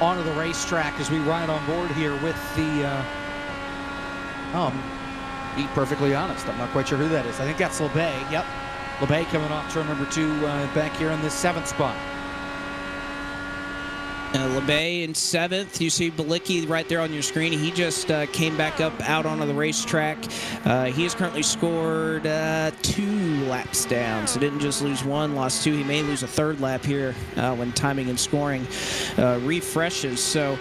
onto the racetrack as we ride on board here with the... be perfectly honest, I'm not quite sure who that is. I think that's LeBay. Yep. LeBay coming off turn number 2 back here in this 7th spot. LeBay in 7th. You see Bilicki right there on your screen. He just came back up out onto the racetrack. He has currently scored 2 laps down. So didn't just lose 1, lost 2. He may lose a 3rd lap here when timing and scoring refreshes. So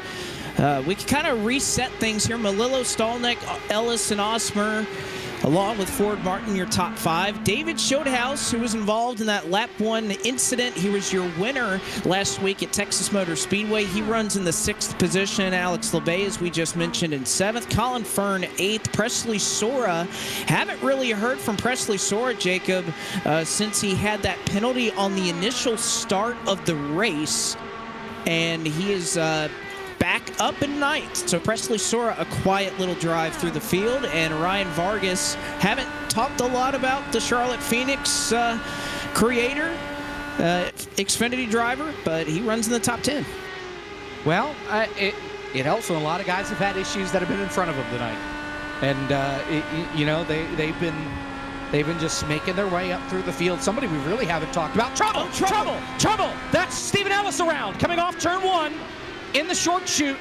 we can kind of reset things here. Malillo, Stallneck, Ellis, and Osmer, along with Ford Martin, your top 5. David Schoedhaus, who was involved in that lap 1 incident. He was your winner last week at Texas Motor Speedway. He runs in the 6th position. Alex LeBay, as we just mentioned, in 7th. Colin Fern, 8th. Presley Sora. Haven't really heard from Presley Sora, Jacob, since he had that penalty on the initial start of the race. And he is... back up in 9th. So Presley Sora, a quiet little drive through the field. And Ryan Vargas, haven't talked a lot about the Charlotte Phoenix creator, Xfinity driver, but he runs in the top 10. Well, it helps when a lot of guys have had issues that have been in front of him tonight. And they've been just making their way up through the field. Somebody we really haven't talked about. Trouble! That's Stephen Ellis around, coming off turn 1 in the short chute.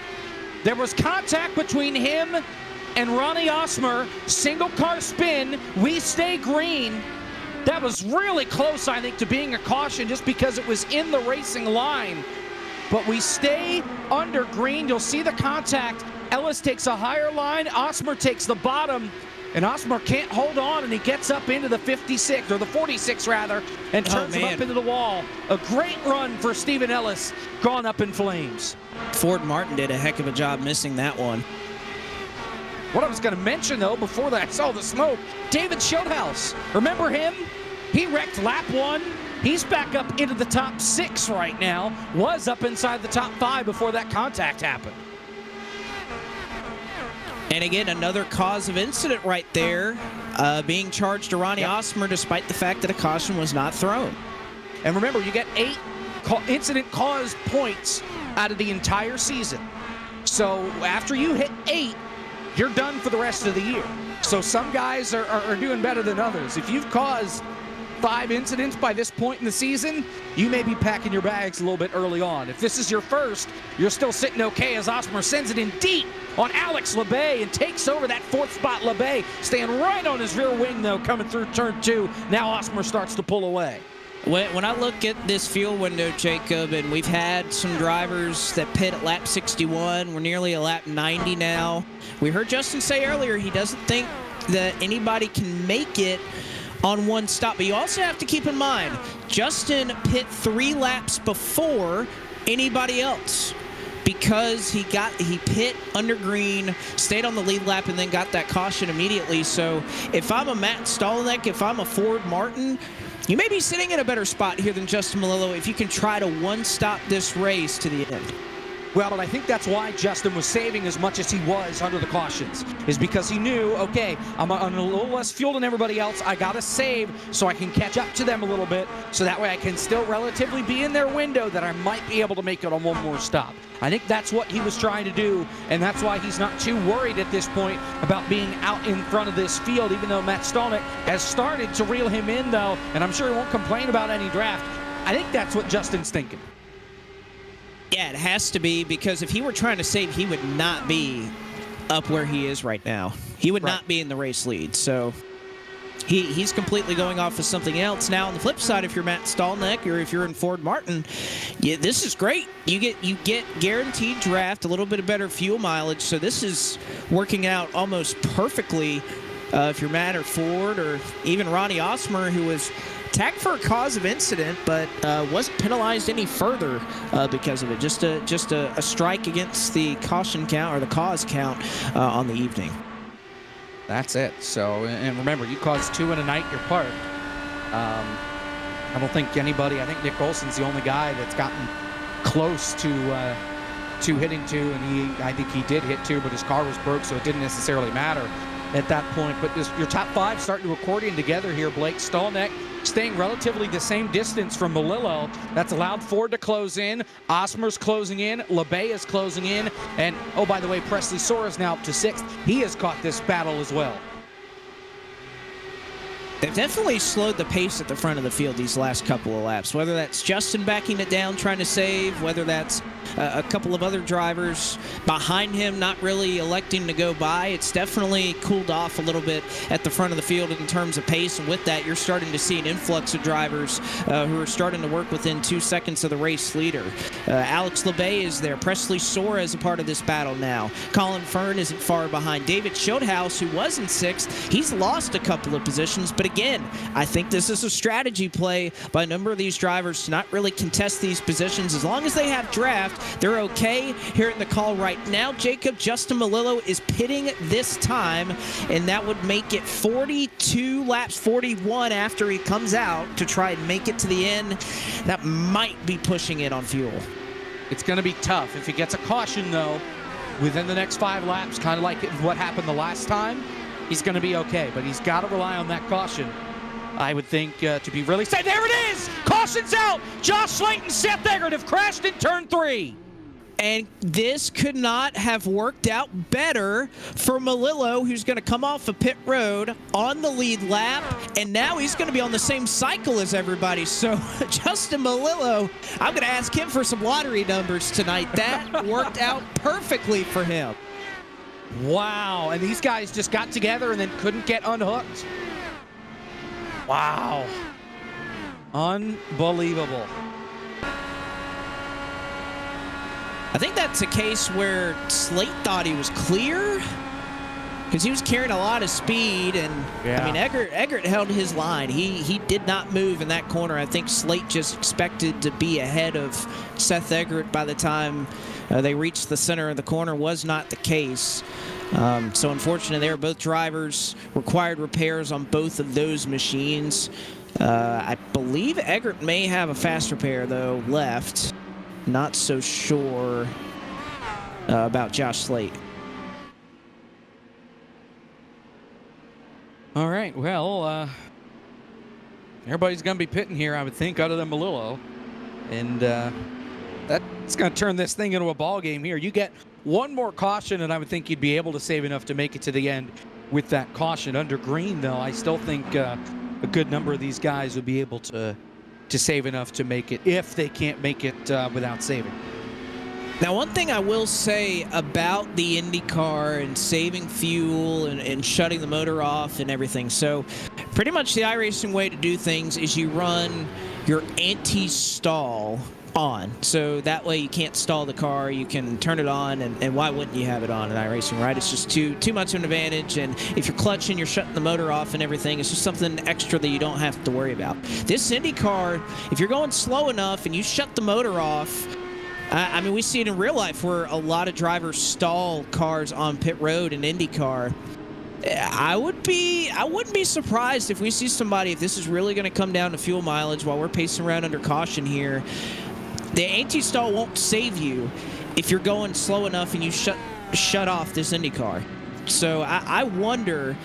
There was contact between him and Ronnie Osmer. Single car spin. We stay green. That was really close, I think, to being a caution just because it was in the racing line. But we stay under green. You'll see the contact. Ellis takes a higher line. Osmer takes the bottom. And Osmer can't hold on, and he gets up into the 56, or the 46 rather, and turns him up into the wall. A great run for Stephen Ellis, gone up in flames. Ford Martin did a heck of a job missing that one. What I was going to mention, though, before that I saw the smoke, David Schothaus. Remember him? He wrecked lap 1. He's back up into the top 6 right now. Was up inside the top 5 before that contact happened. And again, another cause of incident right there, being charged to Ronnie Osmer despite the fact that a caution was not thrown. And remember, you get 8 incident-caused points out of the entire season. So after you hit 8, you're done for the rest of the year. So some guys are doing better than others. If you've caused 5 incidents by this point in the season, you may be packing your bags a little bit early on. If this is your first, you're still sitting okay as Osmer sends it in deep on Alex LeBay and takes over that 4th spot. LeBay staying right on his rear wing, though, coming through turn 2. Now Osmer starts to pull away. When I look at this fuel window, Jacob, and we've had some drivers that pit at lap 61. We're nearly at lap 90 now. We heard Justin say earlier he doesn't think that anybody can make it on one stop. But you also have to keep in mind, Justin pit 3 laps before anybody else because he pit under green, stayed on the lead lap, and then got that caution immediately. So if I'm a Matt Stolnick, if I'm a Ford Martin, you may be sitting in a better spot here than Justin Melillo if you can try to one-stop this race to the end. Well, but I think that's why Justin was saving as much as he was under the cautions, is because he knew, okay, I'm on a little less fuel than everybody else. I got to save so I can catch up to them a little bit, so that way I can still relatively be in their window that I might be able to make it on one more stop. I think that's what he was trying to do, and that's why he's not too worried at this point about being out in front of this field, even though Matt Stolnick has started to reel him in, though, and I'm sure he won't complain about any draft. I think that's what Justin's thinking. Yeah, it has to be, because if he were trying to save, he would not be up where he is right now. He would not be in the race lead. So he's completely going off of something else. Now, on the flip side, if you're Matt Stolnick or if you're in Ford Martin, yeah, this is great. You get guaranteed draft, a little bit of better fuel mileage. So this is working out almost perfectly if you're Matt or Ford or even Ronnie Osmer, who was tagged for a cause of incident, but wasn't penalized any further because of it. Just a strike against the caution count or the cause count on the evening. That's it. So, and remember, you caused 2 in a night, you're parked. I don't think anybody, I think Nick Olson's the only guy that's gotten close to hitting 2, and I think he did hit 2, but his car was broke, so it didn't necessarily matter at that point. But your top 5 starting to accordion together here. Blake Stolnick staying relatively the same distance from Melillo. That's allowed Ford to close in. Osmer's closing in. LeBay is closing in. And, oh, by the way, Presley Sora's now up to 6th. He has caught this battle as well. They've definitely slowed the pace at the front of the field these last couple of laps, whether that's Justin backing it down, trying to save, whether that's a couple of other drivers behind him not really electing to go by. It's definitely cooled off a little bit at the front of the field in terms of pace, and with that, you're starting to see an influx of drivers who are starting to work within 2 seconds of the race leader. Alex LeBay is there. Presley Sora is a part of this battle now. Colin Fern isn't far behind. David Schothaus, who was in 6th, he's lost a couple of positions, but again, I think this is a strategy play by a number of these drivers to not really contest these positions. As long as they have draft, they're okay. Hearing the call right now, Jacob, Justin Melillo is pitting this time, and that would make it 42 laps, 41 after he comes out to try and make it to the end. That might be pushing it on fuel. It's going to be tough. If he gets a caution, though, within the next 5 laps, kind of like what happened the last time, he's going to be okay, but he's got to rely on that caution, I would think, to be really safe. There it is! Caution's out! Josh Slayton, Seth Eggert have crashed in turn 3. And this could not have worked out better for Melillo, who's going to come off of pit road on the lead lap, and now he's going to be on the same cycle as everybody. So Justin Melillo, I'm going to ask him for some lottery numbers tonight. That worked out perfectly for him. Wow, and these guys just got together and then couldn't get unhooked. Wow. Unbelievable. I think that's a case where Slate thought he was clear because he was carrying a lot of speed, and I mean Eggert held his line. He did not move in that corner. I think Slate just expected to be ahead of Seth Eggert by the time they reached the center of the corner. Was not the case. So unfortunately, there both drivers required repairs on both of those machines. I believe Eggert may have a faster pair though left. Not so sure about Josh Slate. All right, well, everybody's going to be pitting here, I would think, other than Melillo. And that's going to turn this thing into a ball game here. You get one more caution, and I would think you'd be able to save enough to make it to the end with that caution. Under green, though, I still think a good number of these guys would be able to save enough to make it if they can't make it without saving. Now, one thing I will say about the IndyCar and saving fuel and shutting the motor off and everything. So pretty much the iRacing way to do things is you run your anti-stall on. So that way you can't stall the car. You can turn it on, and why wouldn't you have it on in iRacing, right? It's just too much of an advantage, and if you're clutching, you're shutting the motor off and everything. It's just something extra that you don't have to worry about. This IndyCar, if you're going slow enough and you shut the motor off, I mean, we see it in real life where a lot of drivers stall cars on pit road in IndyCar. I wouldn't be surprised if we see somebody, if this is really going to come down to fuel mileage while we're pacing around under caution here. The anti-stall won't save you if you're going slow enough and you shut off this IndyCar. So I wonder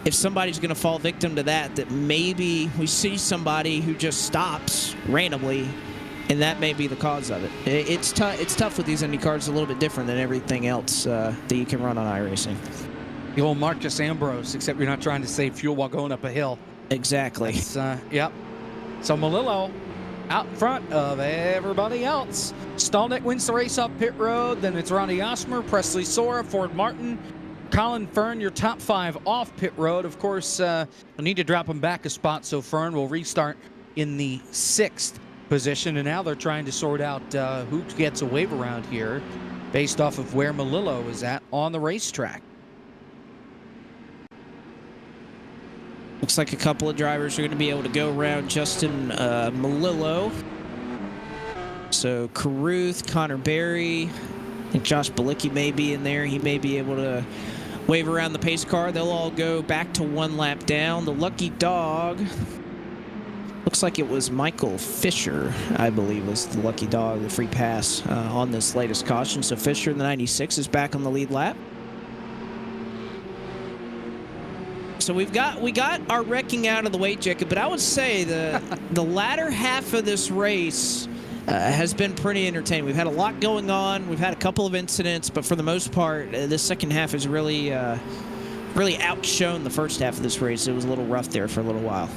if somebody's going to fall victim to that maybe we see somebody who just stops randomly, and that may be the cause of it. It's tough with these IndyCars, a little bit different than everything else that you can run on iRacing. The old Marcus Ambrose, except you're not trying to save fuel while going up a hill. Exactly. Yep. So Melillo out in front of everybody else. Stallnick wins the race up pit road. Then it's Ronnie Osmer, Presley Sora, Ford Martin, Colin Fern, your top 5 off pit road. Of course, we'll need to drop him back a spot, so Fern will restart in the 6th position. And now they're trying to sort out who gets a wave around here based off of where Melillo is at on the racetrack. Looks like a couple of drivers are going to be able to go around Justin Melillo. So Carruth, Connor Berry, I think Josh Balicki may be in there. He may be able to wave around the pace car. They'll all go back to 1 lap down. The lucky dog, looks like it was Michael Fisher, I believe, was the lucky dog, the free pass on this latest caution. So Fisher in the 96 is back on the lead lap. So we got our wrecking out of the way, Jacob, but I would say the latter half of this race has been pretty entertaining. We've had a lot going on. We've had a couple of incidents, but for the most part, this second half has really outshone the first half of this race. It was a little rough there for a little while.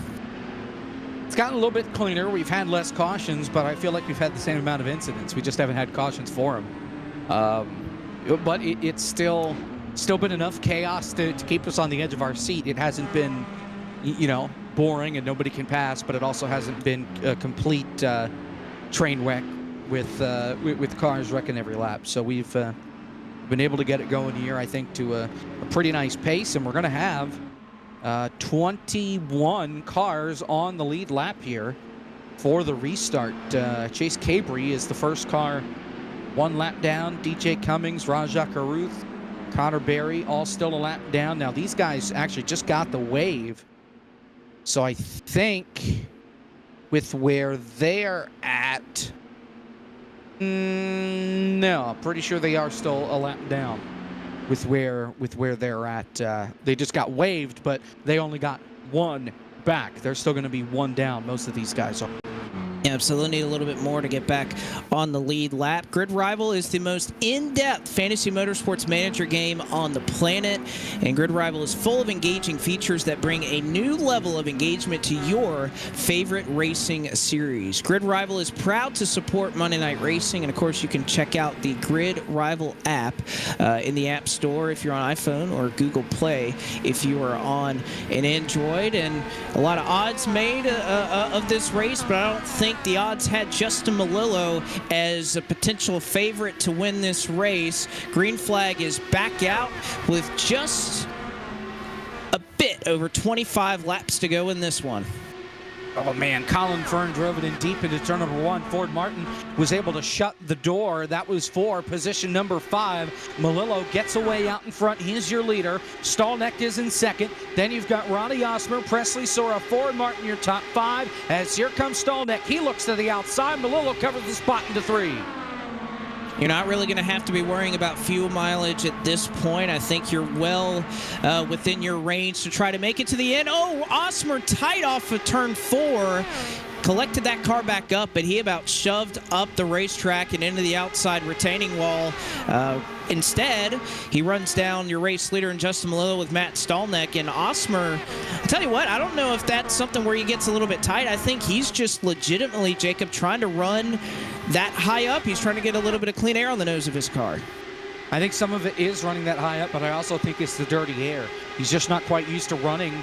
It's gotten a little bit cleaner. We've had less cautions, but I feel like we've had the same amount of incidents. We just haven't had cautions for them. But it's still been enough chaos to keep us on the edge of our seat. It hasn't been, boring and nobody can pass, but it also hasn't been a complete train wreck with cars wrecking every lap. So we've been able to get it going here, I think, to a pretty nice pace, and we're going to have 21 cars on the lead lap here for the restart. Chase Cabry is the first car 1 lap down. DJ Cummings, Raja Carruth, Connor Berry, all still a lap down. Now, these guys actually just got the wave. So I think with where they're at, no, pretty sure they are still a lap down with where they're at. They just got waved, but they only got 1 back. They're still going to be 1 down. Most of these guys are. Yeah, so they'll need a little bit more to get back on the lead lap. Grid Rival is the most in-depth fantasy motorsports manager game on the planet, and Grid Rival is full of engaging features that bring a new level of engagement to your favorite racing series. Grid Rival is proud to support Monday Night Racing, and of course you can check out the Grid Rival app in the App Store if you're on iPhone, or Google Play if you are on an Android. And a lot of odds made of this race, but I don't think the odds had Justin Melillo as a potential favorite to win this race. Green flag is back out with just a bit over 25 laps to go in this one. Oh, man, Colin Fern drove it in deep into turn number 1. Ford Martin was able to shut the door. That was for position number 5. Melillo gets away out in front. He's your leader. Stallneck is in second. Then you've got Ronnie Osmer, Presley Sora, Ford Martin, your top 5. As here comes Stallneck. He looks to the outside. Melillo covers the spot into 3. You're not really going to have to be worrying about fuel mileage at this point. I think you're well within your range to try to make it to the end. Oh, Osmer tight off of turn 4. Collected that car back up, but he about shoved up the racetrack and into the outside retaining wall. Instead, he runs down your race leader and Justin Melillo with Matt Stallneck. And Osmer, I'll tell you what, I don't know if that's something where he gets a little bit tight. I think he's just legitimately, Jacob, trying to run that high up. He's trying to get a little bit of clean air on the nose of his car. I think some of it is running that high up, but I also think it's the dirty air. He's just not quite used to running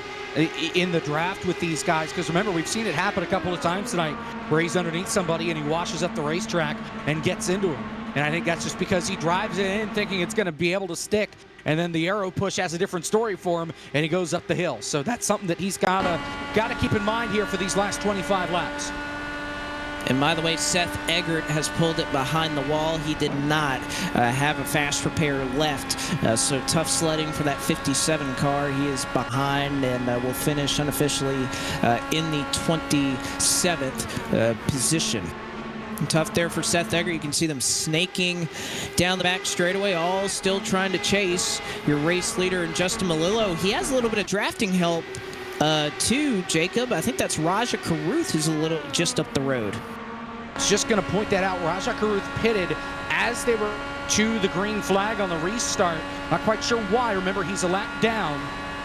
in the draft with these guys, because remember, we've seen it happen a couple of times tonight where he's underneath somebody and he washes up the racetrack and gets into him. And I think that's just because he drives it in thinking it's going to be able to stick, and then the aero push has a different story for him and he goes up the hill. So that's something that he's got to keep in mind here for these last 25 laps. And by the way, Seth Eggert has pulled it behind the wall. He did not have a fast repair left. So tough sledding for that 57 car. He is behind and will finish unofficially in the 27th position. And tough there for Seth Eggert. You can see them snaking down the back straightaway, all still trying to chase your race leader and Justin Melillo. He has a little bit of drafting help too, Jacob. I think that's Raja Caruth who's a little just up the road. Just going to point that out. Raja Caruth pitted as they were to the green flag on the restart. Not quite sure why. Remember, he's a lap down,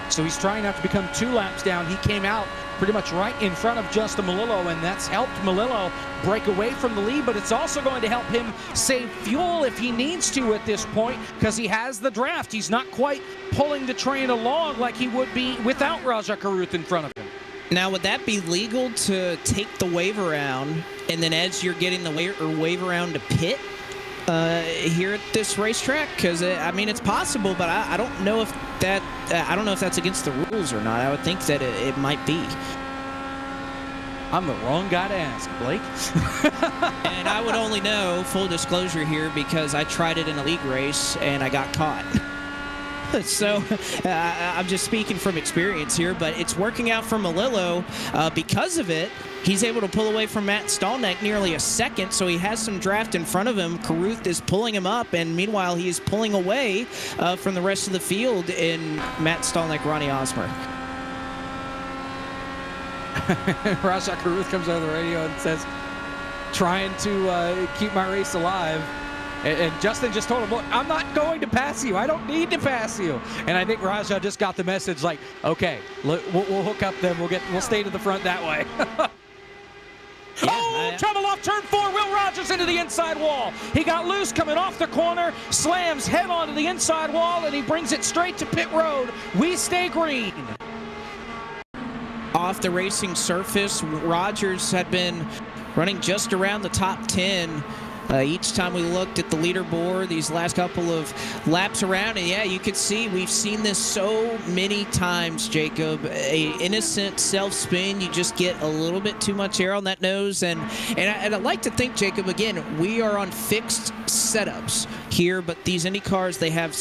so he's trying not to become 2 laps down. He came out pretty much right in front of Justin Melillo, and that's helped Melillo break away from the lead, but it's also going to help him save fuel if he needs to at this point, because he has the draft. He's not quite pulling the train along like he would be without Raja Caruth in front of him. Now, would that be legal to take the wave around, and then as you're getting the wave around to pit here at this racetrack? Because I mean, it's possible, but I don't know if that I don't know if that's against the rules or not. I would think that it might be. I'm the wrong guy to ask, Blake. And I would only know, full disclosure here, because I tried it in a league race and I got caught. So I'm just speaking from experience here, but it's working out for Melillo. Because of it, he's able to pull away from Matt Stallneck nearly a second, so he has some draft in front of him. Caruth is pulling him up, and meanwhile, he is pulling away from the rest of the field in Matt Stallneck, Ronnie Osmer. Raja Caruth comes over the radio and says, trying to keep my race alive. And Justin just told him, look, I'm not going to pass you. I don't need to pass you. And I think Raja just got the message like, okay, we'll hook up then. We'll stay to the front that way. Trouble off turn 4. Will Rogers into the inside wall. He got loose coming off the corner, slams head onto the inside wall, and he brings it straight to pit road. We stay green. Off the racing surface, Rogers had been running just around the top 10 each time we looked at the leaderboard these last couple of laps around. And yeah, you could see, we've seen this so many times, Jacob. A innocent self-spin, you just get a little bit too much air on that nose. And I'd like to think, Jacob, again, we are on fixed setups here, but these Indy cars, they have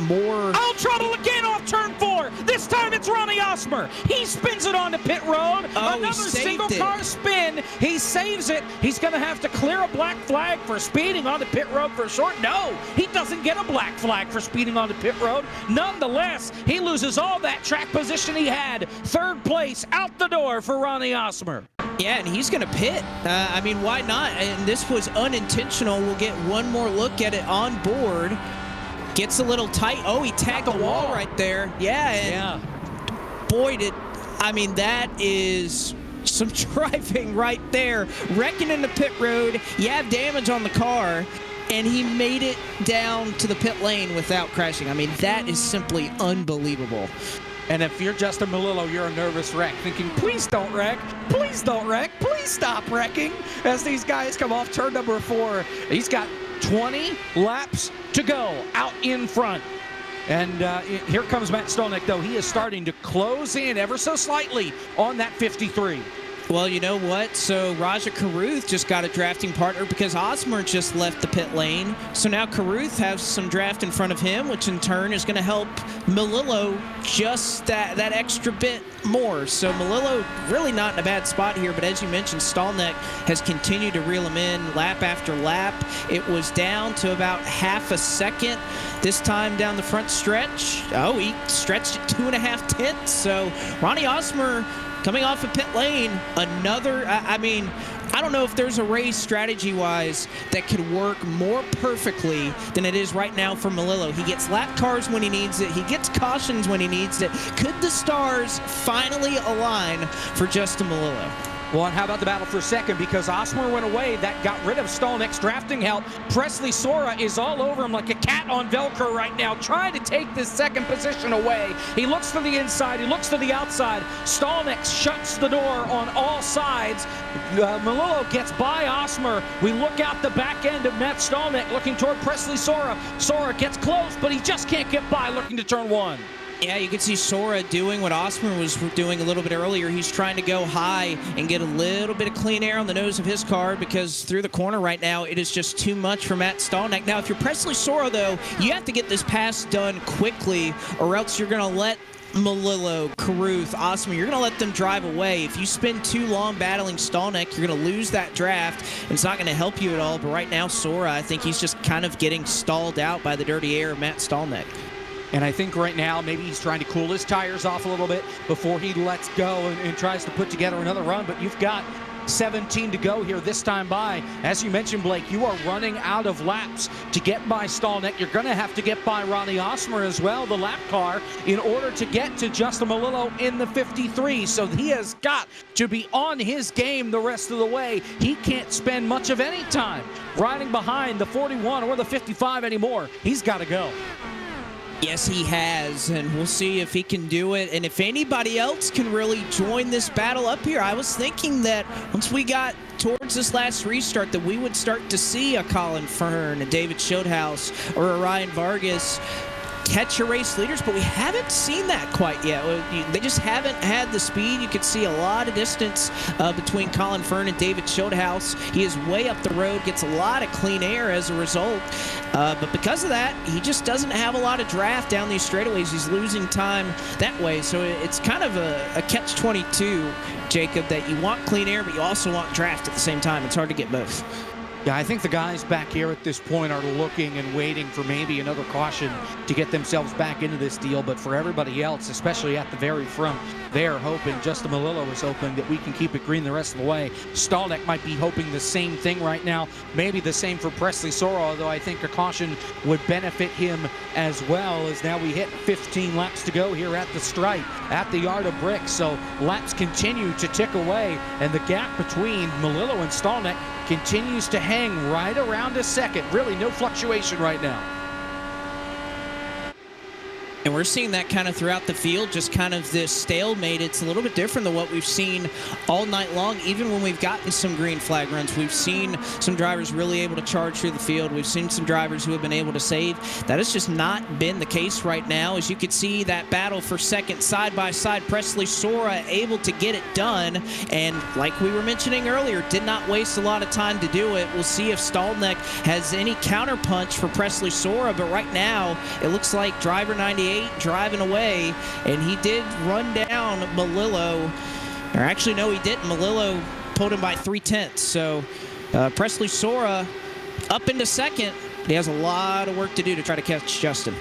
more... Oh, trouble again off turn 4. This time it's Ronnie Osmer. He spins it onto pit road. Another single car spin. He saves it. He's going to have to clear a black flag for speeding onto pit road for short. No, he doesn't get a black flag for speeding onto pit road. Nonetheless, he loses all that track position he had. 3rd place out the door for Ronnie Osmer. Yeah, and he's going to pit. I mean, why not? And this was unintentional. We'll get one more look at it on board. Gets a little tight. Oh, he tagged the wall right there. Yeah, and boy, I mean, that is some driving right there. Wrecking in the pit road. You have damage on the car, and he made it down to the pit lane without crashing. I mean, that is simply unbelievable. And if you're Justin Melillo, you're a nervous wreck, thinking, please don't wreck, please don't wreck, please stop wrecking, as these guys come off turn number 4. He's got 20 laps to go out in front. And here comes Matt Stolnick, though. He is starting to close in ever so slightly on that 53. Well, you know what? So Raja Caruth just got a drafting partner because Osmer just left the pit lane. So now Caruth has some draft in front of him, which in turn is going to help Melillo just that extra bit more. So Melillo really not in a bad spot here, but as you mentioned, Stolnick has continued to reel him in lap after lap. It was down to about half a second this time down the front stretch. Oh, he stretched it 2.5 tenths. So Ronnie Osmer coming off of pit lane, another, I mean, I don't know if there's a race strategy-wise that could work more perfectly than it is right now for Melillo. He gets lap cars when he needs it. He gets cautions when he needs it. Could the stars finally align for Justin Melillo? Well, and how about the battle for second? Because Osmer went away. That got rid of Stolnick's drafting help. Presley Sora is all over him like a cat on Velcro right now, trying to take this second position away. He looks to the inside. He looks to the outside. Stolnick shuts the door on all sides. Melillo gets by Osmer. We look out the back end of Matt Stolnick looking toward Presley Sora. Sora gets close, but he just can't get by looking to turn 1. Yeah, you can see Sora doing what Osmer was doing a little bit earlier. He's trying to go high and get a little bit of clean air on the nose of his car because through the corner right now, it is just too much for Matt Stolnick. Now, if you're Presley Sora, though, you have to get this pass done quickly or else you're going to let Melillo, Caruth, Osmer, you're going to let them drive away. If you spend too long battling Stolnick, you're going to lose that draft. And it's not going to help you at all. But right now, Sora, I think he's just kind of getting stalled out by the dirty air of Matt Stolnick. And I think right now maybe he's trying to cool his tires off a little bit before he lets go and tries to put together another run. But you've got 17 to go here this time by. As you mentioned, Blake, you are running out of laps to get by Stolnick. You're going to have to get by Ronnie Osmer as well, the lap car, in order to get to Justin Melillo in the 53. So he has got to be on his game the rest of the way. He can't spend much of any time riding behind the 41 or the 55 anymore. He's got to go. Yes, he has, and we'll see if he can do it. And if anybody else can really join this battle up here, I was thinking that once we got towards this last restart that we would start to see a Colin Fern, a David Schildhouse, or a Ryan Vargas catch your race leaders, but we haven't seen that quite yet. They just haven't had the speed. You could see a lot of distance between Colin Fern and David Schildhouse. He is way up the road, gets a lot of clean air as a result. But because of that, he just doesn't have a lot of draft down these straightaways. He's losing time that way. So it's kind of a catch-22, Jacob, that you want clean air, but you also want draft at the same time. It's hard to get both. Yeah, I think the guys back here at this point are looking and waiting for maybe another caution to get themselves back into this deal. But for everybody else, especially at the very front, they're hoping, Justin Melillo is hoping, that we can keep it green the rest of the way. Stolnick might be hoping the same thing right now. Maybe the same for Presley Sora, although I think a caution would benefit him as well, as now we hit 15 laps to go here at the stripe, at the yard of bricks. So laps continue to tick away, and the gap between Melillo and Stolnick continues to hang right around a second. Really no fluctuation right now. And we're seeing that kind of throughout the field, just kind of this stalemate. It's a little bit different than what we've seen all night long. Even when we've gotten some green flag runs, we've seen some drivers really able to charge through the field. We've seen some drivers who have been able to save. That has just not been the case right now. As you can see, that battle for second side by side, Presley Sora able to get it done. And like we were mentioning earlier, did not waste a lot of time to do it. We'll see if Stolnick has any counterpunch for Presley Sora. But right now, it looks like driver 98 driving away, and he did run down Melillo. Or actually, no, he didn't. Melillo pulled him by 3/10. So Presley Sora up into second. He has a lot of work to do to try to catch Justin.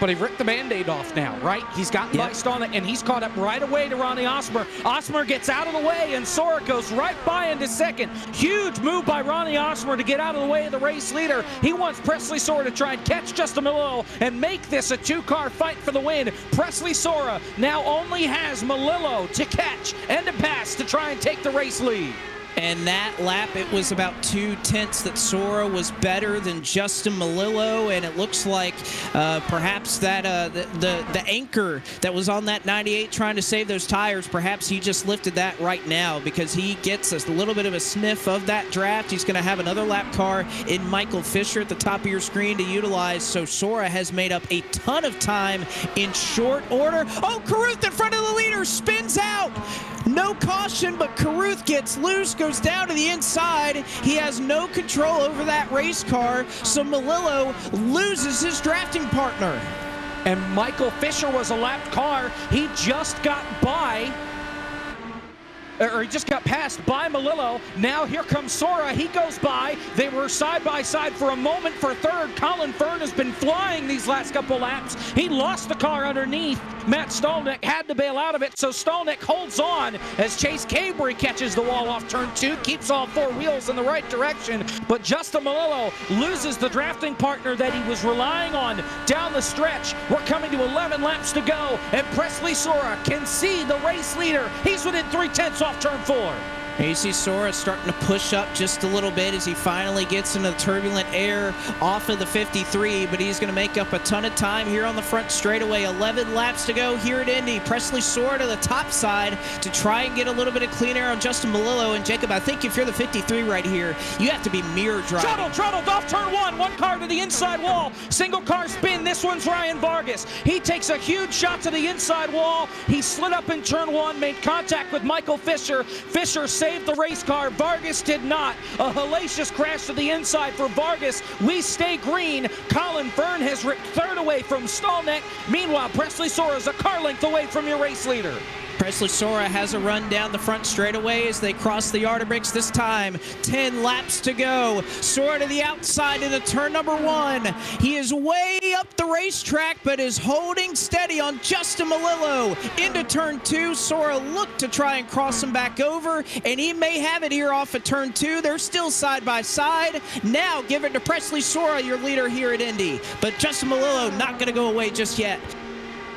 but he ripped the Band-Aid off now, right? He's gotten by Stolnick, and he's caught up right away to Ronnie Osmer. Osmer gets out of the way, and Sora goes right by into second. Huge move by Ronnie Osmer to get out of the way of the race leader. He wants Presley Sora to try and catch Justin Melillo and make this a two-car fight for the win. Presley Sora now only has Melillo to catch and to pass to try and take the race lead. And that lap, it was about 2/10 that Sora was better than Justin Melillo, and it looks like perhaps that the anchor that was on that 98 trying to save those tires, perhaps he just lifted that right now because he gets a little bit of a sniff of that draft. He's going to have another lap car in Michael Fisher at the top of your screen to utilize, so Sora has made up a ton of time in short order. Oh, Caruth in front of the leader, spins out. No caution, but Caruth gets loose, goes down to the inside. He has no control over that race car, so Melillo loses his drafting partner. And Michael Fisher was a lapped car. He just got by, or he just got passed by Melillo. Now here comes Sora. He goes by. They were side by side for a moment for third. Colin Fern has been flying these last couple laps. He lost the car underneath. Matt Stolnick had to bail out of it, so Stolnick holds on as Chase Cabry catches the wall off turn 2, keeps all 4 wheels in the right direction, but Justin Melillo loses the drafting partner that he was relying on down the stretch. We're coming to 11 laps to go, and Presley Sora can see the race leader. He's within 3/10 off turn 4. And you see Sora starting to push up just a little bit as he finally gets into the turbulent air off of the 53, but he's going to make up a ton of time here on the front straightaway. 11 laps to go here at Indy. Presley Sora to the top side to try and get a little bit of clean air on Justin Melillo. And Jacob, I think if you're the 53 right here, you have to be mirror driving. Troubled off turn 1. One car to the inside wall. Single car spin. This one's Ryan Vargas. He takes a huge shot to the inside wall. He slid up in turn 1, made contact with Michael Fisher. Fisher saved the race car. Vargas did not. A hellacious crash to the inside for Vargas. We stay green. Colin Fern has ripped third away from Stolnick. Meanwhile, Presley Sora is a car length away from your race leader. Presley Sora has a run down the front straightaway as they cross the yard bricks this time. 10 laps to go. Sora to the outside into turn number 1. He is way up the racetrack, but is holding steady on Justin Melillo. Into turn 2, Sora looked to try and cross him back over, and he may have it here off of turn 2. They're still side by side. Now give it to Presley Sora, your leader here at Indy. But Justin Melillo not going to go away just yet.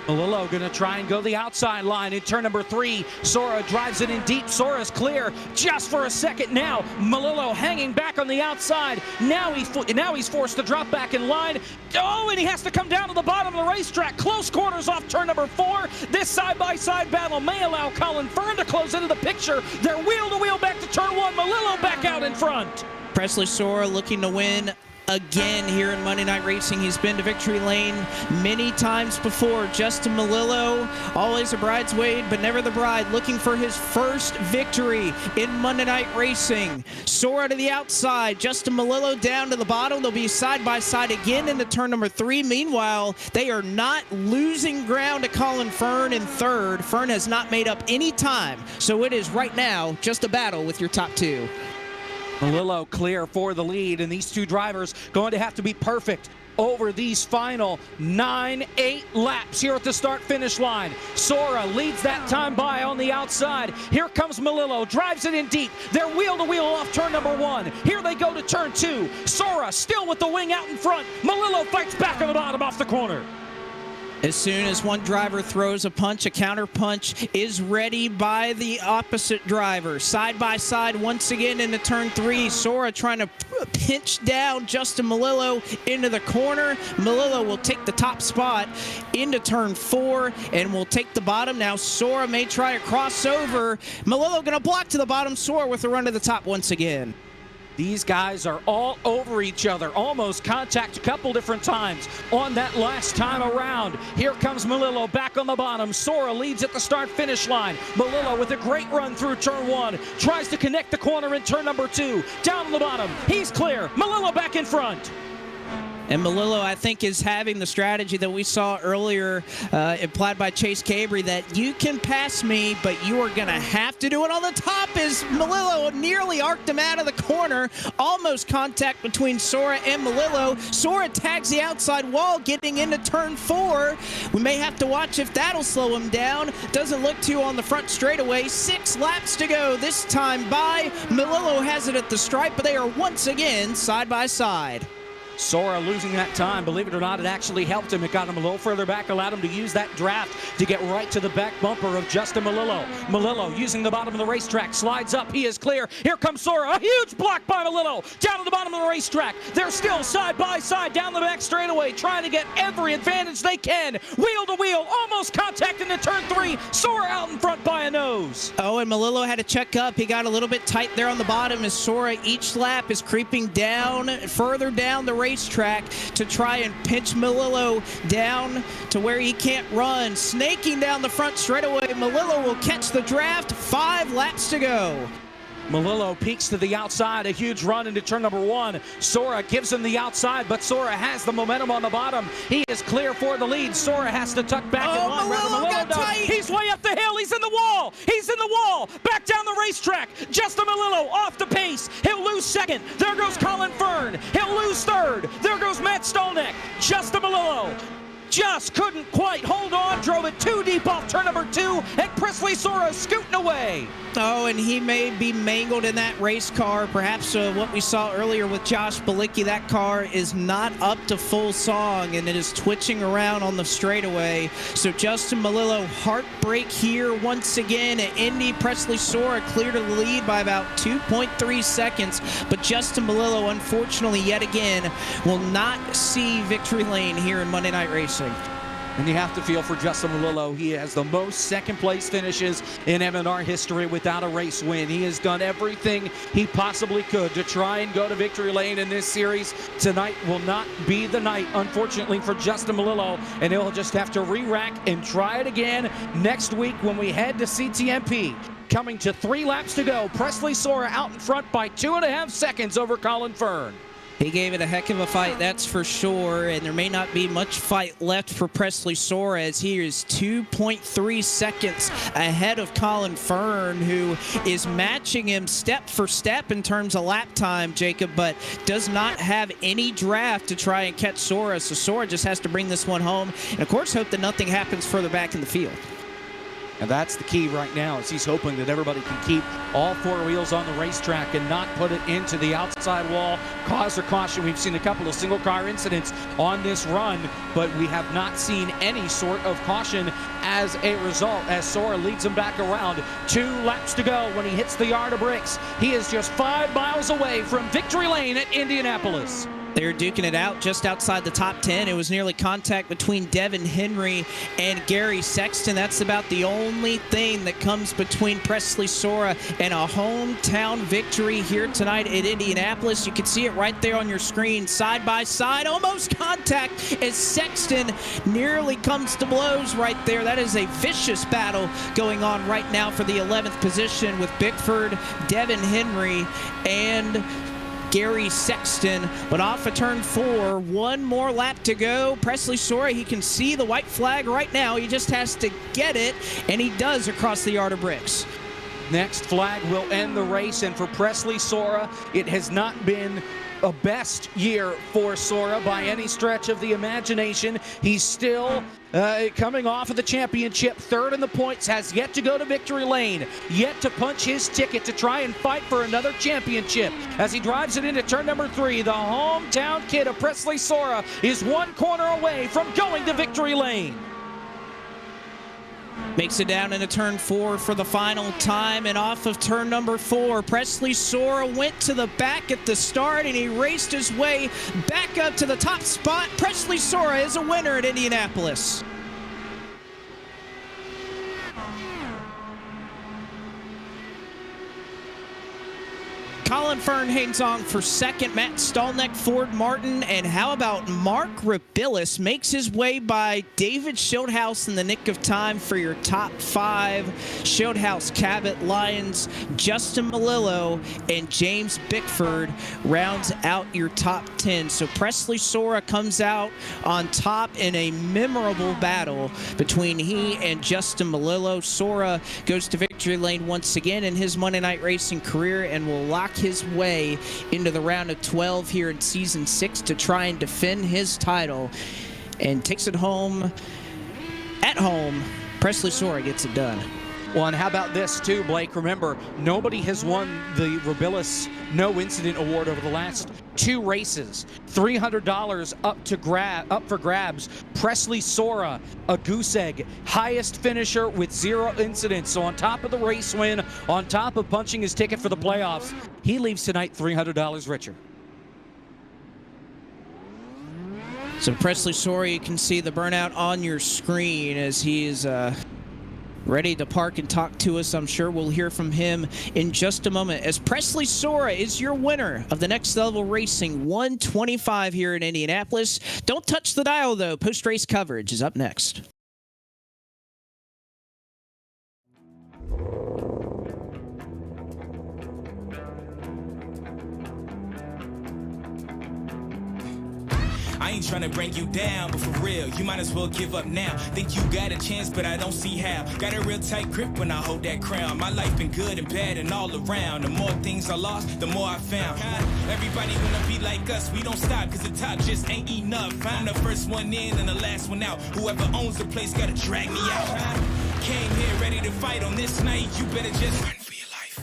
Melillo going to try and go the outside line in turn number 3. Sora drives it in deep. Sora's clear just for a second now. Melillo hanging back on the outside. Now he's forced to drop back in line. Oh, and he has to come down to the bottom of the racetrack. Close quarters off turn number 4. This side-by-side battle may allow Colin Fern to close into the picture. They're wheel-to-wheel back to turn 1. Melillo back out in front. Presley Sora looking to win again here in Monday Night Racing. He's been to victory lane many times before. Justin Melillo, always a bridesmaid, but never the bride, looking for his first victory in Monday Night Racing. Sora to the outside, Justin Melillo down to the bottom. They'll be side by side again into turn number 3. Meanwhile, they are not losing ground to Colin Fern in third. Fern has not made up any time, so it is right now just a battle with your top 2. Melillo clear for the lead, and these two drivers going to have to be perfect over these final 9-8 laps here at the start-finish line. Sora leads that time by on the outside. Here comes Melillo, drives it in deep. They're wheel-to-wheel off turn number 1. Here they go to turn 2. Sora still with the wing out in front. Melillo fights back on the bottom off the corner. As soon as one driver throws a punch, a counter punch is ready by the opposite driver. Side by side once again into turn 3. Sora trying to pinch down Justin Melillo into the corner. Melillo will take the top spot into turn 4 and will take the bottom. Now Sora may try to cross over. Melillo going to block to the bottom. Sora with a run to the top once again. These guys are all over each other, almost contact a couple different times on that last time around. Here comes Melillo back on the bottom. Sora leads at the start-finish line. Melillo with a great run through turn 1. Tries to connect the corner in turn number 2. Down on the bottom. He's clear. Melillo back in front. And Melillo, I think, is having the strategy that we saw earlier implied by Chase Cabry, that you can pass me, but you are going to have to do it on the top, as Melillo nearly arced him out of the corner. Almost contact between Sora and Melillo. Sora tags the outside wall, getting into turn 4. We may have to watch if that'll slow him down. Doesn't look to on the front straightaway. 6 laps to go this time by. Melillo has it at the stripe, but they are once again side by side. Sora losing that time. Believe it or not, it actually helped him. It got him a little further back, allowed him to use that draft to get right to the back bumper of Justin Melillo. Melillo using the bottom of the racetrack, slides up. He is clear. Here comes Sora. A huge block by Melillo. Down to the bottom of the racetrack. They're still side by side down the back straightaway, trying to get every advantage they can. Wheel to wheel, almost contacting the turn 3. Sora out in front by a nose. Oh, and Melillo had to check up. He got a little bit tight there on the bottom as Sora each lap is creeping down, further down the racetrack to try and pinch Melillo down to where he can't run. Snaking down the front straightaway, Melillo will catch the draft. 5 laps to go. Melillo peeks to the outside, a huge run into turn number 1. Sora gives him the outside, but Sora has the momentum on the bottom. He is clear for the lead. Sora has to tuck back in line. Melillo got tight. He's way up the hill. He's in the wall. He's in the wall. Back down the racetrack. Justin Melillo off the pace. He'll lose second. There goes Colin Fern. He'll lose third. There goes Matt Stolnick. Justin Melillo just couldn't quite hold on, drove it too deep off turn number 2, and Presley Sora scooting away. Oh, and he may be mangled in that race car. Perhaps what we saw earlier with Josh Bilicki, that car is not up to full song, and it is twitching around on the straightaway. So Justin Melillo, heartbreak here once again at Indy. Presley Sora clear to the lead by about 2.3 seconds, but Justin Melillo, unfortunately, yet again, will not see victory lane here in Monday Night Racing. And you have to feel for Justin Melillo. He has the most second-place finishes in M&R history without a race win. He has done everything he possibly could to try and go to victory lane in this series. Tonight will not be the night, unfortunately, for Justin Melillo, and he'll just have to re-rack and try it again next week when we head to CTMP. Coming to 3 laps to go, Presley Sora out in front by 2.5 seconds over Colin Fern. He gave it a heck of a fight, that's for sure, and there may not be much fight left for Presley Sora, as he is 2.3 seconds ahead of Colin Fern, who is matching him step for step in terms of lap time, Jacob, but does not have any draft to try and catch Sora, so Sora just has to bring this one home, and of course hope that nothing happens further back in the field. And that's the key right now, is he's hoping that everybody can keep all 4 wheels on the racetrack and not put it into the outside wall. Cause or caution. We've seen a couple of single car incidents on this run, but we have not seen any sort of caution as a result, as Sora leads him back around. 2 laps to go when he hits the yard of bricks. He is just 5 miles away from victory lane at Indianapolis. They're duking it out just outside the top 10. It was nearly contact between Devin Henry and Gary Sexton. That's about the only thing that comes between Presley Sora and a hometown victory here tonight at Indianapolis. You can see it right there on your screen, side by side, almost contact as Sexton nearly comes to blows right there. That is a vicious battle going on right now for the 11th position with Bickford, Devin Henry, and Gary Sexton, but off of turn 4, 1 more lap to go. Presley Sora, he can see the white flag right now. He just has to get it, and he does across the yard of bricks. Next flag will end the race, and for Presley Sora, it has not been a best year for Sora by any stretch of the imagination. He's still coming off of the championship, 3rd in the points, has yet to go to victory lane, yet to punch his ticket to try and fight for another championship. As he drives it into turn number 3, the hometown kid of Presley Sora is 1 corner away from going to victory lane. Makes it down into turn 4 for the final time, and off of turn number 4, Presley Sora went to the back at the start, and he raced his way back up to the top spot. Presley Sora is a winner at Indianapolis. Colin Fern hangs on for second. Matt Stolnick, Ford Martin, and how about Mark Rabilis makes his way by David Schildhouse in the nick of time for your top 5. Schildhouse, Cabot, Lyons, Justin Malillo, and James Bickford rounds out your top 10. So Presley Sora comes out on top in a memorable battle between he and Justin Malillo. Sora goes to victory lane once again in his Monday Night Racing career and will lock his way into the round of 12 here in season 6 to try and defend his title, and takes it home at home. Presley Sora gets it done. Well, and how about this too, Blake? Remember, nobody has won the Rabilis No Incident Award over the last 2 races. $300 up for grabs. Presley Sora, a goose egg, highest finisher with 0 incidents. So on top of the race win, on top of punching his ticket for the playoffs, he leaves tonight $300 richer. So Presley Sora, you can see the burnout on your screen as he is ready to park and talk to us. I'm sure we'll hear from him in just a moment, as Presley Sora is your winner of the Next Level Racing 125 here in Indianapolis. Don't touch the dial, though. Post-race coverage is up next. I ain't trying to bring you down, but for real, you might as well give up now. Think you got a chance, but I don't see how. Got a real tight grip when I hold that crown. My life been good and bad and all around. The more things I lost, the more I found. Everybody wanna be like us, we don't stop, cause the top just ain't enough. I'm the first one in and the last one out. Whoever owns the place gotta drag me out. Came here ready to fight on this night, you better just run for your life.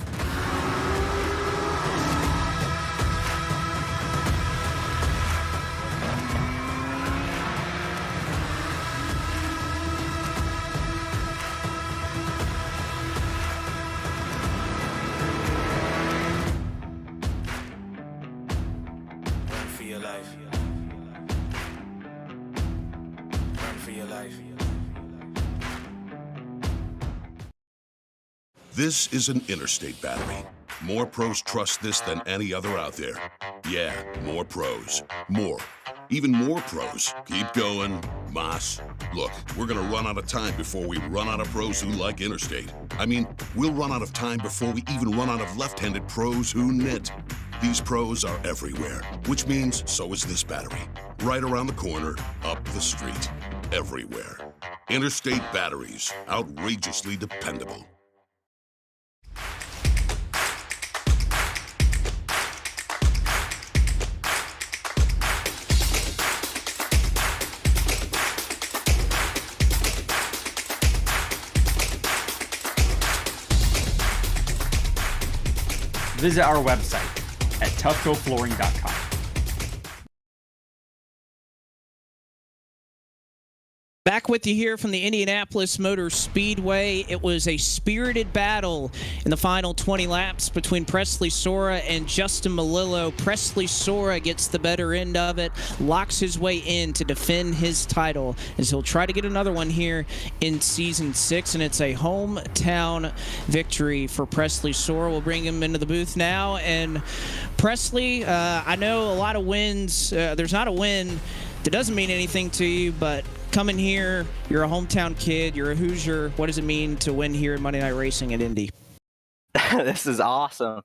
This is an Interstate battery. More pros trust this than any other out there. Yeah, more pros. More. Even more pros. Keep going. Moss. Look, we're gonna run out of time before we run out of pros who like Interstate. I mean, we'll run out of time before we even run out of left-handed pros who knit. These pros are everywhere, which means so is this battery. Right around the corner, up the street, everywhere. Interstate batteries, outrageously dependable. Visit our website at toughgoflooring.com. Back with you here from the Indianapolis Motor Speedway. It was a spirited battle in the final 20 laps between Presley Sora and Justin Malillo. Presley Sora gets the better end of it, locks his way in to defend his title, as he'll try to get another one here in Season 6, and it's a hometown victory for Presley Sora. We'll bring him into the booth now. And Presley, I know a lot of wins. There's not a win that doesn't mean anything to you, but coming here, you're a hometown kid, you're a Hoosier. What does it mean to win here in Monday Night Racing at Indy? This is awesome.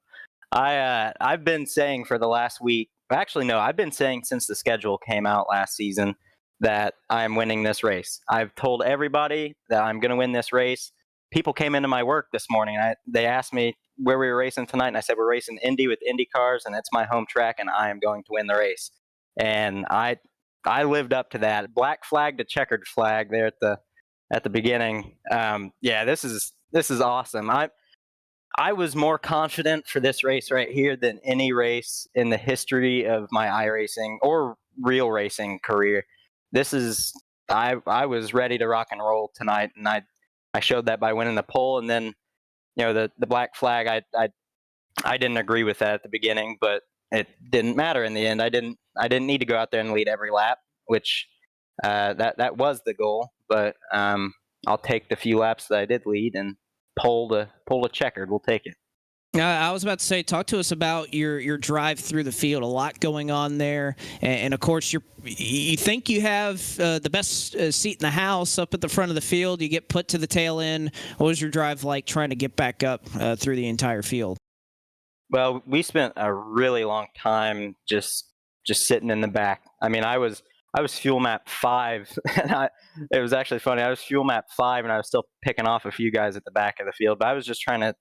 I've been saying for the last week, actually no, I've been saying since the schedule came out last season that I'm winning this race. I've told everybody that I'm going to win this race. People came into my work this morning. They asked me where we were racing tonight, and I said we're racing Indy with INDYCARs, and it's my home track, and I am going to win the race. And I lived up to that. Black flag to checkered flag there at the beginning. Yeah, this is awesome. I was more confident for this race right here than any race in the history of my iRacing or real racing career. I was ready to rock and roll tonight, and I showed that by winning the pole. And then, the black flag, I didn't agree with that at the beginning, but it didn't matter in the end. I didn't need to go out there and lead every lap, which that was the goal. But I'll take the few laps that I did lead, and pull a checkered. We'll take it. I was about to say, talk to us about your drive through the field. A lot going on there, and of course, you think you have the best seat in the house up at the front of the field. You get put to the tail end. What was your drive like trying to get back up through the entire field? Well, we spent a really long time just sitting in the back. I mean, I was fuel map 5, and it was actually funny. I was fuel map 5, and I was still picking off a few guys at the back of the field. But I was just trying to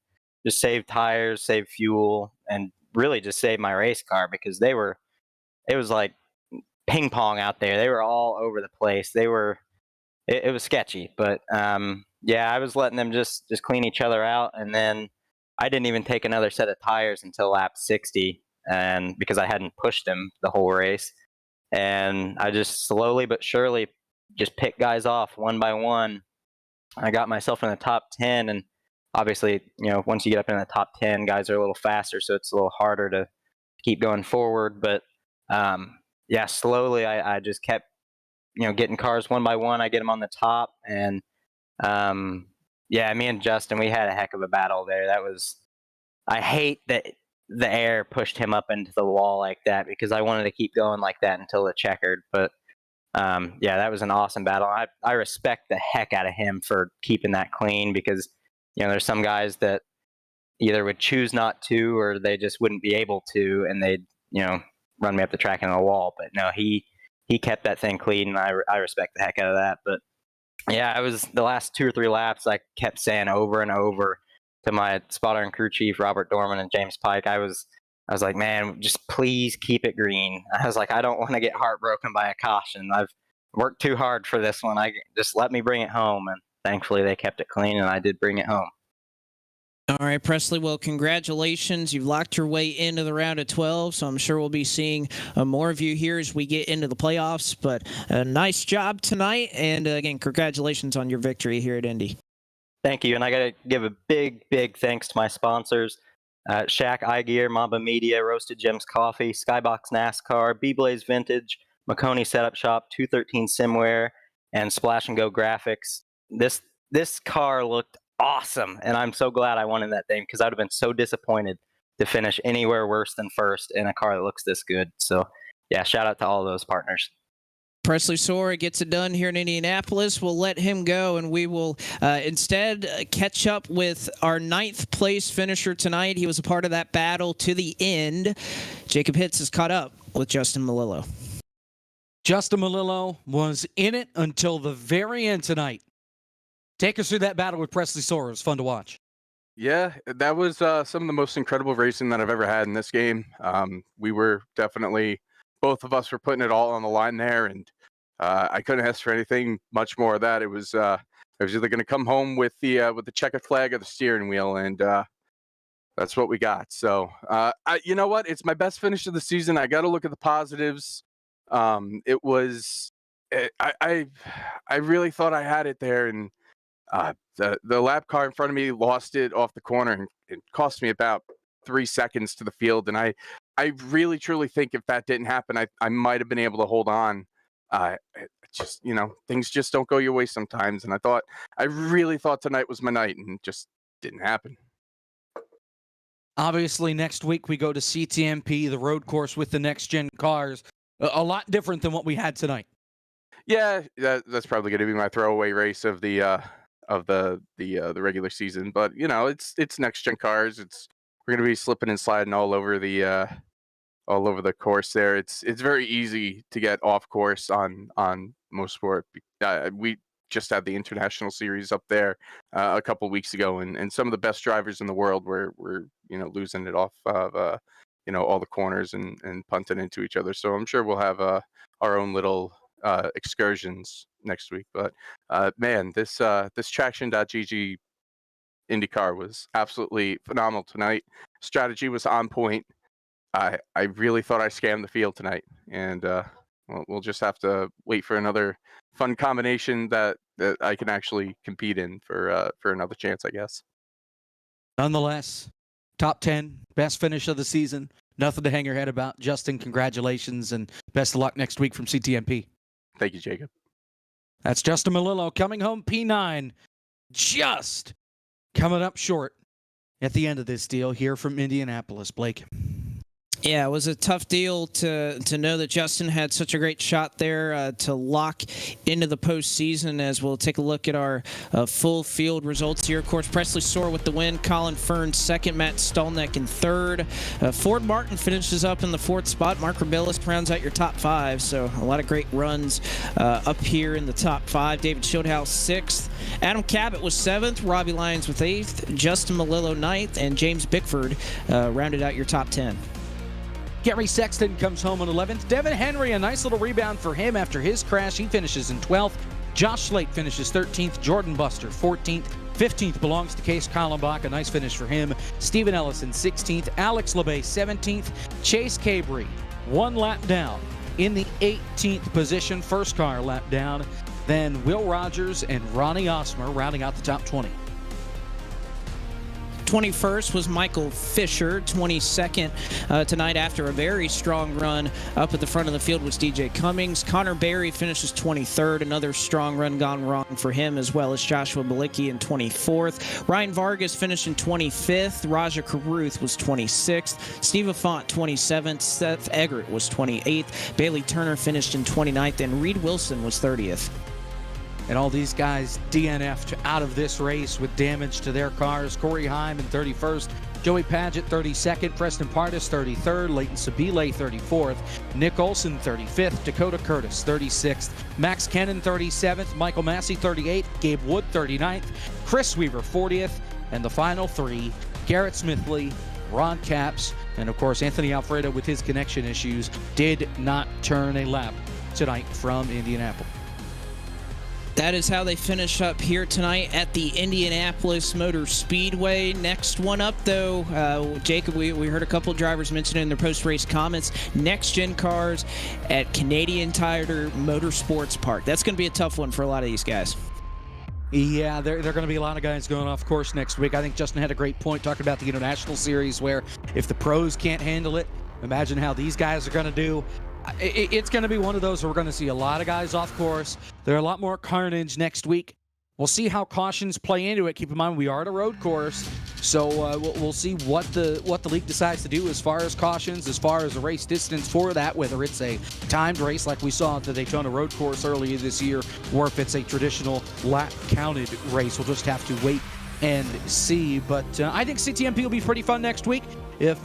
just save tires, save fuel, and really just save my race car because it was like ping pong out there. They were all over the place. It was sketchy, but yeah, I was letting them just clean each other out, and then I didn't even take another set of tires until lap 60, and because I hadn't pushed them the whole race, and I just slowly but surely just picked guys off one by one. I got myself in the top 10, and obviously, once you get up in the top 10, guys are a little faster, so it's a little harder to keep going forward. But yeah, slowly I just kept, getting cars one by one. I get them on the top, and yeah, me and Justin, we had a heck of a battle there. I hate that the air pushed him up into the wall like that because I wanted to keep going like that until it checkered. But yeah, that was an awesome battle. I respect the heck out of him for keeping that clean because there's some guys that either would choose not to or they just wouldn't be able to, and they'd run me up the track into a wall. But no, he kept that thing clean, and I respect the heck out of that. But yeah, I was the last 2 or 3 laps. I kept saying over and over to my spotter and crew chief Robert Dorman and James Pike. I was like, man, just please keep it green. I was like, I don't want to get heartbroken by a caution. I've worked too hard for this one. Just let me bring it home. And thankfully, they kept it clean, and I did bring it home. All right, Presley. Well, congratulations. You've locked your way into the round of 12, so I'm sure we'll be seeing more of you here as we get into the playoffs. But nice job tonight, and again, congratulations on your victory here at Indy. Thank you, and I got to give a big, big thanks to my sponsors, Shaq iGear, Mamba Media, Roasted Gems Coffee, Skybox NASCAR, B-Blaze Vintage, McConey Setup Shop, 213 Simware, and Splash and Go Graphics. This car looked awesome, and I'm so glad I won in that thing because I would have been so disappointed to finish anywhere worse than first in a car that looks this good. So yeah, shout out to all those partners. Presley Sora gets it done here in Indianapolis. We'll let him go, and we will instead catch up with our 9th place finisher tonight. He was a part of that battle to the end. Jacob Hitz is caught up with Justin Malillo. Justin Malillo was in it until the very end tonight. Take us through that battle with Presley Sora. It was fun to watch. Yeah, that was some of the most incredible racing that I've ever had in this game. We were definitely, both of us were putting it all on the line there, and I couldn't ask for anything much more of that. It was either going to come home with the checkered flag or the steering wheel, and that's what we got. So, you know what? It's my best finish of the season. I got to look at the positives. I really thought I had it there, and the lap car in front of me lost it off the corner, and it cost me about 3 seconds to the field. And I really truly think if that didn't happen, I might have been able to hold on. Just things just don't go your way sometimes, and I really thought tonight was my night, and it just didn't happen. Obviously, next week we go to CTMP, the road course with the next gen cars. A lot different than what we had tonight. Yeah, that's probably going to be my throwaway race of the regular season. But it's next gen cars. We're going to be slipping and sliding all over the course there. It's very easy to get off course on most sport. We just had the international series up there a couple weeks ago, and some of the best drivers in the world were losing it off of all the corners and punting into each other. So I'm sure we'll have our own little excursions next week. But man, this traction.gg IndyCar was absolutely phenomenal tonight. Strategy was on point. I really thought I scammed the field tonight, and we'll just have to wait for another fun combination that I can actually compete in for another chance, I guess. Nonetheless, top 10, best finish of the season. Nothing to hang your head about. Justin, congratulations, and best of luck next week from CTMP. Thank you, Jacob. That's Justin Malillo coming home P9, just coming up short at the end of this deal here from Indianapolis. Blake. Yeah, it was a tough deal to know that Justin had such a great shot there to lock into the postseason. As we'll take a look at our full field results here. Of course, Presley Soar with the win, Colin Fern second, Matt Stolnick in third. Ford Martin finishes up in the fourth spot. Mark Rabillis rounds out your top five, so a lot of great runs up here in the top five. David Schildhouse sixth. Adam Cabot was seventh, Robbie Lyons with eighth, Justin Malillo ninth, and James Bickford rounded out your top 10. Gary Sexton comes home on 11th. Devin Henry, a nice little rebound for him after his crash. He finishes in 12th. Josh Slate finishes 13th. Jordan Buster, 14th. 15th belongs to Case Kallenbach. A nice finish for him. Stephen Ellison, 16th. Alex LeBay, 17th. Chase Cabry, one lap down in the 18th position. First car lap down. Then Will Rogers and Ronnie Osmer rounding out the top 20. 21st was Michael Fisher. 22nd tonight after a very strong run up at the front of the field was DJ Cummings. Connor Berry finishes 23rd. Another strong run gone wrong for him, as well as Joshua Balicki in 24th. Ryan Vargas finished in 25th. Raja Caruth was 26th. Steve Affont 27th. Seth Eggert was 28th. Bailey Turner finished in 29th. And Reed Wilson was 30th. And all these guys DNF'd out of this race with damage to their cars. Corey Heim in 31st, Joey Padgett 32nd, Preston Pardis 33rd, Leighton Sabile 34th, Nick Olson 35th, Dakota Curtis 36th, Max Kennan 37th, Michael Massey 38th, Gabe Wood 39th, Chris Weaver 40th, and the final three, Garrett Smithley, Ron Capps, and of course Anthony Alfredo with his connection issues, did not turn a lap tonight from Indianapolis. That is how they finish up here tonight at the Indianapolis Motor Speedway. Next one up, though, Jacob, we heard a couple of drivers mention in their post-race comments, next-gen cars at Canadian Tire Motorsports Park. That's going to be a tough one for a lot of these guys. Yeah, there are going to be a lot of guys going off course next week. I think Justin had a great point talking about the International Series, where if the pros can't handle it, imagine how these guys are going to do. It's going to be one of those where we're going to see a lot of guys off course. There are a lot more carnage next week. We'll see how cautions play into it. Keep in mind, we are at a road course, so we'll see what the league decides to do as far as cautions, as far as a race distance for that, whether it's a timed race like we saw at the Daytona road course earlier this year, or if it's a traditional lap-counted race. We'll just have to wait and see. But I think CTMP will be pretty fun next week if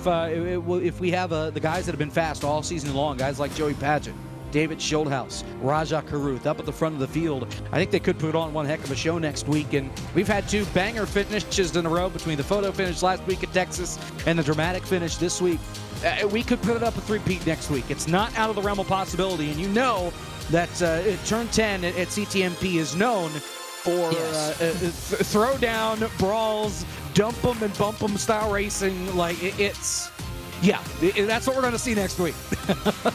we have the guys that have been fast all season long, guys like Joey Padgett, David Schildhouse, Raja Caruth up at the front of the field. I think they could put on one heck of a show next week. And we've had two banger finishes in a row between the photo finish last week at Texas and the dramatic finish this week. We could put it up a three-peat next week. It's not out of the realm of possibility. And you know that Turn 10 at CTMP is known for throwdown brawls, dump 'em and bump 'em style racing. Like that's what we're going to see next week.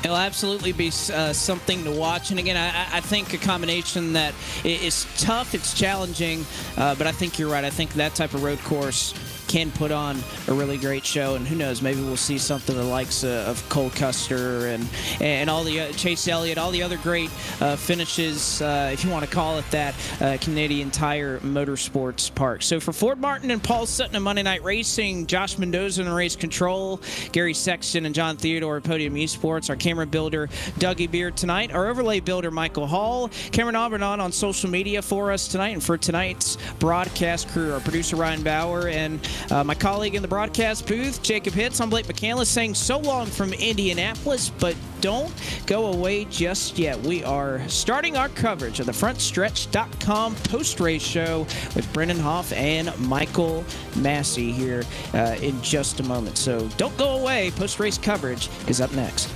It'll absolutely be something to watch. And again, I think a combination that is tough, it's challenging, but I think you're right. I think that type of road course can put on a really great show, and who knows, maybe we'll see something the likes of Cole Custer and all the Chase Elliott, all the other great finishes, if you want to call it that, Canadian Tire Motorsports Park. So for Ford Martin and Paul Sutton of Monday Night Racing, Josh Mendoza in race control, Gary Sexton and John Theodore at Podium Esports, our camera builder Dougie Beard tonight, our overlay builder Michael Hall, Cameron Auburnon on social media for us tonight, and for tonight's broadcast crew, our producer Ryan Bauer, and my colleague in the broadcast booth, Jacob Hitz. I'm Blake McCandless saying so long from Indianapolis, but don't go away just yet. We are starting our coverage of the FrontStretch.com post-race show with Brendan Hoff and Michael Massey here in just a moment. So don't go away. Post-race coverage is up next.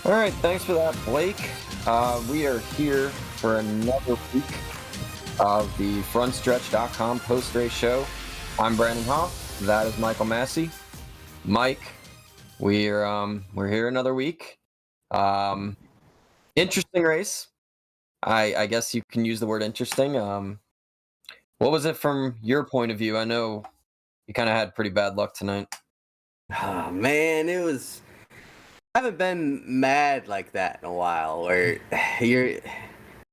All right, thanks for that, Blake. We are here for another week of the FrontStretch.com post-race show. I'm Brandon Hoff. That is Michael Massey. Mike, we're here another week. Interesting race. I guess you can use the word interesting. What was it from your point of view? I know you kind of had pretty bad luck tonight. Oh, man, it was haven't been mad like that in a while, where you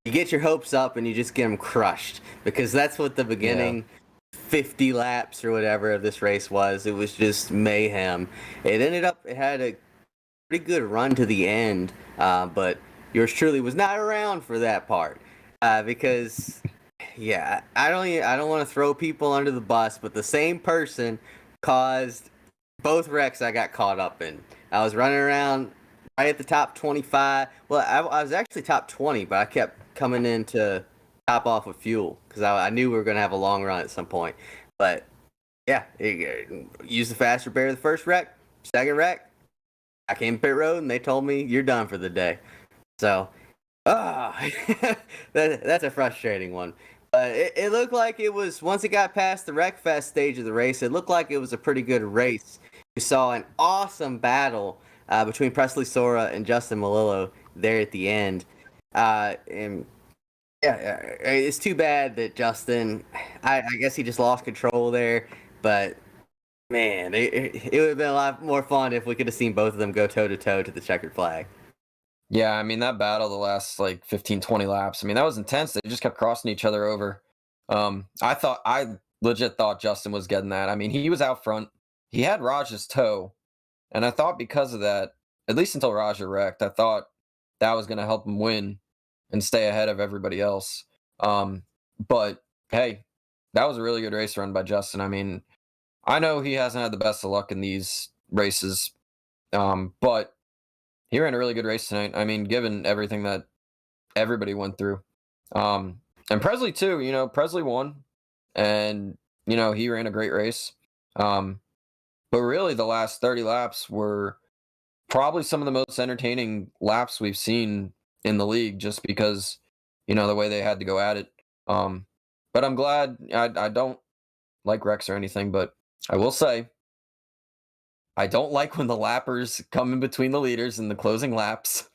get your hopes up and you just get them crushed, because that's what the beginning 50 laps or whatever of this race was. It was just mayhem. It had a pretty good run to the end, but yours truly was not around for that part, because I don't want to throw people under the bus, but the same person caused both wrecks I got caught up in. I was running around right at the top 25. Well, I was actually top 20, but I kept coming in to top off with fuel because I knew we were going to have a long run at some point. But yeah, used the fast repair the first wreck, second wreck. I came to pit road and they told me you're done for the day. So, that's a frustrating one. But it looked like it was, once it got past the Wreckfest stage of the race, it looked like it was a pretty good race. We saw an awesome battle between Presley Sora and Justin Malillo there at the end. And it's too bad that Justin, I guess he just lost control there. But, man, it would have been a lot more fun if we could have seen both of them go toe-to-toe to the checkered flag. Yeah, I mean, that battle the last, 15, 20 laps, I mean, that was intense. They just kept crossing each other over. I legit thought Justin was getting that. I mean, he was out front. He had Raj's toe. And I thought because of that, at least until Raja wrecked, I thought that was going to help him win and stay ahead of everybody else. But, hey, that was a really good race run by Justin. I mean, I know he hasn't had the best of luck in these races, but he ran a really good race tonight. I mean, given everything that everybody went through. And Presley, too. Presley won. And, he ran a great race. But really, the last 30 laps were probably some of the most entertaining laps we've seen in the league, just because, the way they had to go at it. But I'm glad. I don't like wrecks or anything, but I will say, I don't like when the lappers come in between the leaders in the closing laps,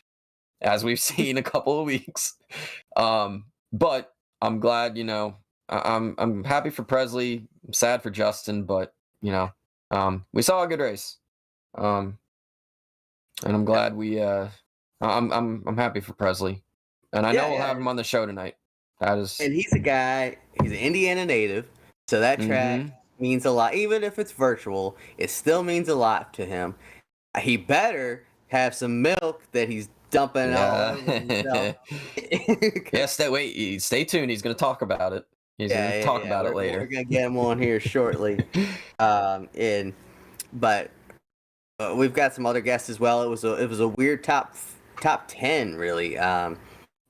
as we've seen a couple of weeks. But I'm glad, I'm happy for Presley. I'm sad for Justin, but we saw a good race. And I'm glad I'm happy for Presley. And I know we'll have him on the show tonight. And he's an Indiana native, so that track means a lot. Even if it's virtual, it still means a lot to him. He better have some milk that he's dumping all over himself. Stay tuned. He's going to talk about it. He's going to talk about it later. We're going to get him on here shortly. But we've got some other guests as well. It was a weird top 10, really. So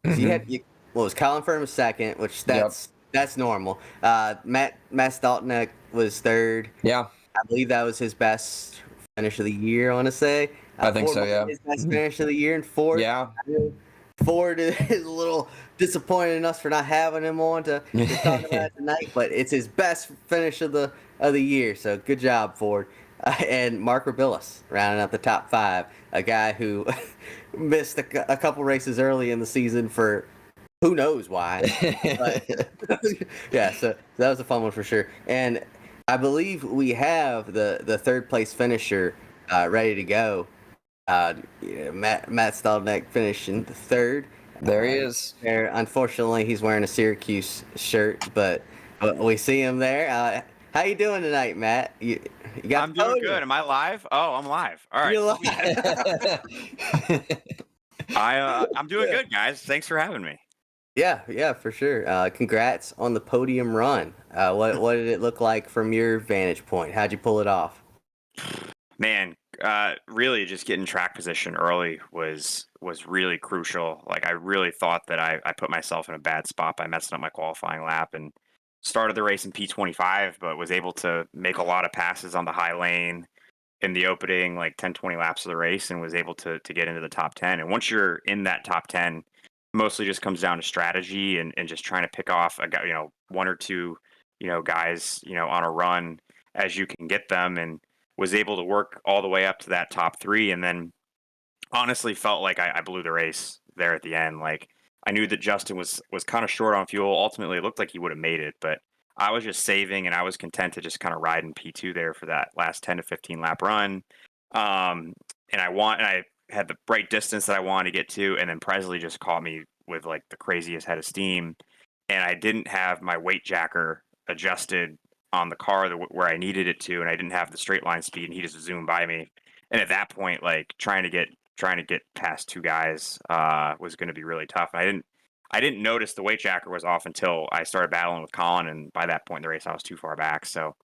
you had was Colin Firm was second, which that's normal. Matt Staltneck was third. Yeah, I believe that was his best finish of the year. I want to say. I think so. Yeah, his best finish of the year. And Ford. Yeah. Ford is a little disappointed in us for not having him on to talk about it tonight, but it's his best finish of the year. So good job, Ford. And Mark Rabillas rounding up the top 5, a guy who missed a couple races early in the season for who knows why. But, so that was a fun one for sure. And I believe we have the third place finisher ready to go. Matt Staltneck finishing the third. There he is. Unfortunately, he's wearing a Syracuse shirt, but we see him there. How you doing tonight, Matt? I'm doing good. Am I live? Oh, I'm live. All right. You're live. I'm doing good, guys. Thanks for having me. Yeah, for sure. Congrats on the podium run. What did it look like from your vantage point? How'd you pull it off? Man, really just getting track position early was really crucial. Like, I really thought that I put myself in a bad spot by messing up my qualifying lap and started the race in P25, but was able to make a lot of passes on the high lane in the opening, 10, 20 laps of the race, and was able to get into the top 10. And once you're in that top 10, mostly just comes down to strategy and just trying to pick off one or two, guys, on a run as you can get them, and was able to work all the way up to that top 3. And then honestly felt like I blew the race there at the end. Like, I knew that Justin was kind of short on fuel. Ultimately, it looked like he would have made it, but I was just saving, and I was content to just kind of ride in P2 there for that last 10 to 15 lap run. And I had the right distance that I wanted to get to, and then Presley just caught me with like the craziest head of steam, and I didn't have my weight jacker adjusted on the car where I needed it to, and I didn't have the straight line speed, and he just zoomed by me. And at that point, like trying to get past two guys was going to be really tough. And I didn't notice the weight jacker was off until I started battling with Colin, and by that point in the race, I was too far back. So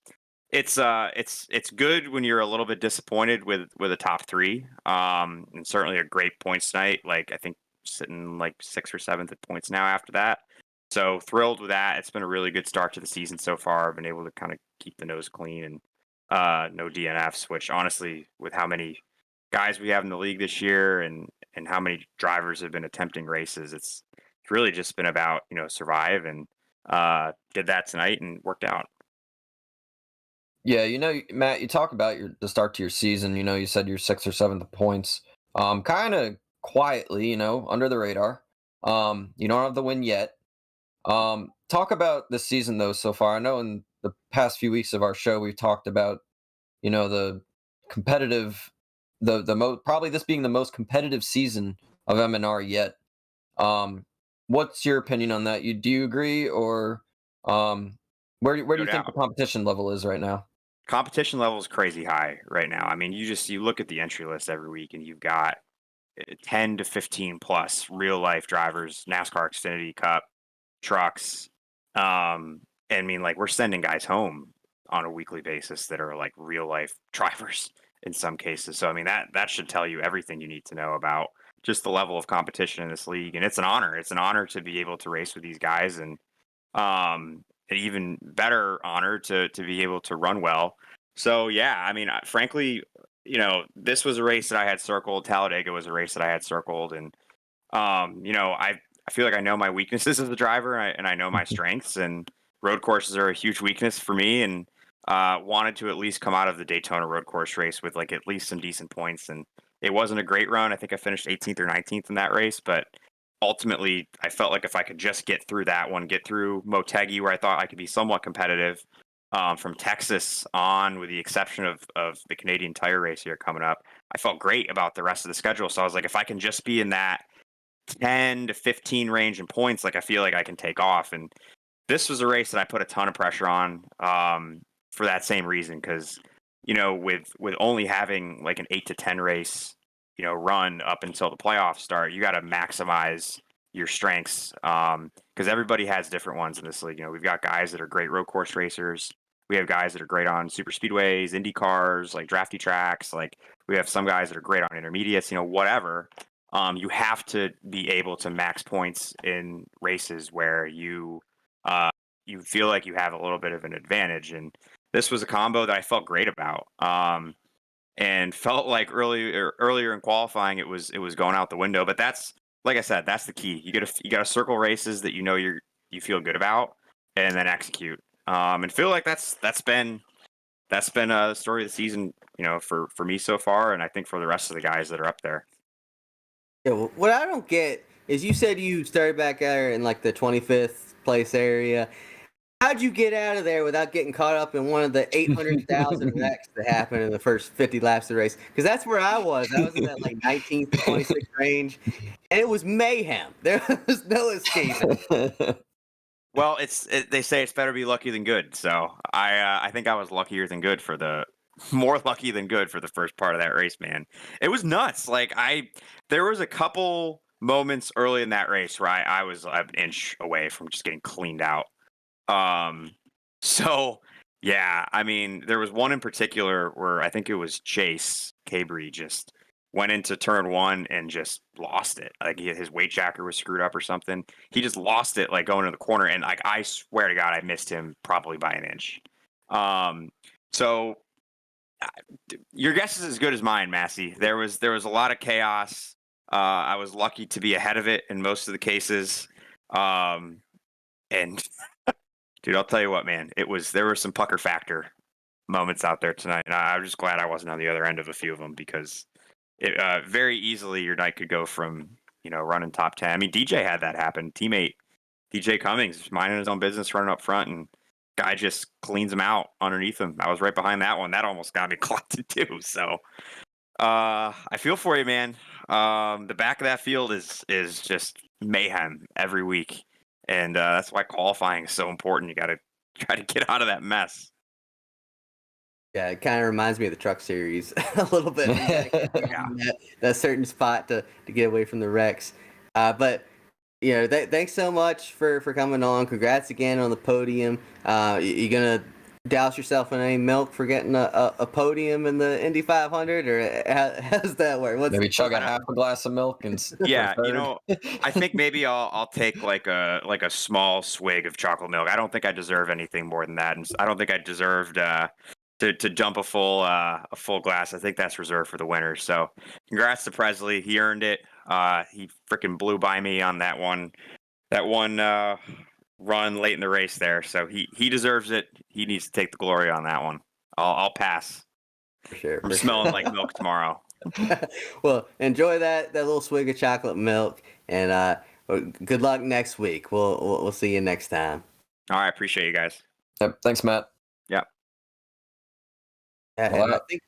it's good when you're a little bit disappointed with a top three, and certainly a great points night. Like I think sitting like 6th or 7th at points now after that. So thrilled with that. It's been a really good start to the season so far. I've been able to kind of keep the nose clean and no DNFs, which honestly, with how many guys we have in the league this year and how many drivers have been attempting races, it's really just been about, survive, and did that tonight and worked out. Yeah, Matt, you talk about the start to your season. You said you're 6th or 7th at points. Kind of quietly, under the radar. You don't have the win yet. Talk about the season though so far. I know in the past few weeks of our show we've talked about, the competitive, probably this being the most competitive season of MNR yet. What's your opinion on that? Do you agree, or where do you think the competition level is right now? Competition level is crazy high right now. I mean, you look at the entry list every week, and you've got 10 to 15 plus real life drivers, NASCAR Xfinity Cup trucks. I mean, like, we're sending guys home on a weekly basis that are like real life drivers in some cases. So I mean, that should tell you everything you need to know about just the level of competition in this league. And it's an honor. It's an honor to be able to race with these guys, and an even better honor to be able to run well. So yeah, I mean, frankly, this was a race that I had circled. Talladega was a race that I had circled, and I feel like I know my weaknesses as a driver, and I know my strengths, and road courses are a huge weakness for me, and wanted to at least come out of the Daytona road course race with like at least some decent points. And it wasn't a great run. I think I finished 18th or 19th in that race, but ultimately I felt like if I could just get through that one, get through Motegi where I thought I could be somewhat competitive, from Texas on, with the exception of the Canadian Tire race here coming up, I felt great about the rest of the schedule. So I was like, if I can just be in that 10 to 15 range in points, like I feel like I can take off. And this was a race that I put a ton of pressure on, for that same reason, because with only having like an 8 to 10 race run up until the playoffs start, you got to maximize your strengths, because everybody has different ones in this league. We've got guys that are great road course racers. We have guys that are great on super speedways, INDYCARs, like drafty tracks. Like we have some guys that are great on intermediates, whatever. You have to be able to max points in races where you feel like you have a little bit of an advantage. And this was a combo that I felt great about, and felt like earlier in qualifying it was going out the window. But that's, like I said, that's the key. You got to circle races that you feel good about, and then execute. And feel like that's been the story of the season, for me so far, and I think for the rest of the guys that are up there. Yeah, well, what I don't get is you said you started back there in like the 25th place area. How'd you get out of there without getting caught up in one of the 800,000 wrecks that happened in the first 50 laps of the race? Because that's where I was. I was in that like 19th to 26th range, and it was mayhem. There was no escaping. Well, they say it's better to be lucky than good. So I think I was more lucky than good for the first part of that race, man. It was nuts. Like there was a couple moments early in that race where I was an inch away from just getting cleaned out. So yeah, I mean, there was one in particular where I think it was Chase Cabry just went into turn one and just lost it. Like his weight jacker was screwed up or something. He just lost it, like going to the corner. And like, I swear to God, I missed him probably by an inch. So your guess is as good as mine, Massey. There was a lot of chaos. I was lucky to be ahead of it in most of the cases. And dude, I'll tell you what, man, there were some pucker factor moments out there tonight. And I'm just glad I wasn't on the other end of a few of them, because very easily your night could go from, running top 10. I mean, DJ had that happen. Teammate DJ Cummings minding his own business, running up front, and guy just cleans him out underneath him. I was right behind that one. That almost got me clocked too. So I feel for you, man. The back of that field is just mayhem every week, and that's why qualifying is so important. You got to try to get out of that mess. Yeah, it kind of reminds me of the Truck Series a little bit. You gotta get that certain spot to get away from the wrecks. But thanks so much for coming on. Congrats again on the podium. You gonna douse yourself in any milk for getting a podium in the Indy 500, or how's that work? Maybe chug a half a glass of milk and Yeah, I think maybe I'll take like a small swig of chocolate milk. I don't think I deserve anything more than that, and I don't think I deserved to dump a full glass. I think that's reserved for the winners. So, congrats to Presley. He earned it. He freaking blew by me on that one run late in the race there. So he deserves it. He needs to take the glory on that one. I'll pass. For sure. I'm smelling like milk tomorrow. Well, enjoy that little swig of chocolate milk, and good luck next week. We'll see you next time. All right, appreciate you guys. Yep, thanks, Matt. Yep. And I think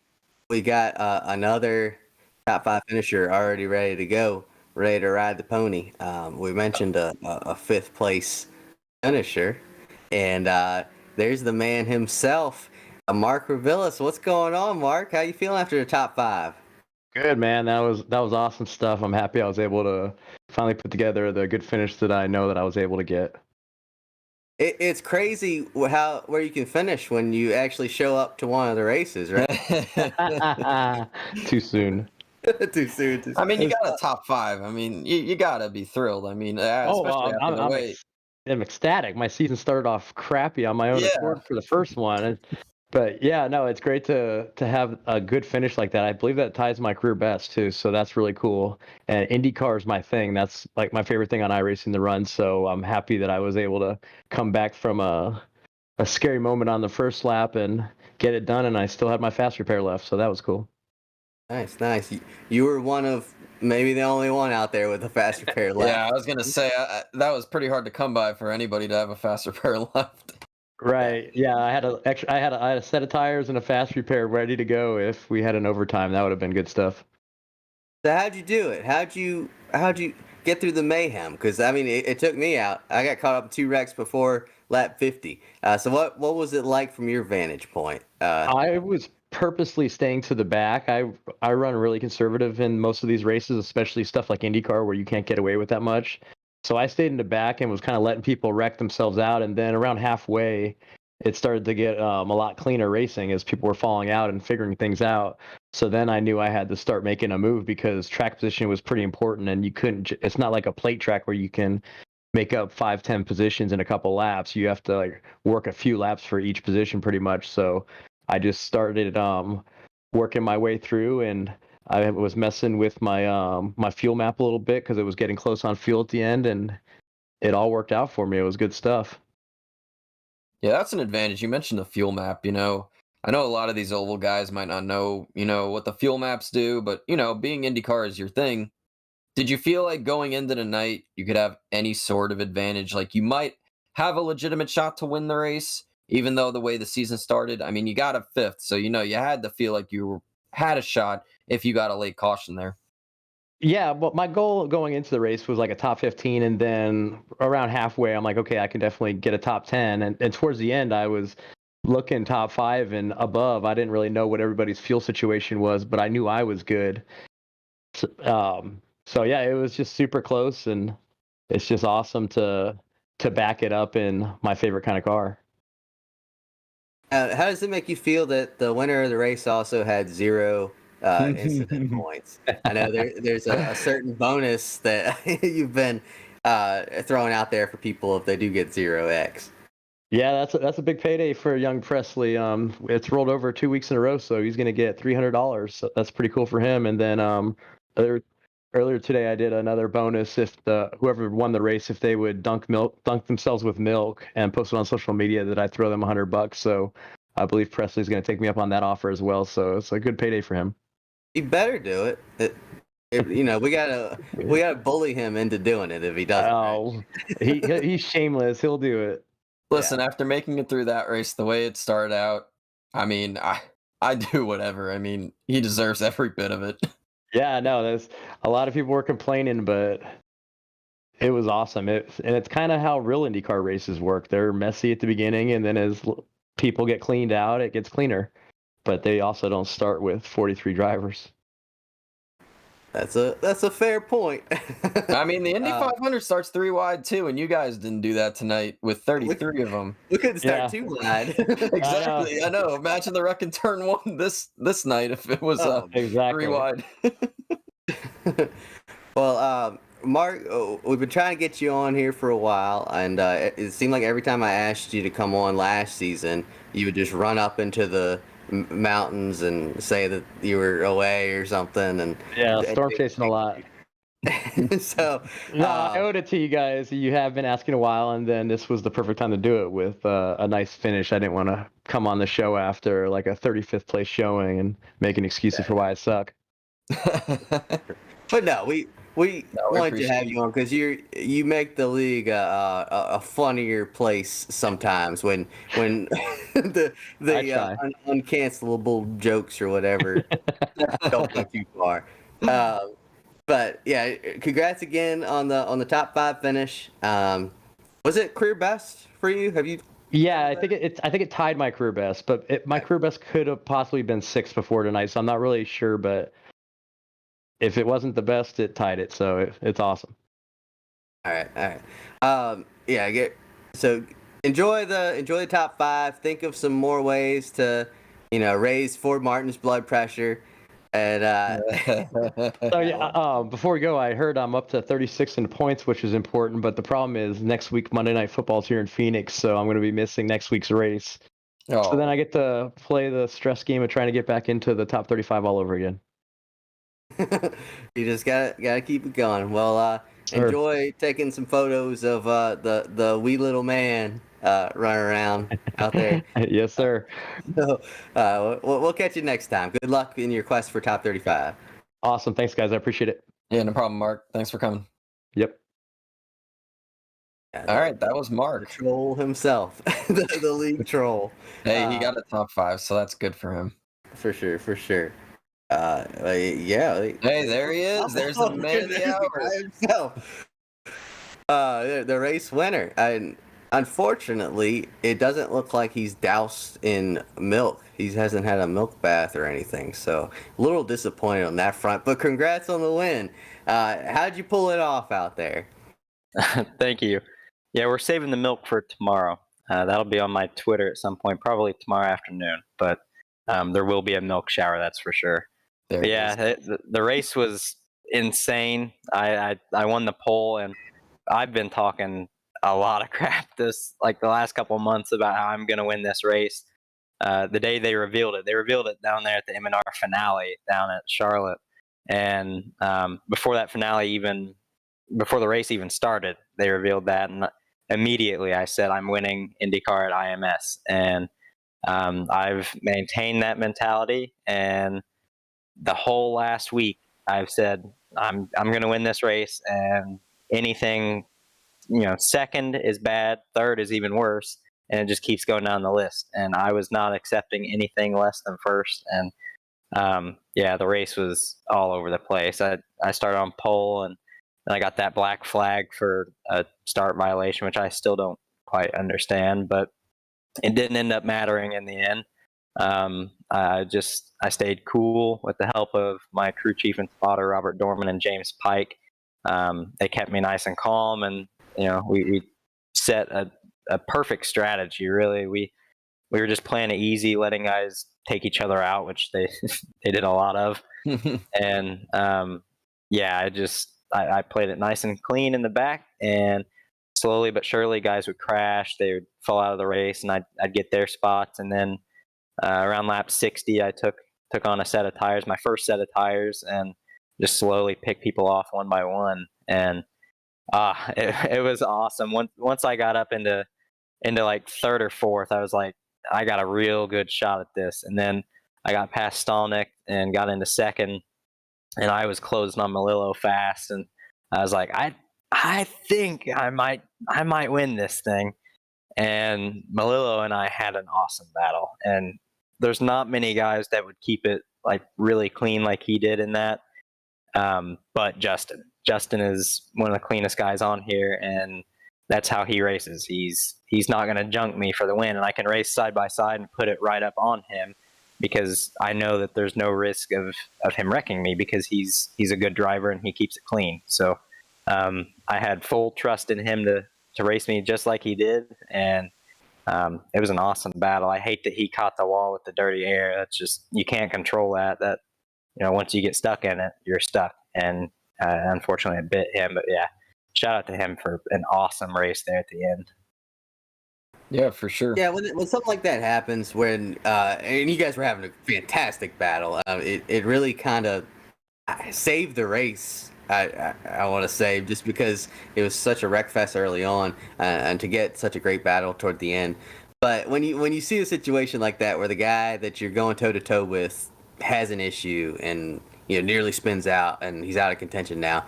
we got another top 5 finisher already ready to go, ready to ride the pony. We mentioned a 5th place finisher, and there's the man himself, Mark Ravillis. What's going on, Mark? How you feeling after the top 5? Good, man. That was awesome stuff. I'm happy I was able to finally put together the good finish that I know that I was able to get. It's crazy where you can finish when you actually show up to one of the races, right? Too soon. Too soon. I mean, you got a top 5. I mean, you gotta be thrilled. I mean, especially after the wait. I'm ecstatic. My season started off crappy on my own accord for the first one, but yeah, no, it's great to have a good finish like that. I believe that ties my career best too, so that's really cool. And IndyCar is my thing. That's like my favorite thing on iRacing the run. So I'm happy that I was able to come back from a scary moment on the first lap and get it done. And I still had my fast repair left, so that was cool. Nice. You were one of maybe the only one out there with a fast repair left. Yeah, I was gonna say that was pretty hard to come by for anybody to have a fast repair left. Right. Yeah, I had a set of tires and a fast repair ready to go if we had an overtime. That would have been good stuff. So how'd you do it? How'd you get through the mayhem? Because I mean, it took me out. I got caught up in 2 wrecks before lap 50. So what was it like from your vantage point? I was purposely staying to the back. I run really conservative in most of these races, especially stuff like IndyCar where you can't get away with that much. So I stayed in the back and was kind of letting people wreck themselves out. And then around halfway, it started to get a lot cleaner racing as people were falling out and figuring things out. So then I knew I had to start making a move because track position was pretty important. And you couldn't, it's not like a plate track where you can make up 5-10 positions in a couple laps. You have to like work a few laps for each position pretty much. So I just started working my way through, and I was messing with my my fuel map a little bit because it was getting close on fuel at the end, and it all worked out for me. It was good stuff. Yeah, that's an advantage. You mentioned the fuel map. I know a lot of these oval guys might not know, what the fuel maps do, but being IndyCar is your thing. Did you feel like going into the night you could have any sort of advantage? Like you might have a legitimate shot to win the race, even though the way the season started, I mean, you got a 5th, so you had to feel like you had a shot if you got a late caution there. Yeah, but my goal going into the race was like a top 15, and then around halfway, I'm like, okay, I can definitely get a top 10. And towards the end, I was looking top 5 and above. I didn't really know what everybody's fuel situation was, but I knew I was good. So yeah, it was just super close, and it's just awesome to back it up in my favorite kind of car. How does it make you feel that the winner of the race also had 0 incident points? I know there's a certain bonus that you've been throwing out there for people if they do get 0x. Yeah, that's a big payday for young Presley. It's rolled over 2 weeks in a row, so he's going to get $300. So that's pretty cool for him. And then earlier today, I did another bonus if whoever won the race, if they would dunk themselves with milk and post it on social media, that I throw them $100. So I believe Presley's going to take me up on that offer as well. So it's a good payday for him. He better do it. We gotta bully him into doing it if he doesn't. Oh, he's shameless. He'll do it. Listen, after making it through that race the way it started out, I mean, I do whatever. I mean, he deserves every bit of it. Yeah, no, there's a lot of people were complaining, but it was awesome. And it's kind of how real IndyCar races work. They're messy at the beginning, and then as people get cleaned out, it gets cleaner. But they also don't start with 43 drivers. That's a fair point. I mean, the Indy 500 starts 3 wide too, and you guys didn't do that tonight with 33 of them. We couldn't start 2 wide. Exactly. I know. Imagine the wreck in turn 1 this night if it was exactly 3 wide. Well, Mark, we've been trying to get you on here for a while, and it seemed like every time I asked you to come on last season, you would just run up into the mountains and say that you were away or something. And yeah, storm chasing a lot. So no, I owed it to you guys. You have been asking a while, and then this was the perfect time to do it with a nice finish. I didn't want to come on the show after like a 35th place showing and making excuses for why I suck. But no, we wanted to have you on because you make the league a funnier place sometimes when the uncancelable jokes or whatever don't go too far. But yeah, congrats again on the top 5 finish. Was it career best for you? Have you? Yeah, I think it tied my career best, but my career best could have possibly been 6 before tonight, so I'm not really sure. But if it wasn't the best, it tied it, so it's awesome. All right. Yeah, so enjoy the top 5. Think of some more ways to, raise Ford Martin's blood pressure. And so yeah, before we go, I heard I'm up to 36 in points, which is important. But the problem is next week Monday Night Football's here in Phoenix, so I'm going to be missing next week's race. So then I get to play the stress game of trying to get back into the top 35 all over again. You just gotta keep it going. Well, enjoy taking some photos of the wee little man running around out there. Yes, sir. So, we'll catch you next time. Good luck in your quest for top 35. Awesome. Thanks, guys. I appreciate it. Yeah, no problem, Mark. Thanks for coming. Yep. All right, that was Mark. The troll himself, the league troll. Hey, he got a top 5, so that's good for him. For sure. Yeah. Hey, there he is. There's the man of the hour. The race winner. And unfortunately, it doesn't look like he's doused in milk. He hasn't had a milk bath or anything. So a little disappointed on that front. But congrats on the win. How'd you pull it off out there? Thank you. Yeah, we're saving the milk for tomorrow. That'll be on my Twitter at some point, probably tomorrow afternoon. But there will be a milk shower, that's for sure. The race was insane. I won the pole, and I've been talking a lot of crap the last couple of months about how I'm going to win this race. The day they revealed it down there at the M&R finale down at Charlotte. And before the race even started, they revealed that. And immediately I said, I'm winning INDYCAR at IMS. And I've maintained that mentality. And the whole last week, I've said, I'm going to win this race. And anything, second is bad, third is even worse. And it just keeps going down the list. And I was not accepting anything less than first. And the race was all over the place. I started on pole, and then I got that black flag for a start violation, which I still don't quite understand, but it didn't end up mattering in the end. I stayed cool with the help of my crew chief and spotter, Robert Dorman and James Pike. They kept me nice and calm, and we set a perfect strategy. Really, we were just playing it easy, letting guys take each other out, which they did a lot of. And I played it nice and clean in the back, and slowly but surely guys would crash. They would fall out of the race, and I'd get their spots. And then around lap 60, I took on a set of tires, my first set of tires, and just slowly pick people off one by one. And it was awesome. Once I got up into like third or fourth, I was like, I got a real good shot at this. And then I got past Stallnick and got into second, and I was closing on Melillo fast, and I was like, I think I might win this thing. And Melillo and I had an awesome battle, and there's not many guys that would keep it like really clean like he did in that. But Justin is one of the cleanest guys on here, and that's how he races. He's not going to junk me for the win, and I can race side by side and put it right up on him because I know that there's no risk of him wrecking me because he's a good driver and he keeps it clean. So I had full trust in him to race me just like he did, and it was an awesome battle. I hate that he caught the wall with the dirty air. That's just, you can't control that. That, you know, once you get stuck in it, you're stuck. And unfortunately, it bit him. But yeah, shout out to him for an awesome race there at the end. Yeah, for sure. Yeah, when something like that happens, when and you guys were having a fantastic battle, it really kind of saved the race. I want to say, just because it was such a wreck fest early on, and to get such a great battle toward the end. But when you see a situation like that where the guy that you're going toe to toe with has an issue and nearly spins out and he's out of contention now,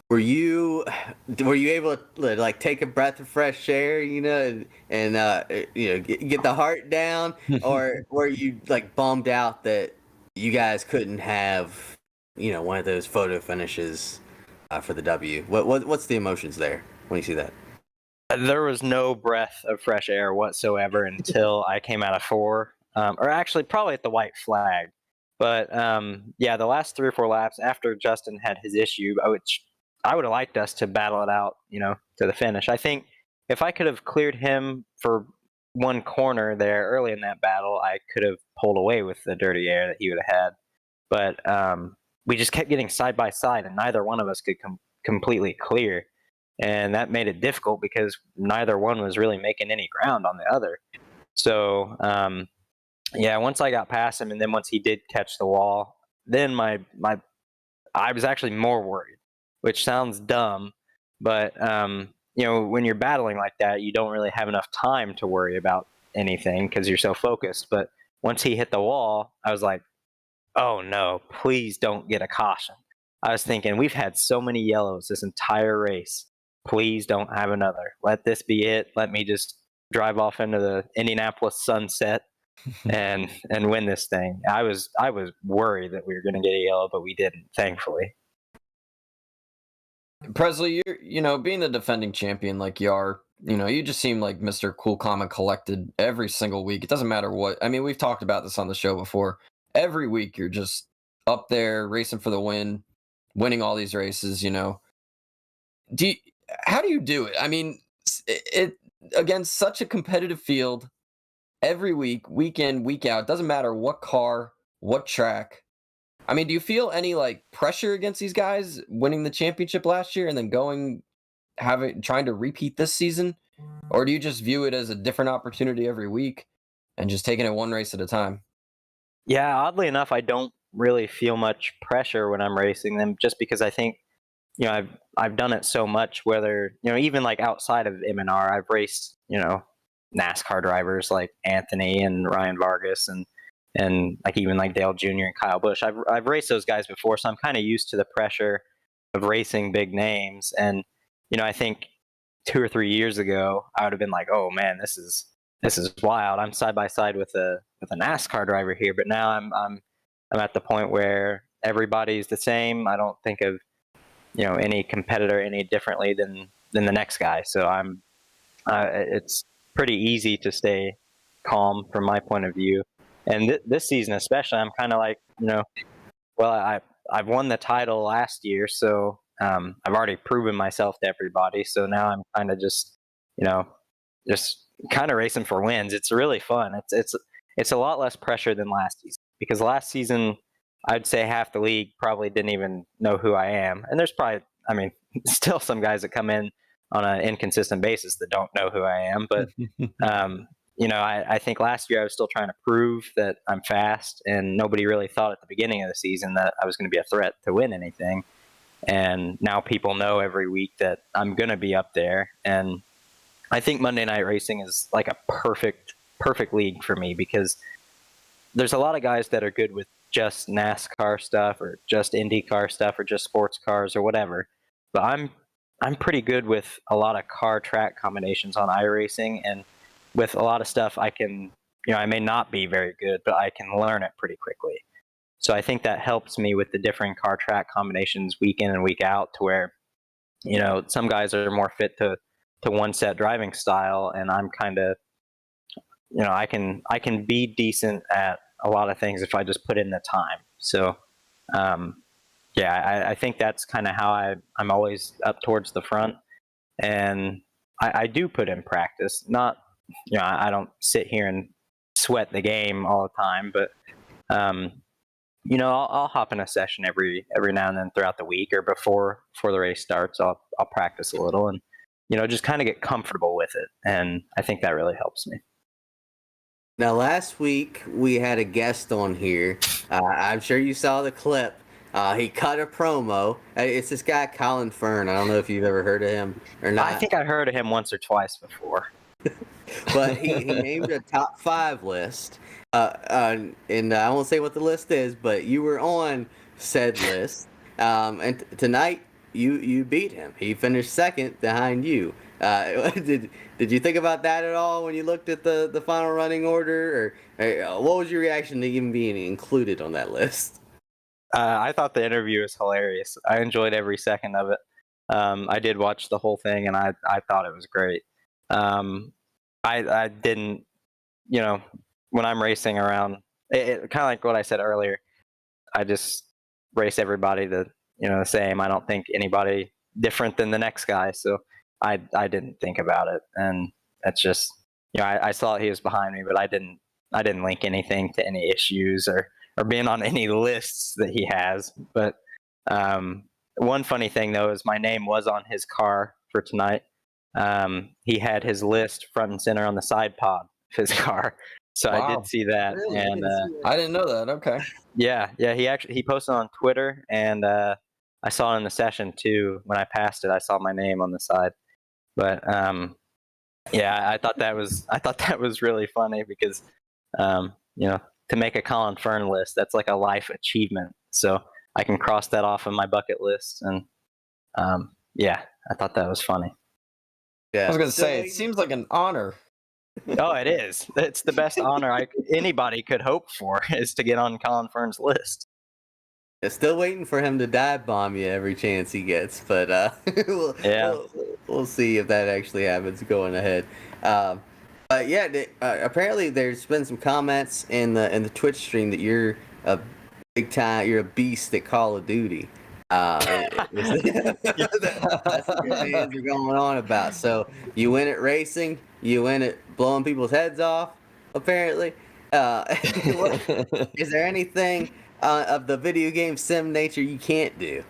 were you able to like take a breath of fresh air, and get the heart down, or were you like bummed out that you guys couldn't have one of those photo finishes for the W? What's the emotions there when you see that? There was no breath of fresh air whatsoever until I came out of 4, or actually probably at the white flag. But yeah, the last 3 or 4 laps after Justin had his issue, I would have liked us to battle it out, to the finish. I think if I could have cleared him for one corner there early in that battle, I could have pulled away with the dirty air that he would have had. But we just kept getting side by side, and neither one of us could completely clear. And that made it difficult because neither one was really making any ground on the other. So, yeah, once I got past him, and then once he did catch the wall, then I was actually more worried, which sounds dumb, but when you're battling like that, you don't really have enough time to worry about anything because you're so focused. But once he hit the wall, I was like, oh no, please don't get a caution. I was thinking, we've had so many yellows this entire race. Please don't have another. Let this be it. Let me just drive off into the Indianapolis sunset and win this thing. I was worried that we were going to get a yellow, but we didn't, thankfully. Presley, you're being the defending champion like you are, you just seem like Mr. Cool, Calm, and Collected every single week. It doesn't matter what. I mean, we've talked about this on the show before. Every week you're just up there racing for the win, winning all these races. How do you do it? I mean, it against such a competitive field, every week, week in, week out. Doesn't matter what car, what track. I mean, do you feel any like pressure against these guys winning the championship last year and then trying to repeat this season? Or do you just view it as a different opportunity every week and just taking it one race at a time? Yeah, oddly enough, I don't really feel much pressure when I'm racing them, just because I think, I've done it so much, whether, even like outside of M&R, I've raced, NASCAR drivers like Anthony and Ryan Vargas and like even like Dale Jr. and Kyle Busch. I've raced those guys before, so I'm kind of used to the pressure of racing big names. And, I think 2 or 3 years ago, I would have been like, oh man, this is wild. I'm side by side with a NASCAR driver here, but now I'm at the point where everybody's the same. I don't think of any competitor any differently than the next guy. So it's pretty easy to stay calm from my point of view. And this season especially, I'm kind of like, well, I've won the title last year, so I've already proven myself to everybody. So now I'm kind of just kind of racing for wins. It's really fun. It's a lot less pressure than last season, because last season I'd say half the league probably didn't even know who I am. And there's probably, still some guys that come in on an inconsistent basis that don't know who I am. But, I think last year I was still trying to prove that I'm fast, and nobody really thought at the beginning of the season that I was going to be a threat to win anything. And now people know every week that I'm going to be up there. And I think Monday Night Racing is like a perfect league for me, because there's a lot of guys that are good with just NASCAR stuff or just INDYCAR stuff or just sports cars or whatever. But I'm pretty good with a lot of car track combinations on iRacing, and with a lot of stuff I can I may not be very good, but I can learn it pretty quickly. So I think that helps me with the different car track combinations week in and week out, to where, some guys are more fit to one set driving style, and I'm kind of, I can be decent at a lot of things if I just put in the time. So, I think that's kind of how I'm always up towards the front, and I do put in practice. Not, I don't sit here and sweat the game all the time, but I'll hop in a session every now and then throughout the week, or before the race starts. I'll practice a little and just kind of get comfortable with it, and I think that really helps me. Now, last week we had a guest on here. I'm sure you saw the clip. He cut a promo. It's this guy, Colin Fern. I don't know if you've ever heard of him or not. I think I heard of him once or twice before. But he named a top 5 list. And I won't say what the list is, but you were on said list. And tonight you beat him. He finished second behind you. Did you think about that at all when you looked at the final running order, or what was your reaction to even being included on that list? I thought the interview was hilarious. I enjoyed every second of it. I did watch the whole thing, and I thought it was great. I didn't, when I'm racing around, kind of like what I said earlier, I just race everybody the same. I don't think anybody different than the next guy, so I didn't think about it, and that's just, I saw he was behind me, but I didn't link anything to any issues or being on any lists that he has. But one funny thing though is my name was on his car for tonight. He had his list front and center on the side pod of his car, so wow. I did see that. Really? And I didn't know that. Okay. Yeah, he posted on Twitter, and I saw it in the session too. When I passed it, I saw my name on the side. But I thought that was really funny, because to make a Colin Fern list, that's like a life achievement. So I can cross that off of my bucket list, and I thought that was funny. Yeah. I was gonna say, it seems like an honor. Oh, it is. It's the best honor anybody could hope for, is to get on Colin Fern's list. Still waiting for him to dive bomb you every chance he gets, but we'll see if that actually happens going ahead. But apparently there's been some comments in the Twitch stream that you're a beast at Call of Duty. That's what the fans are going on about. So you win at racing, you win at blowing people's heads off, apparently. Is there anything of the video game sim nature you can't do?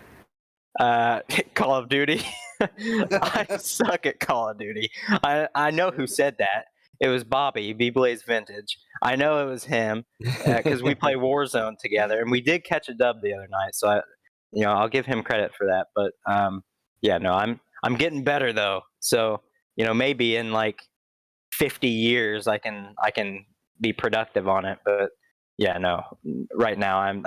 Call of Duty. I suck at Call of Duty. I know who said that. It was Bobby, B-Blaze Vintage. I know it was him, because we play Warzone together, and we did catch a dub the other night. So I'll give him credit for that. But I'm getting better though. So maybe in like 50 years I can be productive on it. But right now I'm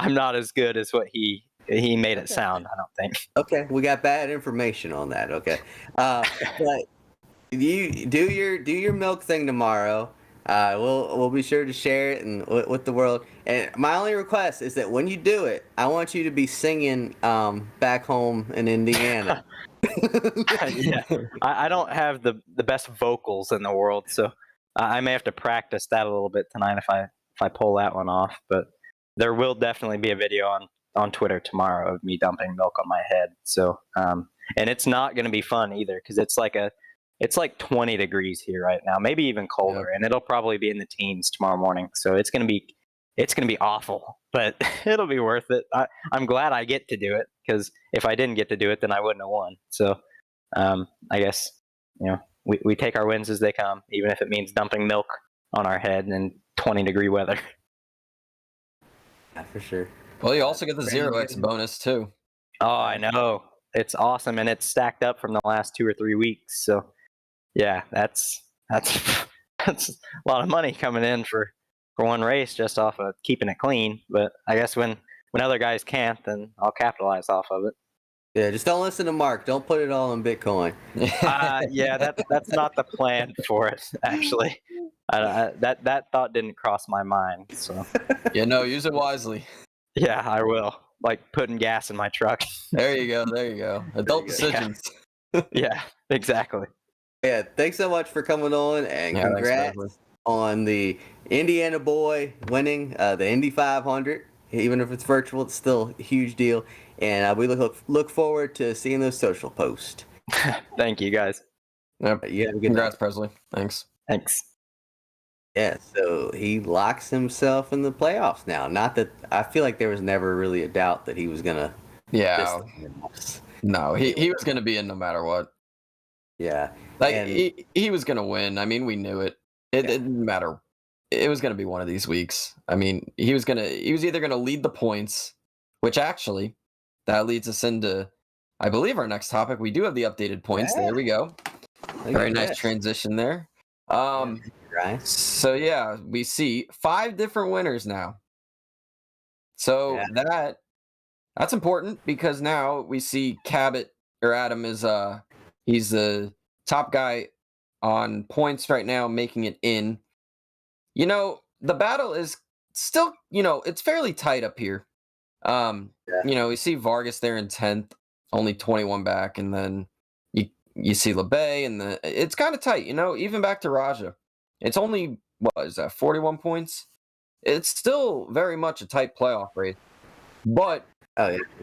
not as good as what he made it sound, I don't think. Okay, we got bad information on that. Okay, but you do your milk thing tomorrow. We'll be sure to share it with the world. And my only request is that when you do it, I want you to be singing back home in Indiana. I don't have the best vocals in the world, so I may have to practice that a little bit tonight if I pull that one off. But there will definitely be a video on Twitter tomorrow of me dumping milk on my head. So and it's not going to be fun either, because it's like 20 degrees here right now, maybe even colder, and it'll probably be in the teens tomorrow morning. So it's gonna be awful, but it'll be worth it. I'm glad I get to do it, because if I didn't get to do it, then I wouldn't have won. So I guess we take our wins as they come, even if it means dumping milk on our head in 20-degree weather. Yeah, for sure. Well, you also get the 0x bonus too. Oh, I know. It's awesome, and it's stacked up from the last 2 or 3 weeks. So yeah, that's a lot of money coming in for one race just off of keeping it clean. But I guess when other guys can't, then I'll capitalize off of it. Yeah, just don't listen to Mark. Don't put it all in Bitcoin. Yeah, that's not the plan for it. Actually, that thought didn't cross my mind. So Yeah, no, use it wisely. yeah, I will. Like putting gas in my truck. There you go. There you go. Adult decisions. Yeah, exactly. Yeah, thanks so much for coming on, and Yeah, thanks, congrats Leslie. on the Indiana boy winning the Indy 500. Even if it's virtual, it's still a huge deal. And we look forward to seeing those social posts. Thank you, guys. Yep. You have a good Congrats, night. Presley. Thanks. Thanks. Yeah, so he locks himself in the playoffs now. Not that I feel like there was never really a doubt that he was gonna. Yeah. miss No, he was going to be in no matter what. Yeah. Like And- he was going to win. I mean, we knew it. It didn't matter. It was going to be one of these weeks. I mean, he was either going to lead the points, which actually that leads us into, I believe, our next topic. We do have the updated points. Yeah. There we go. Very nice transition there. Right. So yeah, we see 5 different winners now. So that's important because now we see Cabot or Adam is he's the top guy on points right now, making it in. You know, the battle is still, it's fairly tight up here. We see Vargas there in 10th, only 21 back, and then you see LeBay, and it's kind of tight, even back to Raja. It's only, what is that, 41 points? It's still very much a tight playoff race. But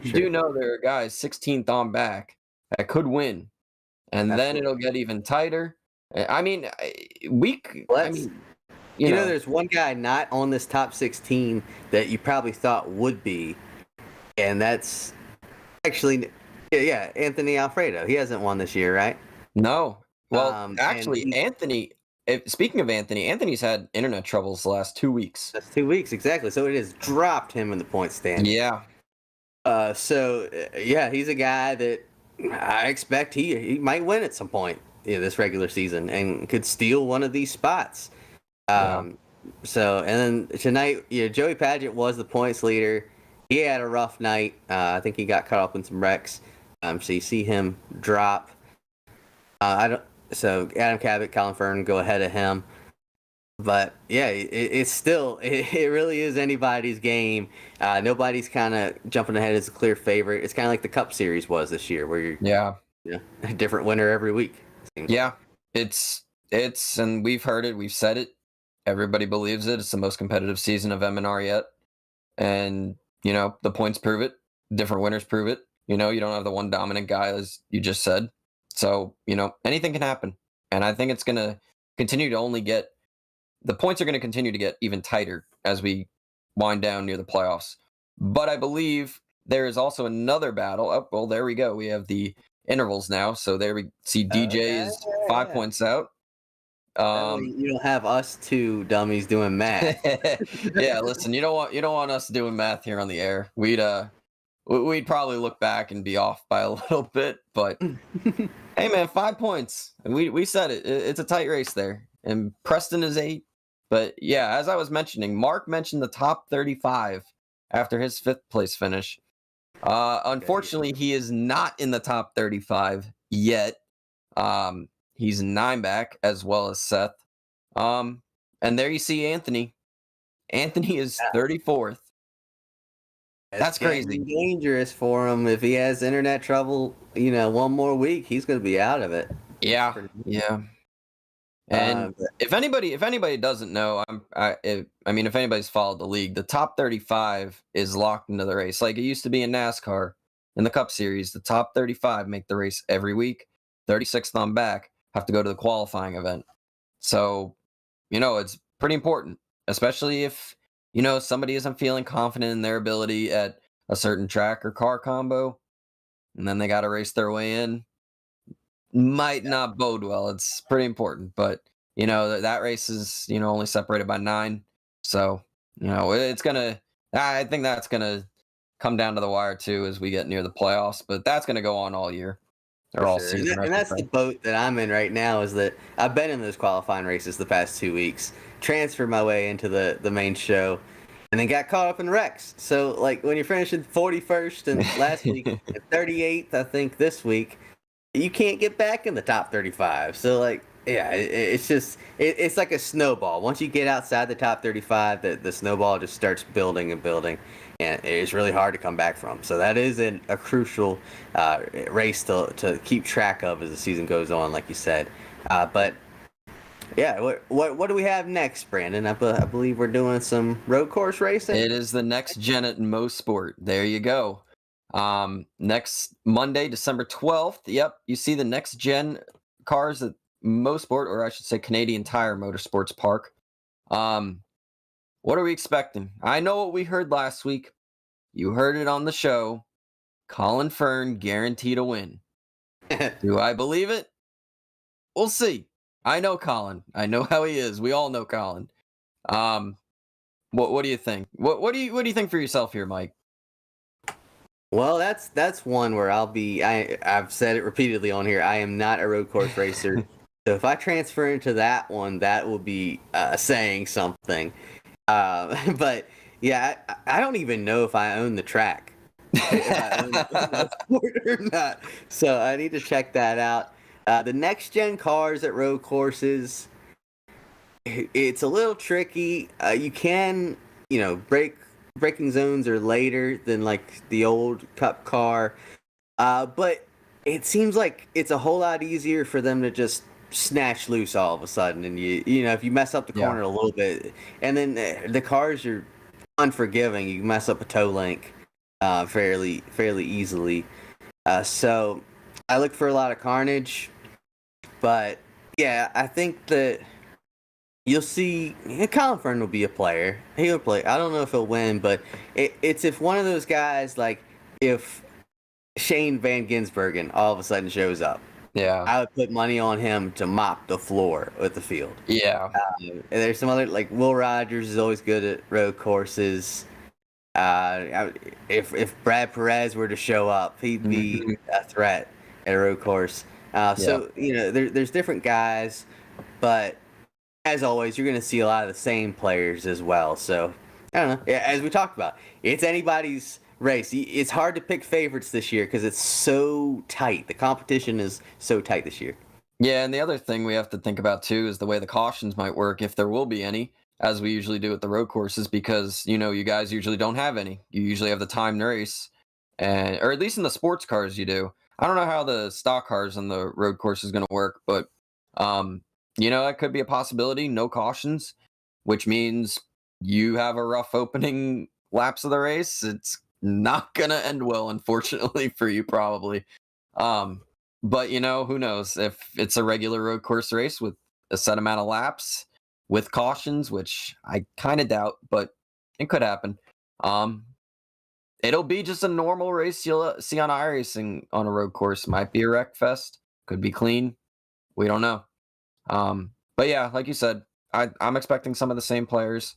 you do know there are guys 16th on back that could win. And then it'll get even tighter. I mean, there's one guy not on this top 16 that you probably thought would be, and that's actually, Anthony Alfredo. He hasn't won this year, right? No. Well, actually, Anthony. Speaking of Anthony, Anthony's had internet troubles the last 2 weeks. That's 2 weeks, exactly. So it has dropped him in the point stand. Yeah. He's a guy that I expect he might win at some point this regular season and could steal one of these spots. And then tonight, Joey Padgett was the points leader. He had a rough night. I think he got caught up in some wrecks. So you see him drop. So Adam Cabot, Colin Fern go ahead of him. But yeah, it's still, it really is anybody's game. Nobody's kind of jumping ahead as a clear favorite. It's kind of like the Cup Series was this year, where you're a different winner every week. Yeah, it's and we've heard it, we've said it. Everybody believes it. It's the most competitive season of M&R yet, and the points prove it. Different winners prove it. You don't have the one dominant guy, as you just said. So anything can happen, and I think it's going to continue to only get. The points are going to continue to get even tighter as we wind down near the playoffs. But I believe there is also another battle. Oh, well, there we go. We have the intervals now. So there we see DJ is 5 points out. You don't have us two dummies doing math. Yeah, listen, you don't want us doing math here on the air. We'd probably look back and be off by a little bit, but hey man, 5 points. And we said it. It's a tight race there. And Preston is 8. But yeah, as I was mentioning, Mark mentioned the top 35 after his 5th place finish. Unfortunately, he is not in the top 35 yet. He's 9 back, as well as Seth. And there you see Anthony. Anthony is 34th. That's crazy. Dangerous for him. If he has internet trouble, one more week, he's going to be out of it. Yeah. And if anybody doesn't know, if anybody's followed the league, the top 35 is locked into the race. Like it used to be in NASCAR in the Cup Series, the top 35 make the race every week. 36th on back have to go to the qualifying event. So, it's pretty important, especially if, somebody isn't feeling confident in their ability at a certain track or car combo, and then they got to race their way in. Might not bode well. It's pretty important, but that race is only separated by 9, so it's gonna. I think that's gonna come down to the wire too as we get near the playoffs, but that's gonna go on all year or all season. And that's the boat that I'm in right now. Is that I've been in those qualifying races the past 2 weeks, transferred my way into the main show, and then got caught up in wrecks. So, like, when you're finishing 41st and last week, and 38th, I think, this week, you can't get back in the top 35. So, like, yeah, it's just, it's like a snowball. Once you get outside the top 35, the snowball just starts building and building, and it's really hard to come back from. So that is a crucial race to keep track of as the season goes on, like you said. But yeah, what do we have next, Brandon? I believe we're doing some road course racing. It is the next gen at Mosport. There you go. Next Monday, December 12th. Yep, you see the next gen cars at Mosport, or I should say Canadian Tire Motorsports Park. What are we expecting? I know what we heard last week. You heard it on the show. Colin Fern guaranteed a win. Do I believe it? We'll see. I know Colin. I know how he is. We all know Colin. What do you think? What do you think for yourself here, Mike? Well, that's one where I've said it repeatedly on here. I am not a road course racer. So if I transfer into that one, that will be saying something. But yeah, I don't even know if I own the track. If I own the sport or not. So I need to check that out. The next gen cars at road courses, it's a little tricky. You can, braking zones are later than like the old Cup car, but it seems like it's a whole lot easier for them to just snatch loose all of a sudden, and if you mess up the corner a little bit, and then the cars are unforgiving. You mess up a toe link fairly easily. So I look for a lot of carnage. But yeah, I think that you'll see Colin Fern will be a player. He'll play. I don't know if he'll win, but it's if one of those guys, like if Shane Van Gisbergen all of a sudden shows up. Yeah, I would put money on him to mop the floor with the field. Yeah. And there's some other, like Will Rogers is always good at road courses. If Brad Perez were to show up, he'd be a threat at a road course. So, there's different guys, but as always, you're going to see a lot of the same players as well. So, I don't know. As we talked about, it's anybody's race. It's hard to pick favorites this year because it's so tight. The competition is so tight this year. Yeah, and the other thing we have to think about, too, is the way the cautions might work, if there will be any, as we usually do at the road courses, because, you guys usually don't have any. You usually have the timed race, or at least in the sports cars you do. I don't know how the stock cars on the road course is going to work, but, that could be a possibility. No cautions, which means you have a rough opening laps of the race. It's not going to end well, unfortunately, for you probably. But, who knows? If it's a regular road course race with a set amount of laps with cautions, which I kind of doubt, but it could happen. It'll be just a normal race you'll see on iRacing on a road course. Might be a wreck fest. Could be clean. We don't know. But yeah, like you said, I'm expecting some of the same players.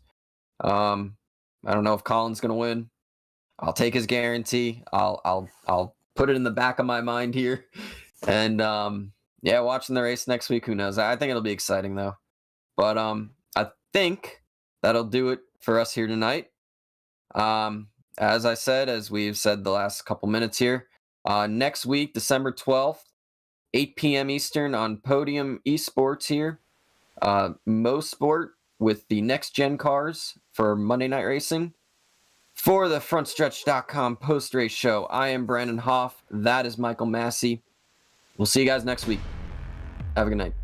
I don't know if Colin's going to win. I'll take his guarantee. I'll put it in the back of my mind here. And watching the race next week, who knows? I think it'll be exciting though. But I think that'll do it for us here tonight. As I said, as we've said the last couple minutes here, next week, December 12th, 8 p.m. Eastern on Podium Esports here. Mosport with the next gen cars for Monday Night Racing. For the FrontStretch.com post-race show, I am Brandon Hoff. That is Michael Massey. We'll see you guys next week. Have a good night.